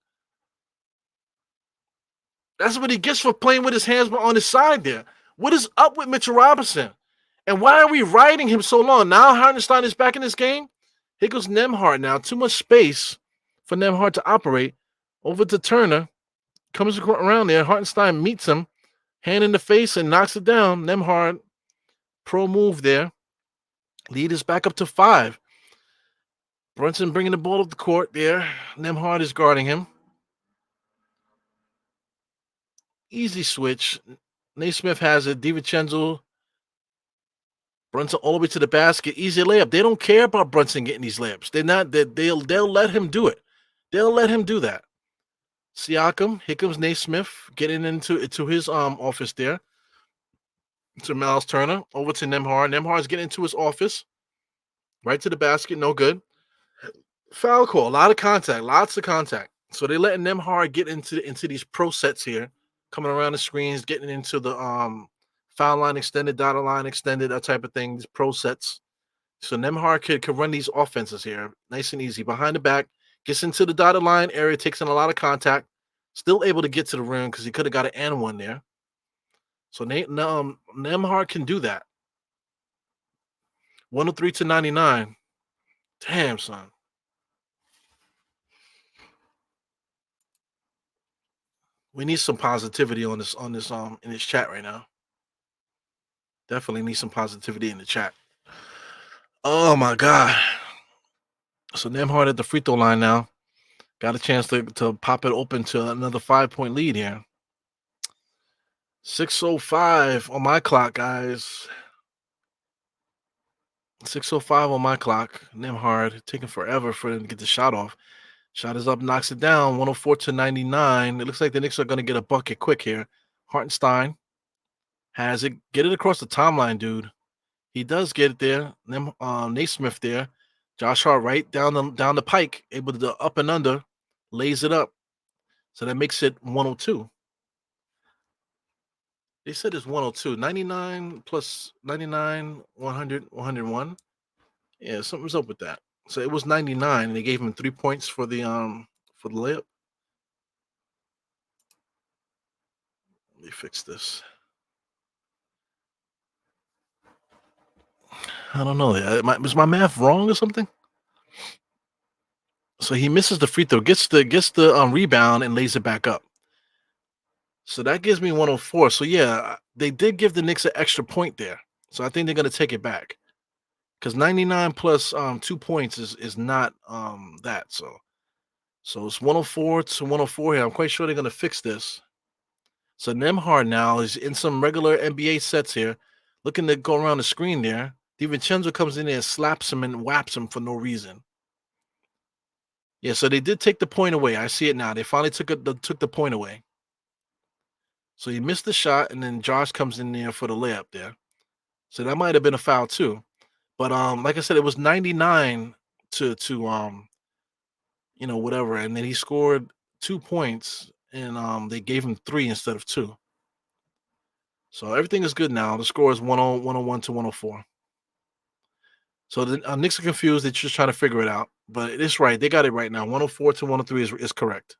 That's what he gets for playing with his hands on his side there. What is up with Mitchell Robinson? And why are we riding him so long? Now Hartenstein is back in this game. Here goes Nembhard now. Too much space for Nembhard to operate. Over to Turner. Comes around there. Hartenstein meets him. Hand in the face and knocks it down. Nembhard, pro move there. Lead is back up to 5. Brunson bringing the ball up the court there. Nembhard is guarding him. Easy switch. Naismith has it. DiVincenzo. Brunson all the way to the basket. Easy layup. They don't care about Brunson getting these layups. They'll let him do it. They'll let him do that. Siakam. Here comes Naismith getting into his office there. To Miles Turner. Over to Nembhard. Nembhard's getting into his office. Right to the basket. No good. Foul call. A lot of contact. Lots of contact. So they're letting Nembhard get into these pro sets here. Coming around the screens, getting into the foul line extended, dotted line extended, that type of thing, these pro sets. So Nembhard could run these offenses here. Nice and easy. Behind the back, gets into the dotted line area, takes in a lot of contact. Still able to get to the rim because he could have got an and one there. So Nembhard can do that. 103 to 99. Damn, son. We need some positivity on this in this chat right now. Definitely need some positivity in the chat. Oh my god. So Nembhard at the free throw line now. Got a chance to pop it open to another 5-point lead here. 6:05 on my clock, guys. 6:05 on my clock. Nembhard taking forever for him to get the shot off. Shot is up, knocks it down, 104 to 99. It looks like the Knicks are going to get a bucket quick here. Hartenstein has it. Get it across the timeline, dude. He does get it there. Naismith there. Josh Hart right down the pike, able to up and under, lays it up. So that makes it 102. They said it's 102. 99 plus 99, 100, 101. Yeah, something's up with that. So it was 99, and they gave him 3 points for the layup. Let me fix this. I don't know. Was my math wrong or something? So he misses the free throw, gets the rebound, and lays it back up. So that gives me 104. So yeah, they did give the Knicks an extra point there. So I think they're going to take it back. Because 99 plus 2 points is not that. So it's 104 to 104 here. I'm quite sure they're going to fix this. So Nembhard now is in some regular NBA sets here, looking to go around the screen there. DiVincenzo comes in there and slaps him and whaps him for no reason. Yeah, so they did take the point away. I see it now. They finally took the point away. So he missed the shot, and then Josh comes in there for the layup there. So that might have been a foul too. But like I said, it was 99 to whatever, and then he scored 2 points, and they gave him 3 instead of 2. So everything is good now. The score is 101 to 104. So the Knicks are confused. They're just trying to figure it out. But it's right. They got it right now. 104 to 103 is correct.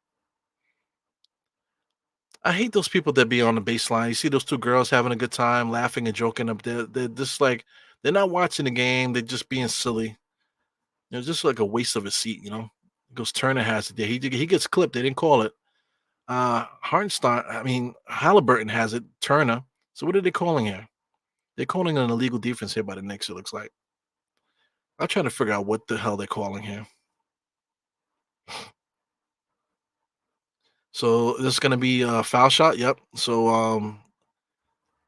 I hate those people that be on the baseline. You see those two girls having a good time, laughing and joking up there. They're just like, they're not watching the game. They're just being silly. It's just like a waste of a seat, Goes Turner has it there. He gets clipped. They didn't call it. Halliburton has it. Turner. So what are they calling here? They're calling an illegal defense here by the Knicks, it looks like. I'm trying to figure out what the hell they're calling here. So this is going to be a foul shot. Yep. So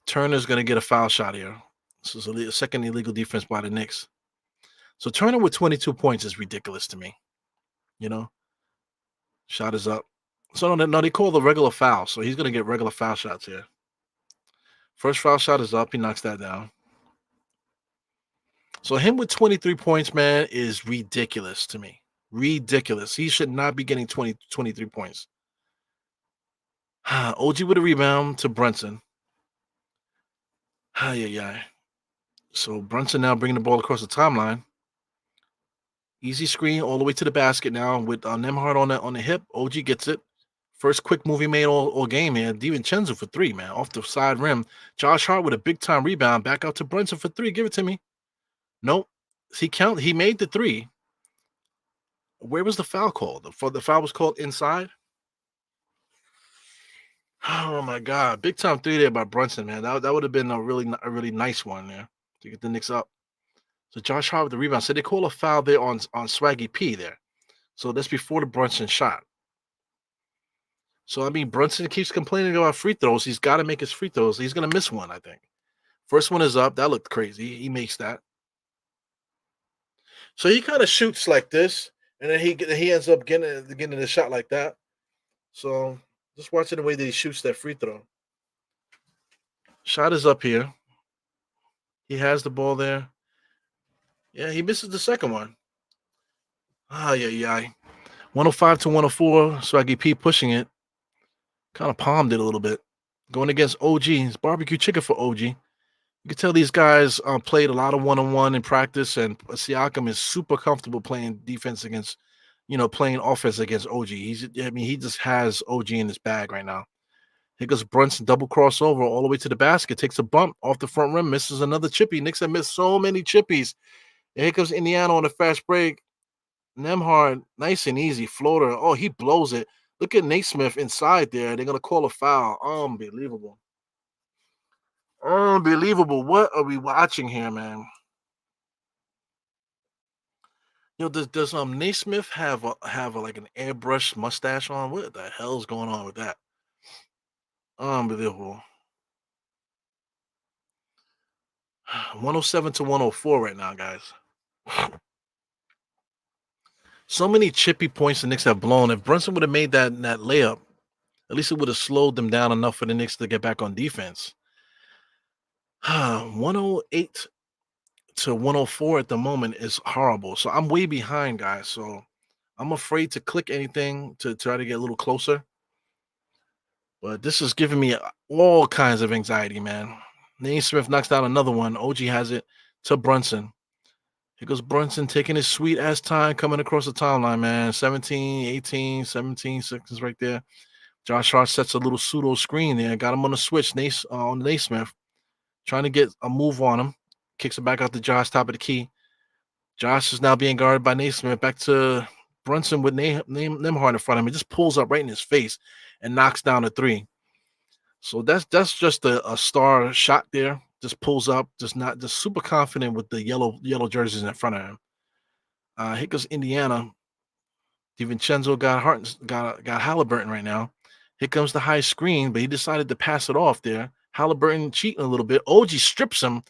Turner's going to get a foul shot here. This is a second illegal defense by the Knicks. So Turner with 22 points is ridiculous to me. Shot is up. So no, they call the regular foul. So he's going to get regular foul shots here. First foul shot is up. He knocks that down. So him with 23 points, man, is ridiculous to me. Ridiculous. He should not be getting 23 points. OG with a rebound to Brunson. Yeah, yeah. So Brunson now bringing the ball across the timeline. Easy screen all the way to the basket now with Nemhard on the hip. OG gets it. First quick move he made all game, man. DiVincenzo for three, man, off the side rim. Josh Hart with a big time rebound. Back out to Brunson for three. Give it to me. Nope. He made the three. Where was the foul called? The foul was called inside. Oh my god. Big time three there by Brunson, man. That would have been a really nice one there to get the Knicks up. So Josh Hart with the rebound. So they call a foul there on Swaggy P there. So that's before the Brunson shot. So I mean, Brunson keeps complaining about free throws. He's got to make his free throws. He's gonna miss one, I think. First one is up. That looked crazy. He makes that. So he kind of shoots like this, and then he ends up getting a shot like that. So just watching the way that he shoots that free throw. Shot is up here. He has the ball there. Yeah, he misses the second one. Yeah, yeah. 105 to 104. Swaggy P pushing it. Kind of palmed it a little bit. Going against OG. It's barbecue chicken for OG. You can tell these guys played a lot of one-on-one in practice, and Siakam is super comfortable playing defense against, playing offense against OG. He just has OG in his bag right now. Here goes Brunson, double crossover all the way to the basket, takes a bump off the front rim, misses another chippy. Knicks have missed so many chippies. And here comes Indiana on a fast break. Nemhard, nice and easy floater. Oh, he blows it. Look at Naismith inside there. They're gonna call a foul. Unbelievable. Unbelievable. What are we watching here, man? Does Naismith have like an airbrush mustache on? What the hell's going on with that? Unbelievable. 107 to 104 right now, guys. So many chippy points the Knicks have blown. If Brunson would have made that layup, at least it would have slowed them down enough for the Knicks to get back on defense. 108 to 104 at the moment is horrible. So I'm way behind, guys. So I'm afraid to click anything to try to get a little closer. But this is giving me all kinds of anxiety, man. Naismith knocks down another one. OG has it to Brunson. Here goes Brunson taking his sweet ass time coming across the timeline, man. 17, 18, 17 seconds right there. Josh Hart sets a little pseudo screen there. Got him on the switch on Naismith. Trying to get a move on him. Kicks it back out to Josh, top of the key. Josh is now being guarded by Naismith. Back to Brunson with Nemhard in front of him. He just pulls up right in his face and knocks down a three. So that's just a star shot there. Just pulls up, just super confident with the yellow jerseys in front of him. Here goes Indiana. DiVincenzo got Halliburton right now. Here comes the high screen, but he decided to pass it off there. Halliburton cheating a little bit. OG strips him.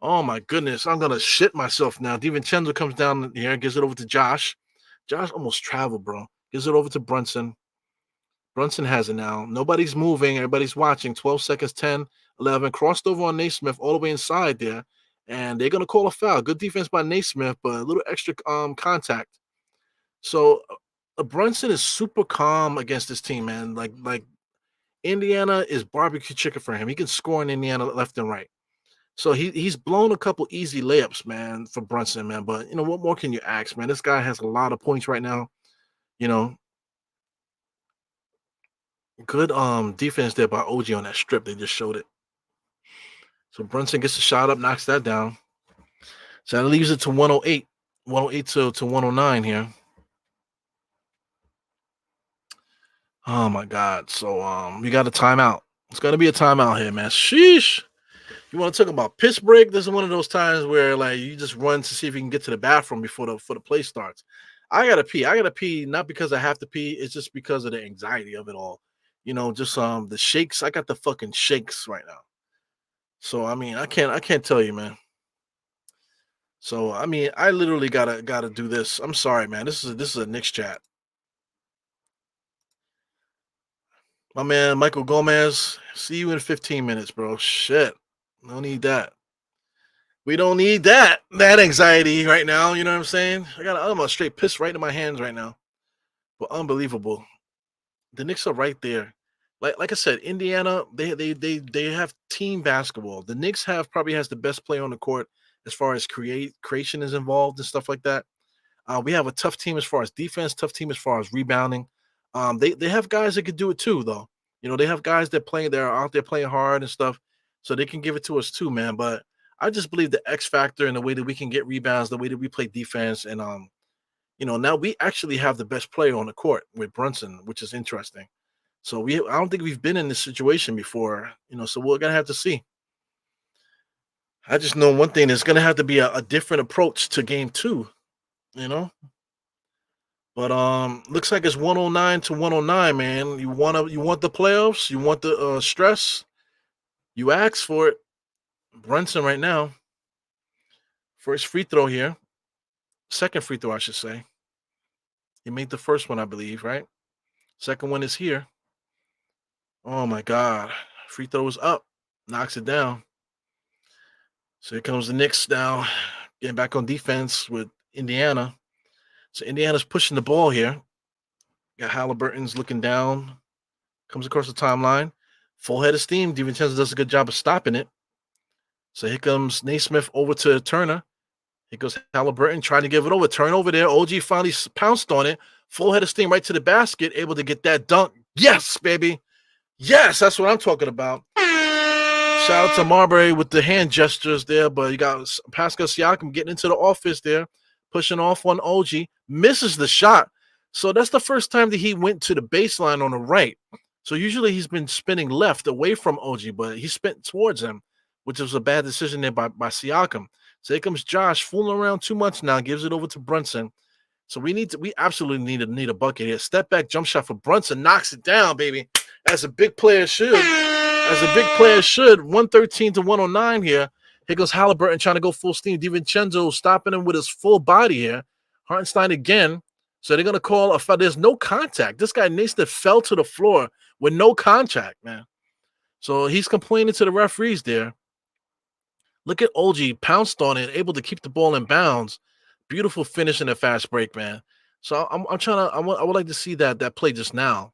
Oh my goodness, I'm gonna shit myself now. DiVincenzo comes down here, gives it over to Josh. Josh almost traveled, bro. Gives it over to Brunson. Brunson has it now. Nobody's moving. Everybody's watching. 12 seconds, 10, 11. Crossed over on Naismith all the way inside there. And they're going to call a foul. Good defense by Naismith, but a little extra contact. So Brunson is super calm against this team, man. Like Indiana is barbecue chicken for him. He can score in Indiana left and right. So he's blown a couple easy layups, man, for Brunson, man. But, what more can you ask, man? This guy has a lot of points right now. You know, Good defense there by OG on that strip. They just showed it. So Brunson gets the shot up, knocks that down. So that leaves it to 108. 108 to 109 here. Oh my God. So we got a timeout. It's gonna be a timeout here, man. Sheesh. You want to talk about piss break? This is one of those times where like you just run to see if you can get to the bathroom before the play starts. I gotta pee. I gotta pee not because I have to pee. It's just because of the anxiety of it all. Just the shakes. I got the fucking shakes right now. So I mean, I can't tell you, man. So I mean, I literally gotta do this. I'm sorry, man. This is a Knicks chat. My man Michael Gomez. See you in 15 minutes, bro. Shit. No need that. We don't need that anxiety right now. You know what I'm saying? I'm a straight piss right in my hands right now. But unbelievable. The Knicks are right there. like I said, Indiana, they have team basketball. The Knicks have probably has the best player on the court as far as creation is involved and stuff like that. We have a tough team as far as defense, tough team as far as rebounding. They have guys that could do it too, though. They have guys that play, they're out there playing hard and stuff, so they can give it to us too, man. But I just believe the X factor and the way that we can get rebounds, the way that we play defense, and now we actually have the best player on the court with Brunson, which is interesting. So I don't think we've been in this situation before, so we're gonna have to see. I just know one thing: there's gonna have to be a different approach to game two, you know. But looks like it's 109 to 109, man. You want the playoffs, you want the stress, you ask for it. Brunson right now, first free throw here, second free throw, I should say. He made the first one, I believe, right? Second one is here. Oh my God, free throw is up, knocks it down. So here comes the Knicks now, getting back on defense with Indiana. So Indiana's pushing the ball here. Got Halliburton's looking down, comes across the timeline. Full head of steam. DiVincenzo does a good job of stopping it. So here comes Naismith over to Turner. Here goes Halliburton trying to give it over. Turnover there. OG finally pounced on it. Full head of steam right to the basket. Able to get that dunk. Yes, baby. Yes, that's what I'm talking about. Shout out to Marbury with the hand gestures there, but you got Pascal Siakam getting into the office there, pushing off on OG, misses the shot. So that's the first time that he went to the baseline on the right. So usually he's been spinning left away from OG, but he spent towards him, which was a bad decision there by Siakam. So here comes Josh fooling around too much now, gives it over to Brunson. So we absolutely need a bucket here. Step back jump shot for Brunson, knocks it down, baby. As a big player should. 113 to 109 here. Here goes Halliburton trying to go full steam. DiVincenzo stopping him with his full body here. Hartenstein again. So they're going to call a foul. There's no contact. This guy Naismith fell to the floor with no contact, man. So he's complaining to the referees there. Look at OG pounced on it, able to keep the ball in bounds. Beautiful finish in a fast break, man. So I'm trying to. I would like to see that play just now.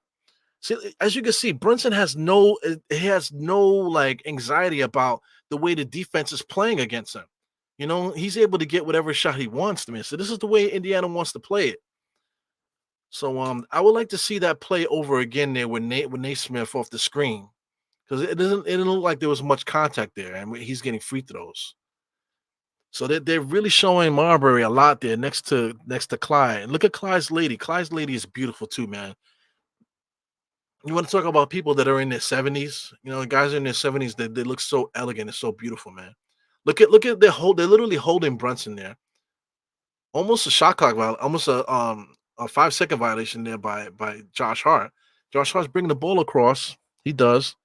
See, as you can see, Brunson has no like anxiety about the way the defense is playing against him. He's able to get whatever shot he wants to me. So this is the way Indiana wants to play it. So I would like to see that play over again there with Naismith off the screen, because it didn't look like there was much contact there, and he's getting free throws. So they're really showing Marbury a lot there next to Clyde. And look at Clyde's lady. Clyde's lady is beautiful too, man. You want to talk about people that are in their 70s, guys in their 70s, they look so elegant and so beautiful, man. Look at they're literally holding Brunson there. Almost a shot clock almost a 5-second violation there by Josh Hart. Josh Hart's bringing the ball across. He does.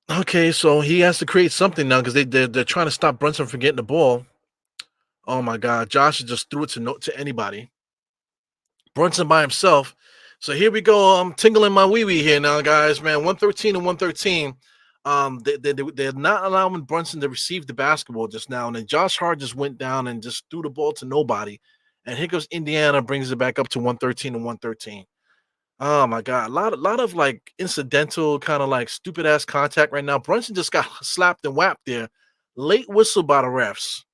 Okay, so he has to create something now because they're trying to stop Brunson from getting the ball. Oh my God, Josh just threw it to anybody. Brunson by himself. So here we go. I'm tingling my wee wee here now, guys. Man, 113 and 113. They're not allowing Brunson to receive the basketball just now, and then Josh Hart just went down and just threw the ball to nobody. And here goes Indiana, brings it back up to 113 and 113. Oh my God, a lot of like incidental kind of like stupid ass contact right now. Brunson just got slapped and whapped there. Late whistle by the refs.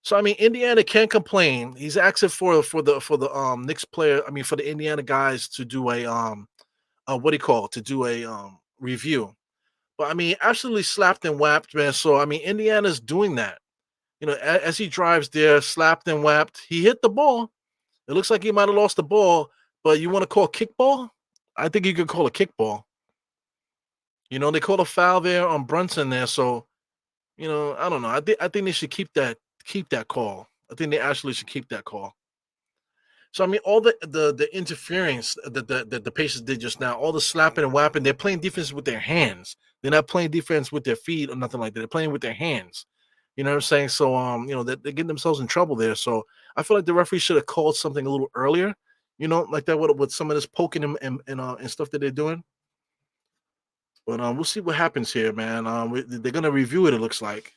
So I mean, Indiana can't complain. He's asking for the Knicks player. I mean, for the Indiana guys to do a what do you call it? To do a review. But I mean, absolutely slapped and whapped, man. So I mean, Indiana's doing that. As he drives there, slapped and whapped. He hit the ball. It looks like he might have lost the ball, but you want to call kickball? I think you could call a kickball. They called a foul there on Brunson there. So, I don't know. I think they should keep that call. I think they actually should keep that call. So I mean, all the interference that the Pacers did just now, all the slapping and whapping, they're playing defense with their hands. They're not playing defense with their feet or nothing like that. They're playing with their hands. You know what I'm saying? So they're getting themselves in trouble there. So I feel like the referee should have called something a little earlier. Like that with some of this poking and stuff that they're doing. But we'll see what happens here, man. They're gonna review it. It looks like.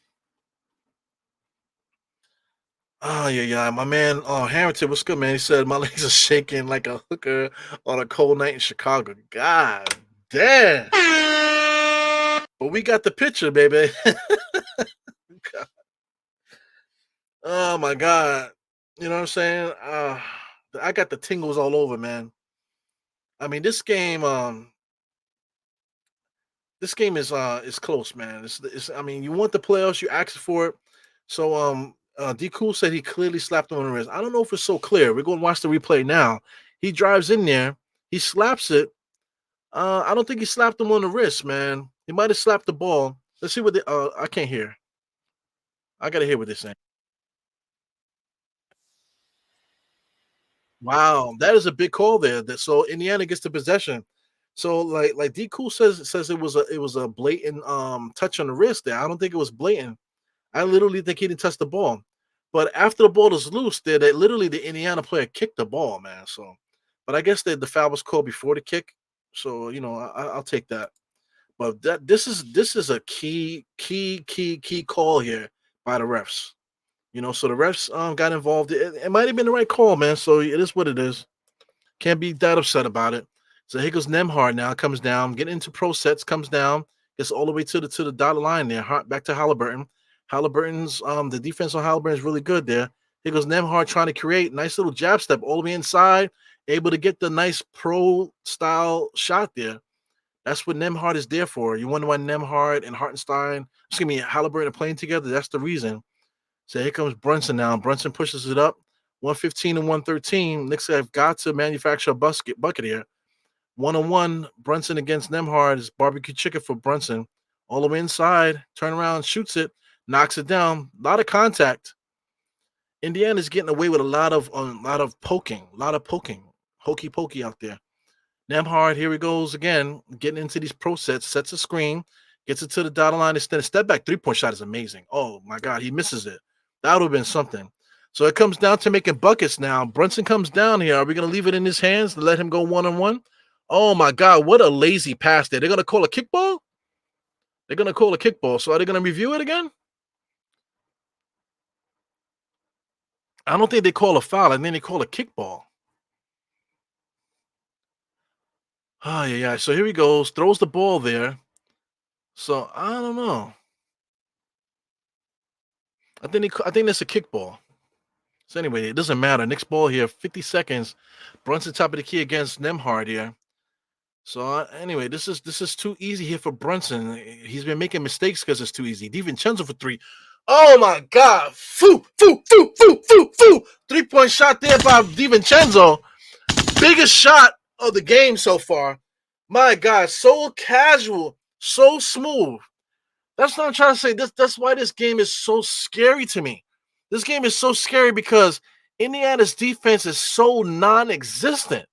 Oh yeah. My man, Harrington, what's good, man? He said my legs are shaking like a hooker on a cold night in Chicago. God Damn. But we got the picture, baby. Oh my god. You know what I'm saying? I got the tingles all over, man. I mean, this game is close, man. It's I mean, you want the playoffs, you asked for it. So D Cool said he clearly slapped him on the wrist. I don't know if it's so clear. We're going to watch the replay now. He drives in there, he slaps it. I don't think he slapped him on the wrist, man. He might have slapped the ball. Let's see what the I can't hear. I gotta hear what they're saying. Wow, that is a big call there. So Indiana gets the possession. So like D Cool says it was a blatant touch on the wrist there. I don't think it was blatant. I literally think he didn't touch the ball. But after the ball is loose, there that literally the Indiana player kicked the ball, man. So, but I guess the foul was called before the kick. So I'll take that. But this is a key call here by the refs. So the refs got involved. It might have been the right call, man. So it is what it is. Can't be that upset about it. So here goes Nemhard now, comes down, getting into pro sets, comes down, gets all the way to the dotted line there. Back to Halliburton. Halliburton's the defense on Halliburton is really good there. Here goes Nemhard trying to create nice little jab step all the way inside, able to get the nice pro style shot there. That's what Nemhard is there for. You wonder why Nemhard and Hartenstein, excuse me, Halliburton are playing together. That's the reason. So here comes Brunson now. Brunson pushes it up. 115 and 113. Knicks have got to manufacture a bucket here. 1-on-1. Brunson against Nemhard is barbecue chicken for Brunson. All the way inside. Turn around, shoots it, knocks it down. A lot of contact. Indiana's getting away with a lot of poking. Hokey pokey out there. Nemhard, here he goes again, getting into these pro sets a screen, gets it to the dotted line, instead of step back three-point shot is amazing. Oh my God, he misses it. That would have been something. So it comes down to making buckets now. Brunson comes down here. Are we going to leave it in his hands to let him go one-on-one? Oh my God, what a lazy pass there. They're going to call a kickball? They're going to call a kickball. So are they going to review it again? I don't think they call a foul. I think they call a kickball. Oh, yeah. So here he goes, throws the ball there. So I don't know. I think that's a kickball. So anyway, it doesn't matter. Next ball here, 50 seconds. Brunson top of the key against Nemhard here. So anyway, this is too easy here for Brunson. He's been making mistakes because it's too easy. DiVincenzo for three. Oh my God! Foo, foo, foo, foo, foo, foo. 3-point shot there by DiVincenzo. Biggest shot of the game so far. My God, so casual, so smooth. That's what I'm trying to say. That's why this game is so scary to me. This game is so scary because Indiana's defense is so non-existent.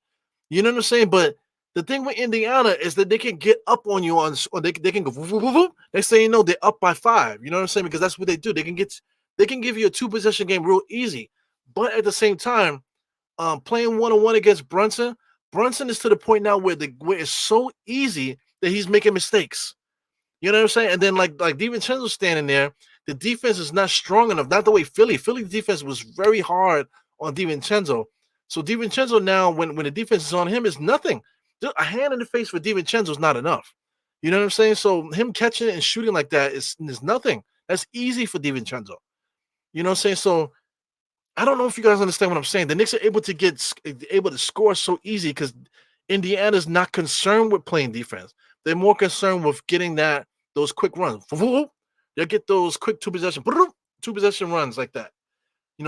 You know what I'm saying? But the thing with Indiana is that they can get up on you or they can go whoop, whoop, whoop, whoop. Next thing you know, they're up by 5. You know what I'm saying? Because that's what they do. They can give you a 2-possession game real easy. But at the same time, playing one-on-one against Brunson is to the point now where it's so easy that he's making mistakes. You know what I'm saying? And then like DiVincenzo standing there, the defense is not strong enough. Not the way Philly defense was very hard on DiVincenzo. So DiVincenzo now, when the defense is on him, is nothing. Just a hand in the face for DiVincenzo is not enough. You know what I'm saying? So him catching it and shooting like that is nothing. That's easy for DiVincenzo. You know what I'm saying? So I don't know if you guys understand what I'm saying. The Knicks are able to score so easy because Indiana's not concerned with playing defense. They're more concerned with getting those quick runs. They'll get those quick two possession runs like that.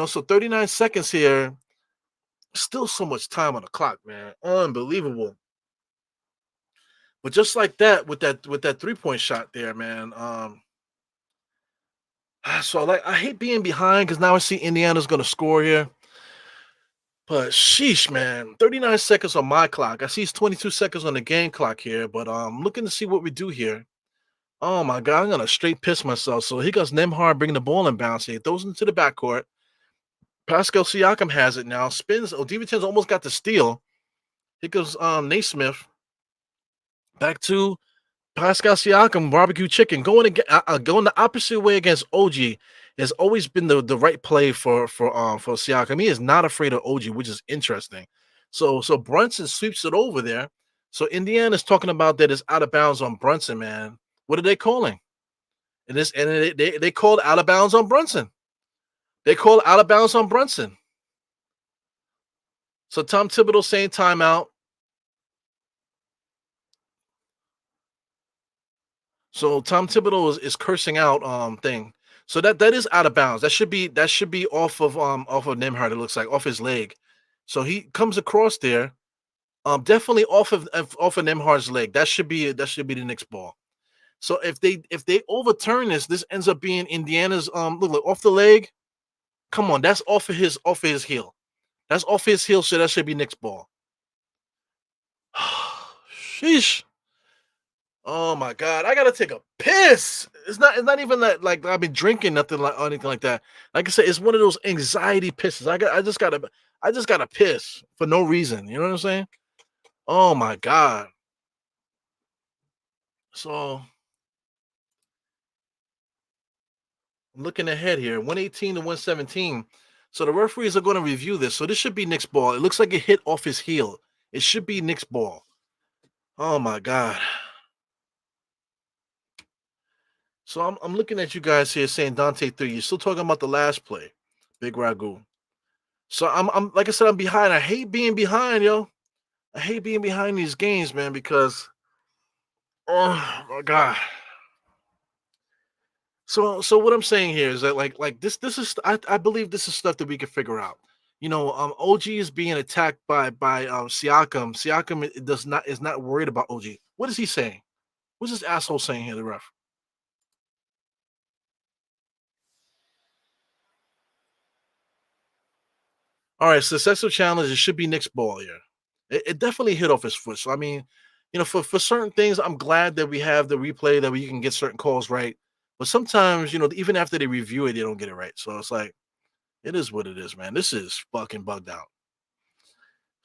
So 39 seconds here. Still so much time on the clock, man. Unbelievable. But just like that, with that 3-point shot there, man. So I hate being behind because now I see Indiana's gonna score here. But sheesh, man. 39 seconds on my clock. I see it's 22 seconds on the game clock here, but looking to see what we do here. Oh my God, I'm gonna straight piss myself. So here goes Nemhard bringing the ball in bounce. He throws it into the backcourt. Pascal Siakam has it now. Spins. Oh, DiVincenzo almost got the steal. Here goes Naismith. Back to Pascal Siakam, barbecue chicken. Going the opposite way against OG has always been the right play for Siakam. He is not afraid of OG, which is interesting. So Brunson sweeps it over there. So Indiana's talking about that it's out of bounds on Brunson, man. What are they calling? And they called out of bounds on Brunson. They called out of bounds on Brunson. So Tom Thibodeau saying timeout. So Tom Thibodeau is cursing out thing. So that is out of bounds. That should be off of Nimhard. It looks like off his leg. So he comes across there. Definitely off of Nimhard's leg. That should be the next ball. So if they overturn this, this ends up being Indiana's look off the leg. Come on, that's off of his heel. That's off his heel, so that should be next ball. Sheesh. Oh my god, I gotta take a piss. It's not even that like I've been drinking nothing like or anything like that. Like I said, it's one of those anxiety pisses. I just gotta piss for no reason. You know what I'm saying? Oh my god. So I'm looking ahead here, 118 to 117. So the referees are going to review this. So this should be Nick's ball. It looks like it hit off his heel. It should be Nick's ball. Oh my god. So I'm looking at you guys here saying Dante 3. You're still talking about the last play. Big Ragu. So I'm like I said, I'm behind. I hate being behind, yo. I hate being behind these games, man, because oh my god. So what I'm saying here is that like this is I believe this is stuff that we can figure out. OG is being attacked by Siakam. Siakam is not worried about OG. What is he saying? What's this asshole saying here, the ref? All right, successful challenge. It should be Nick's ball here. It definitely hit off his foot. So I mean, for certain things, I'm glad that we have the replay that we can get certain calls right. But sometimes, even after they review it, they don't get it right. So it's like it is what it is, man. This is fucking bugged out.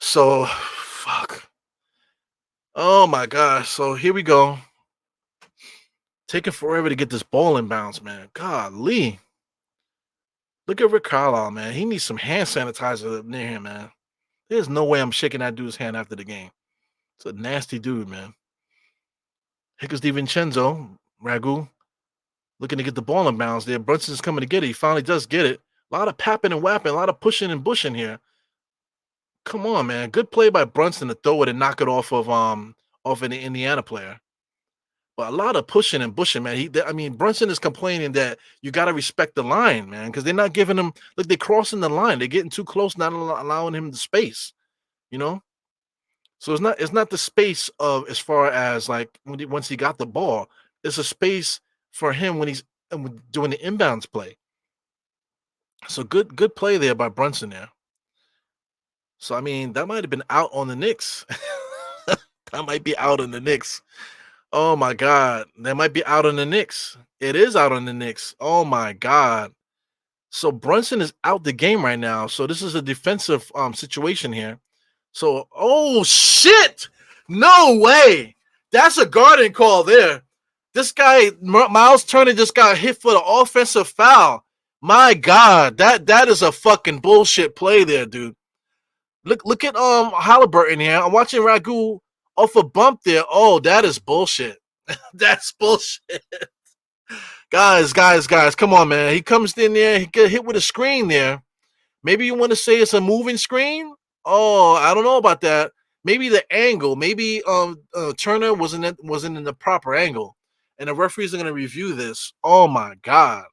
So fuck. Oh my gosh. So here we go. Taking forever to get this ball in bounds, man. Golly. Look at Rick Carlisle, man. He needs some hand sanitizer near him, man. There's no way I'm shaking that dude's hand after the game. It's a nasty dude, man. Hickers DiVincenzo, Ragu, looking to get the ball in bounds there. Brunson's coming to get it. He finally does get it. A lot of papping and whapping, a lot of pushing and bushing here. Come on, man. Good play by Brunson to throw it and knock it off an Indiana player. But a lot of pushing and bushing, man. I mean, Brunson is complaining that you got to respect the line, man, because they're not giving him. Look, they're crossing the line. They're getting too close, not allowing him the space. You know, so it's not the space of as far as like once he got the ball. It's a space for him when he's doing the inbounds play. So good play there by Brunson there. So I mean, that might have been out on the Knicks. That might be out on the Knicks. Oh my god, that might be out on the Knicks. It is out on the Knicks. Oh my god. So Brunson is out the game right now. So this is a defensive situation here. So oh shit. No way. That's a guarding call there. This guy Miles Turner just got hit for the offensive foul. My god, that is a fucking bullshit play there, dude. Look at Halliburton here. I'm watching Ragu off a bump there. Oh, that is bullshit. That's bullshit. Guys, come on, man. He comes in there, he get hit with a screen there. Maybe you want to say it's a moving screen? Oh, I don't know about that. Maybe the angle, maybe Turner wasn't in the proper angle. And the referees are gonna review this. Oh my god.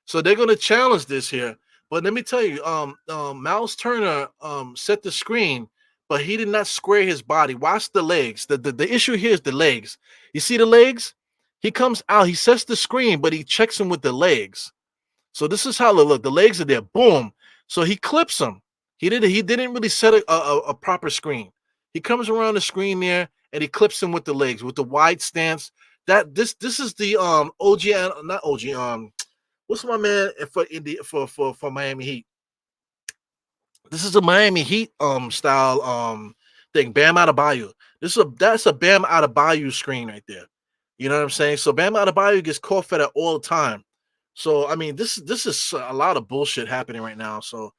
So they're going to challenge this here. But let me tell you, Miles Turner set the screen, but he did not square his body. Watch the legs. The issue here is the legs. You see the legs? He comes out, he sets the screen, but he checks him with the legs. So this is how they look. The legs are there. Boom. So he clips him. He didn't really set a proper screen. He comes around the screen there and he clips him with the legs with the wide stance. This is the OG, not OG, what's my man for for Miami Heat? This is a Miami Heat style thing. Bam Adebayo. That's a Bam Adebayo screen right there. You know what I'm saying? So Bam Adebayo gets caught for that all the time. So I mean, this is a lot of bullshit happening right now. So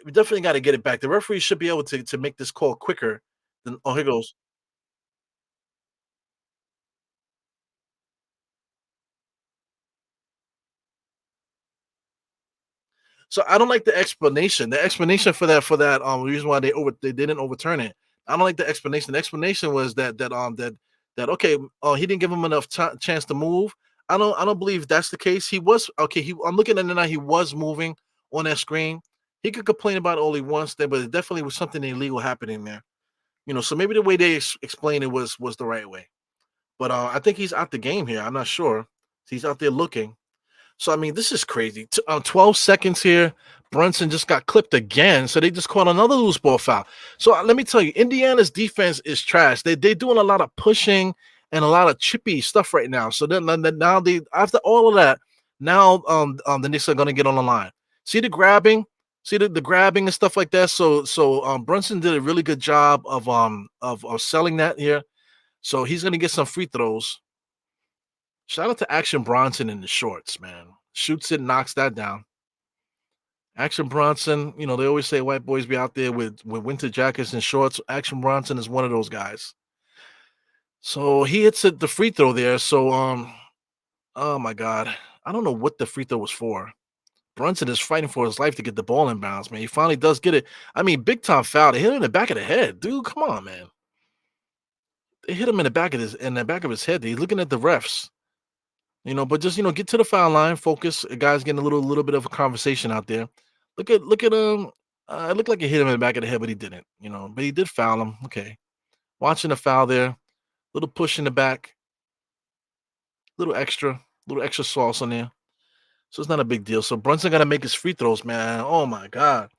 We definitely got to get it back. The referee should be able to make this call quicker than. Oh, here goes. So I don't like the explanation. The explanation for that reason why they didn't overturn it. I don't like the explanation. The explanation was that okay, he didn't give him enough chance to move. I don't believe that's the case. He was okay. I'm looking at it now. He was moving on that screen. He could complain about it all he wants there, but it definitely was something illegal happening there. So maybe the way they explained it was the right way. But I think he's out the game here. I'm not sure. He's out there looking. So I mean, this is crazy. 12 seconds here. Brunson just got clipped again, so they just caught another loose ball foul. So let me tell you, Indiana's defense is trash. They're doing a lot of pushing and a lot of chippy stuff right now. So then now they after all of that, now the Knicks are gonna get on the line. See the grabbing, see the grabbing and stuff like that. So Brunson did a really good job of selling that here. So he's gonna get some free throws. Shout out to Action Bronson in the shorts, man. Shoots it, knocks that down. Action Bronson, they always say white boys be out there with winter jackets and shorts. Action Bronson is one of those guys. So he hits it the free throw there. So oh my god. I don't know what the free throw was for. Brunson is fighting for his life to get the ball in bounds, man. He finally does get it. I mean, big time foul. They hit him in the back of the head. Dude, come on, man. They hit him in the back of his head. He's looking at the refs. But just get to the foul line, focus. A guy's getting a little bit of a conversation out there. Look at him. It looked like he hit him in the back of the head, but he didn't. But he did foul him. Okay, watching the foul there, little push in the back, little extra sauce on there. So it's not a big deal. So Brunson got to make his free throws, man. Oh my god.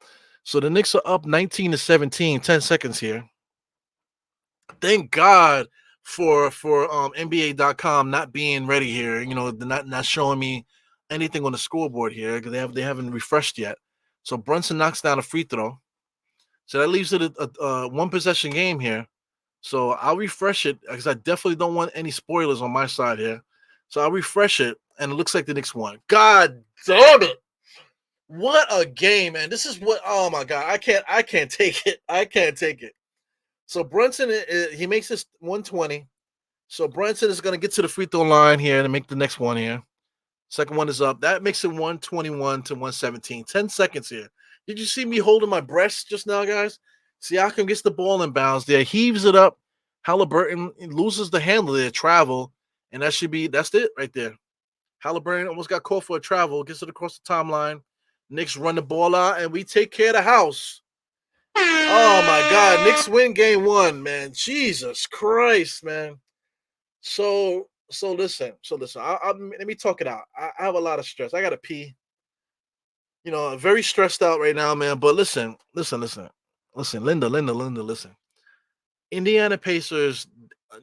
So the Knicks are up 19 to 17. 10 seconds here. Thank God for NBA.com not being ready here. Not showing me anything on the scoreboard here because they haven't refreshed yet. So Brunson knocks down a free throw. So that leaves it a one possession game here. So I'll refresh it because I definitely don't want any spoilers on my side here. So I'll refresh it, and it looks like the Knicks won. God damn it! What a game, man! This is what. Oh my god, I can't take it. I can't take it. So Brunson, he makes this 120. So Brunson is going to get to the free throw line here and make the next one here. Second one is up. That makes it 121 to 117. 10 seconds here. Did you see me holding my breast just now, guys? Siakam gets the ball in bounds there, heaves it up. Halliburton loses the handle there, travel, and that's it right there. Halliburton almost got caught for a travel, gets it across the timeline. Knicks run the ball out, and we take care of the house. Oh my God, Knicks win game one, man. Jesus Christ, man. So listen. Let me talk it out. I have a lot of stress. I gotta pee. Very stressed out right now, man. But listen, Linda, listen. Indiana Pacers,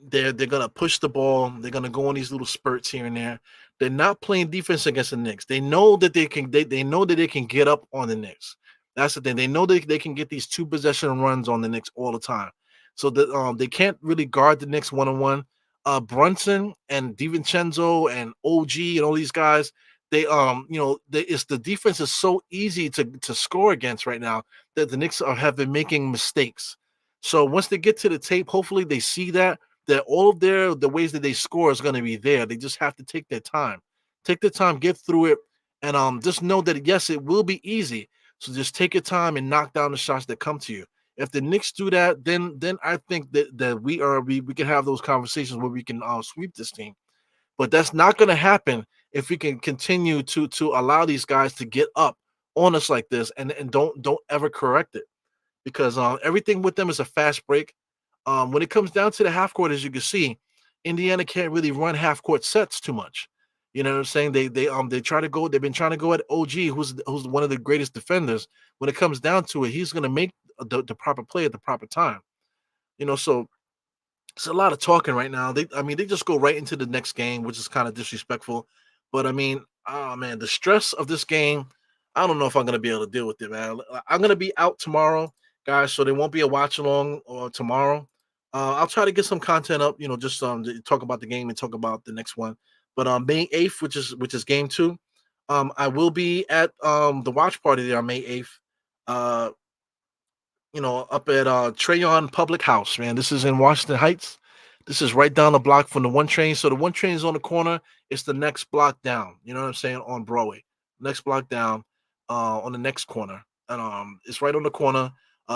they're gonna push the ball. They're gonna go on these little spurts here and there. They're not playing defense against the Knicks. They know that they can. They know that they can get up on the Knicks. That's the thing. They know they can get these two possession runs on the Knicks all the time. So that they can't really guard the Knicks one on one. Brunson and DiVincenzo and OG and all these guys. It's the defense is so easy to score against right now that the Knicks have been making mistakes. So once they get to the tape, hopefully they see that all of the ways that they score is going to be there. They just have to take their time, get through it, and just know that yes, it will be easy. So just take your time and knock down the shots that come to you. If the Knicks do that, then I think that we can have those conversations where we can sweep this team. But that's not going to happen if we can continue to allow these guys to get up on us like this and don't ever correct it because everything with them is a fast break. When it comes down to the half court, as you can see, Indiana can't really run half court sets too much. You know what I'm saying? They try to go. They've been trying to go at OG, who's one of the greatest defenders. When it comes down to it, he's going to make the proper play at the proper time. So it's a lot of talking right now. They just go right into the next game, which is kind of disrespectful. But I mean, oh man, the stress of this game, I don't know if I'm gonna be able to deal with it, man. I'm gonna be out tomorrow, guys, so there won't be a watch along or tomorrow. I'll try to get some content up, just to talk about the game and talk about the next one. But May 8th, which is game two, I will be at the watch party there on May 8th. Uh, up at Trayon Public House, man. This is in Washington Heights. This is right down the block from the one train. So the one train is on the corner. It's the next block down. You know what I'm saying? On Broadway, next block down, on the next corner, and it's right on the corner.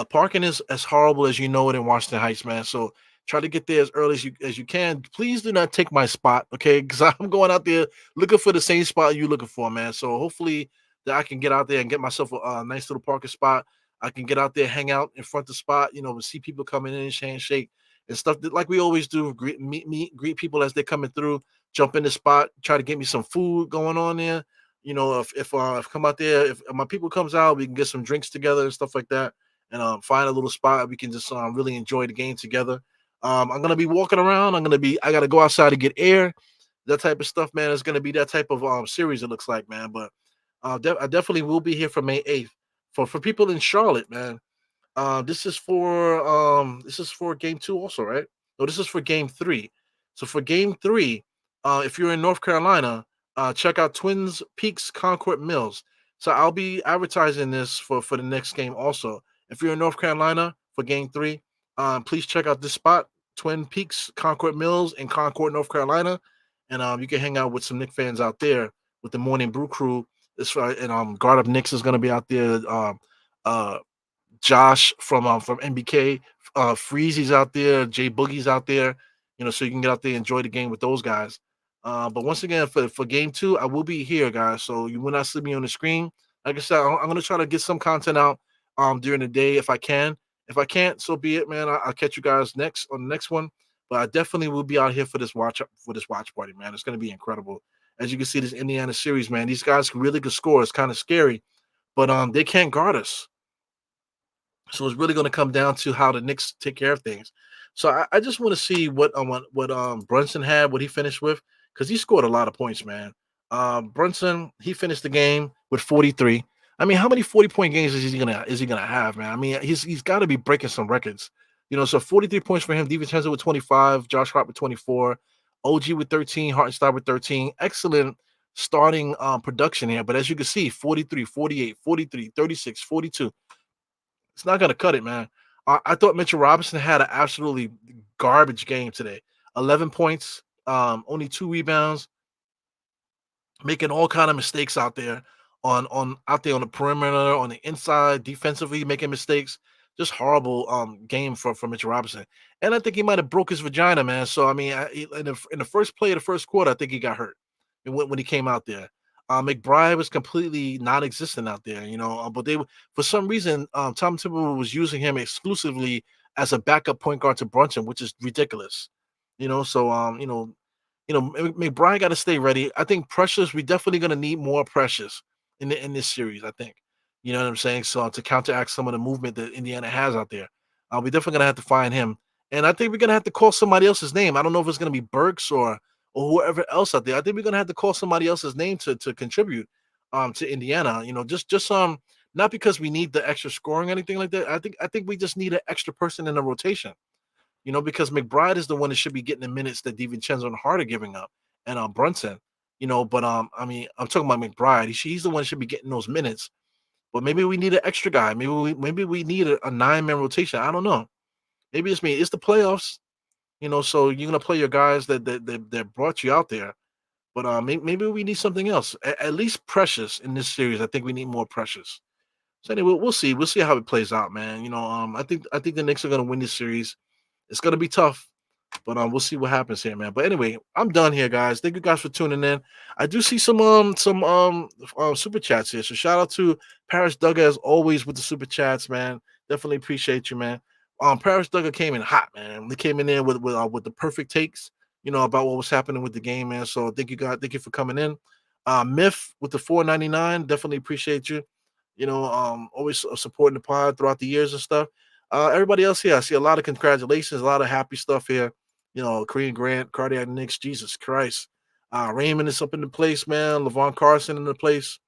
Parking is as horrible as you know it in Washington Heights, man. So try to get there as early as you can. Please do not take my spot, okay? Because I'm going out there looking for the same spot you looking for, man. So hopefully that I can get out there and get myself a nice little parking spot. I can get out there, hang out in front of the spot, and see people coming in, handshake and stuff that, like we always do, greet people as they're coming through, jump in the spot, try to get me some food going on there. If come out there, if my people comes out, we can get some drinks together and stuff like that, and find a little spot we can just really enjoy the game together. I'm gonna be walking around. I gotta go outside to get air, that type of stuff, man. It's gonna be that type of series. It looks like, man, but I definitely will be here for May 8th. For people in Charlotte, man, this is for game two also, right? No, this is for game three. So for game three, if you're in North Carolina, check out Twins Peaks Concord Mills. So I'll be advertising this for the next game also. If you're in North Carolina for game three, please check out this spot, Twin Peaks Concord Mills in Concord, North Carolina, and you can hang out with some Nick fans out there with the Morning Brew crew. This and Guard Up Knicks is going to be out there. Uh, Josh from NBK, Freezy's out there, Jay Boogie's out there, so you can get out there and enjoy the game with those guys. But once again, for game two, I will be here, guys. So you will not see me on the screen. Like I said, I'm gonna try to get some content out during the day if I can. If I can't, so be it, man. I'll catch you guys next on the next one. But I definitely will be out here for this watch party, man. It's gonna be incredible. As you can see, this Indiana series, man. These guys really could score. It's kind of scary, but they can't guard us. So it's really going to come down to how the Knicks take care of things. So I just want to see what Brunson had, what he finished with, because he scored a lot of points, man. Brunson, he finished the game with 43. I mean, how many 40-point games is he gonna have, man? I mean, he's got to be breaking some records. So 43 points for him. DiVincenzo with 25, Josh Hart with 24, OG with 13, Hartenstein with 13. Excellent starting production here. But as you can see, 43, 48, 43, 36, 42. It's not gonna cut it, man. I thought Mitchell Robinson had an absolutely garbage game today. 11 points, only 2 rebounds, making all kind of mistakes out there on the perimeter, on the inside, defensively making mistakes. Just horrible game for Mitchell Robinson. And I think he might have broke his vagina, man. So I mean, in the first play of the first quarter, I think he got hurt when he came out there. McBride was completely non-existent out there, but for some reason, Tom Thibodeau was using him exclusively as a backup point guard to Brunson, which is ridiculous. So McBride got to stay ready. I think Precious, we definitely going to need more Precious in this series. I think, you know what I'm saying. So to counteract some of the movement that Indiana has out there, we definitely going to have to find him, and I think we're going to have to call somebody else's name. I don't know if it's going to be Burks or whoever else out there. I think we're gonna have to call somebody else's name to contribute to Indiana. Just not because we need the extra scoring or anything like that. I think we just need an extra person in the rotation. Because McBride is the one that should be getting the minutes that DiVincenzo and Hart are giving up, and Brunson. But I mean, I'm talking about McBride. He's the one that should be getting those minutes. But maybe we need an extra guy. Maybe we need a 9-man rotation. I don't know. Maybe it's me. It's the playoffs. So you're gonna play your guys that brought you out there. But maybe we need something else. At least Precious in this series. I think we need more Precious. So anyway, we'll see. We'll see how it plays out, man. I think the Knicks are gonna win this series. It's gonna be tough, but we'll see what happens here, man. But anyway, I'm done here, guys. Thank you guys for tuning in. I do see some super chats here. So shout out to Paris Duggar as always with the super chats, man. Definitely appreciate you, man. Paris Duggar came in hot, man. They came in there with the perfect takes, about what was happening with the game, man. So thank you for coming in. Myth with the 4.99, definitely appreciate you. Always supporting the pod throughout the years and stuff. Everybody else here, I see a lot of congratulations, a lot of happy stuff here. Korean Grant, Cardiac Knicks, Jesus Christ. Raymond is up in the place, man. Levon Carson in the place.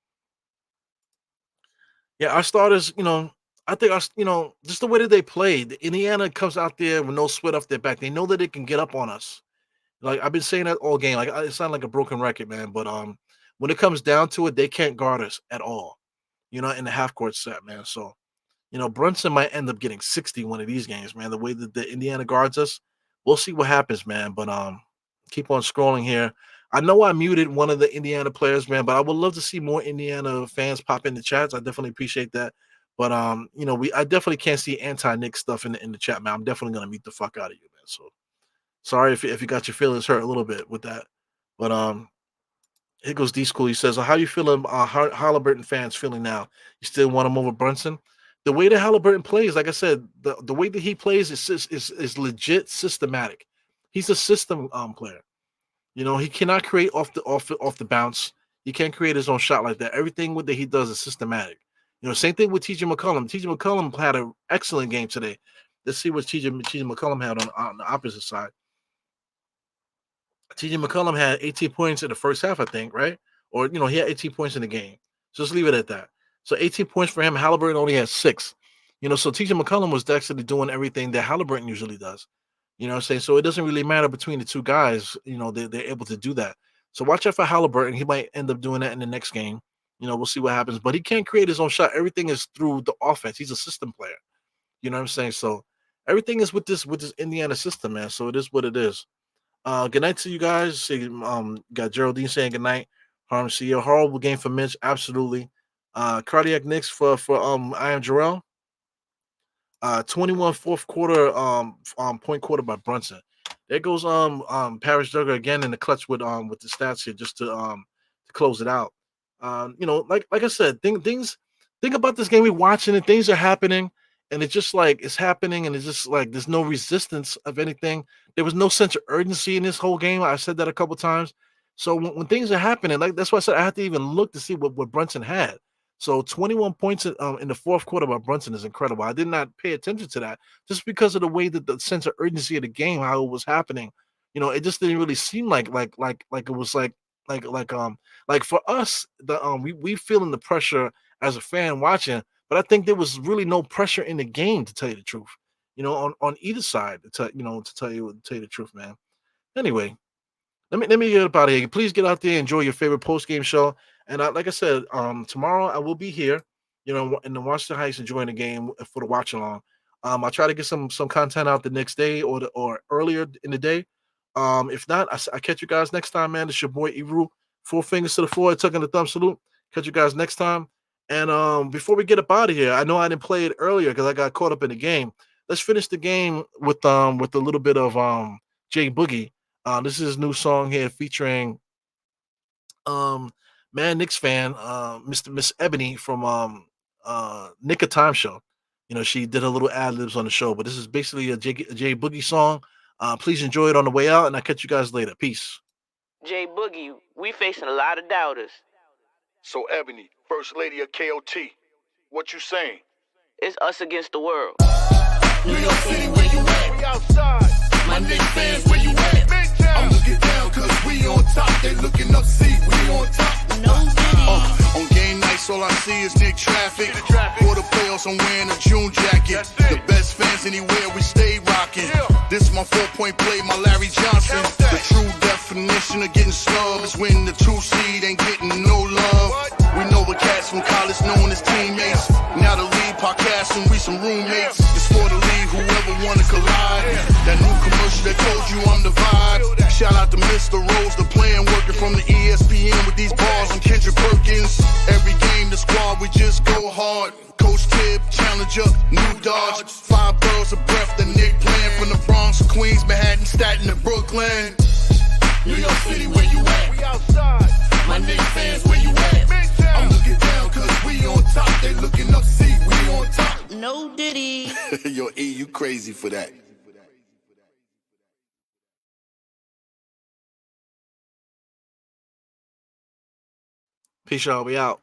Yeah, our starters, I think just the way that they played, Indiana comes out there with no sweat off their back. They know that they can get up on us. Like I've been saying that all game. Like it sounds like a broken record, man. But when it comes down to it, they can't guard us at all. In the half court set, man. So Brunson might end up getting 60 one of these games, man. The way that the Indiana guards us, we'll see what happens, man. But keep on scrolling here. I know I muted one of the Indiana players, man, but I would love to see more Indiana fans pop in the chats. I definitely appreciate that. But I definitely can't see anti-Nick stuff in the chat, man. I'm definitely gonna mute the fuck out of you, man. So sorry if you got your feelings hurt a little bit with that. But here goes D School. He says, "How you feeling? Halliburton fans feeling now? You still want him over Brunson? The way that Halliburton plays, like I said, the way that he plays is legit systematic. He's a system player. He cannot create off the bounce. He can't create his own shot like that. Everything that he does is systematic. Same thing with TJ McCollum. TJ McCollum had an excellent game today. Let's see what TJ McCollum had on the opposite side. TJ McCollum had 18 points in the first half, I think, right? Or he had 18 points in the game. So just leave it at that. So 18 points for him. Halliburton only had 6. So TJ McCollum was actually doing everything that Halliburton usually does. You know what I'm saying? So it doesn't really matter between the two guys. They're able to do that. So watch out for Halliburton. He might end up doing that in the next game. We'll see what happens. But he can't create his own shot. Everything is through the offense. He's a system player. You know what I'm saying? So everything is with this Indiana system, man. So it is what it is. Good night to you guys. Got Geraldine saying good night. Harm, see a horrible game for Mitch. Absolutely. Cardiac Knicks for I am Jarrell. 21 fourth quarter point quarter by Brunson. There goes Paris Duggar again in the clutch with the stats here just to close it out. Like I said, think about this game we're watching and things are happening and it's just like it's happening and it's just like there's no resistance of anything. There was no sense of urgency in this whole game. I said that a couple times. So when things are happening, like that's why I said I had to even look to see what Brunson had. So 21 points in the fourth quarter by Brunson is incredible. I did not pay attention to that just because of the way that the sense of urgency of the game, how it was happening. It just didn't really seem like it was like for us, we feeling the pressure as a fan watching, but I think there was really no pressure in the game to tell you the truth. On either side to tell you the truth, man. Anyway, let me get up out of here. Please get out there, enjoy your favorite post game show. And like I said, tomorrow I will be here, in the Washington Heights enjoying the game for the watch along. I'll try to get some content out the next day or earlier in the day. If not, I catch you guys next time, man. It's your boy Iru. 4 fingers to the floor, tucking the thumb salute. Catch you guys next time. And before we get up out of here, I know I didn't play it earlier because I got caught up in the game. Let's finish the game with a little bit of Jay Boogie. This is his new song here featuring man Knicks fan, Miss Ebony from Nick of Time show. She did a little ad libs on the show, but this is basically a Jay Boogie song. Please enjoy it on the way out, and I'll catch you guys later. Peace. Jay Boogie, we facing a lot of doubters. So Ebony, First Lady of KOT, what you saying? It's us against the world. New York City, where you at? We outside. My Knicks fans, where you at? I'm looking down cause we on top. They looking up, see we on top. On game nights, all I see is Nick traffic. For the playoffs, I'm wearing a June jacket. The best fans anywhere, we stay rocking. This my 4-point play, my Larry Johnson. The true definition of getting snubbed is when the 2 seed ain't getting no love. We know the cats from college known as teammates. Now the lead podcast and we some roommates. It's for the league, whoever wanna collide. That new commercial that told you I'm the vibe. Shout out to Mr. Rose, the plan working from the ESPN with these bars on Kendrick Perkins. Every game, the squad, we just go hard. Coach Tibb, Challenger, New Dodge. 5 boroughs of breath, the Nick plan from the Bronx, Queens, Manhattan, Staten, and Brooklyn. New York City, where you at? We outside. My Knicks fans, where you at? I'm looking down cause we on top. They looking up, see we on top. No Diddy. Yo, E, you crazy for that. Peace, y'all. We out.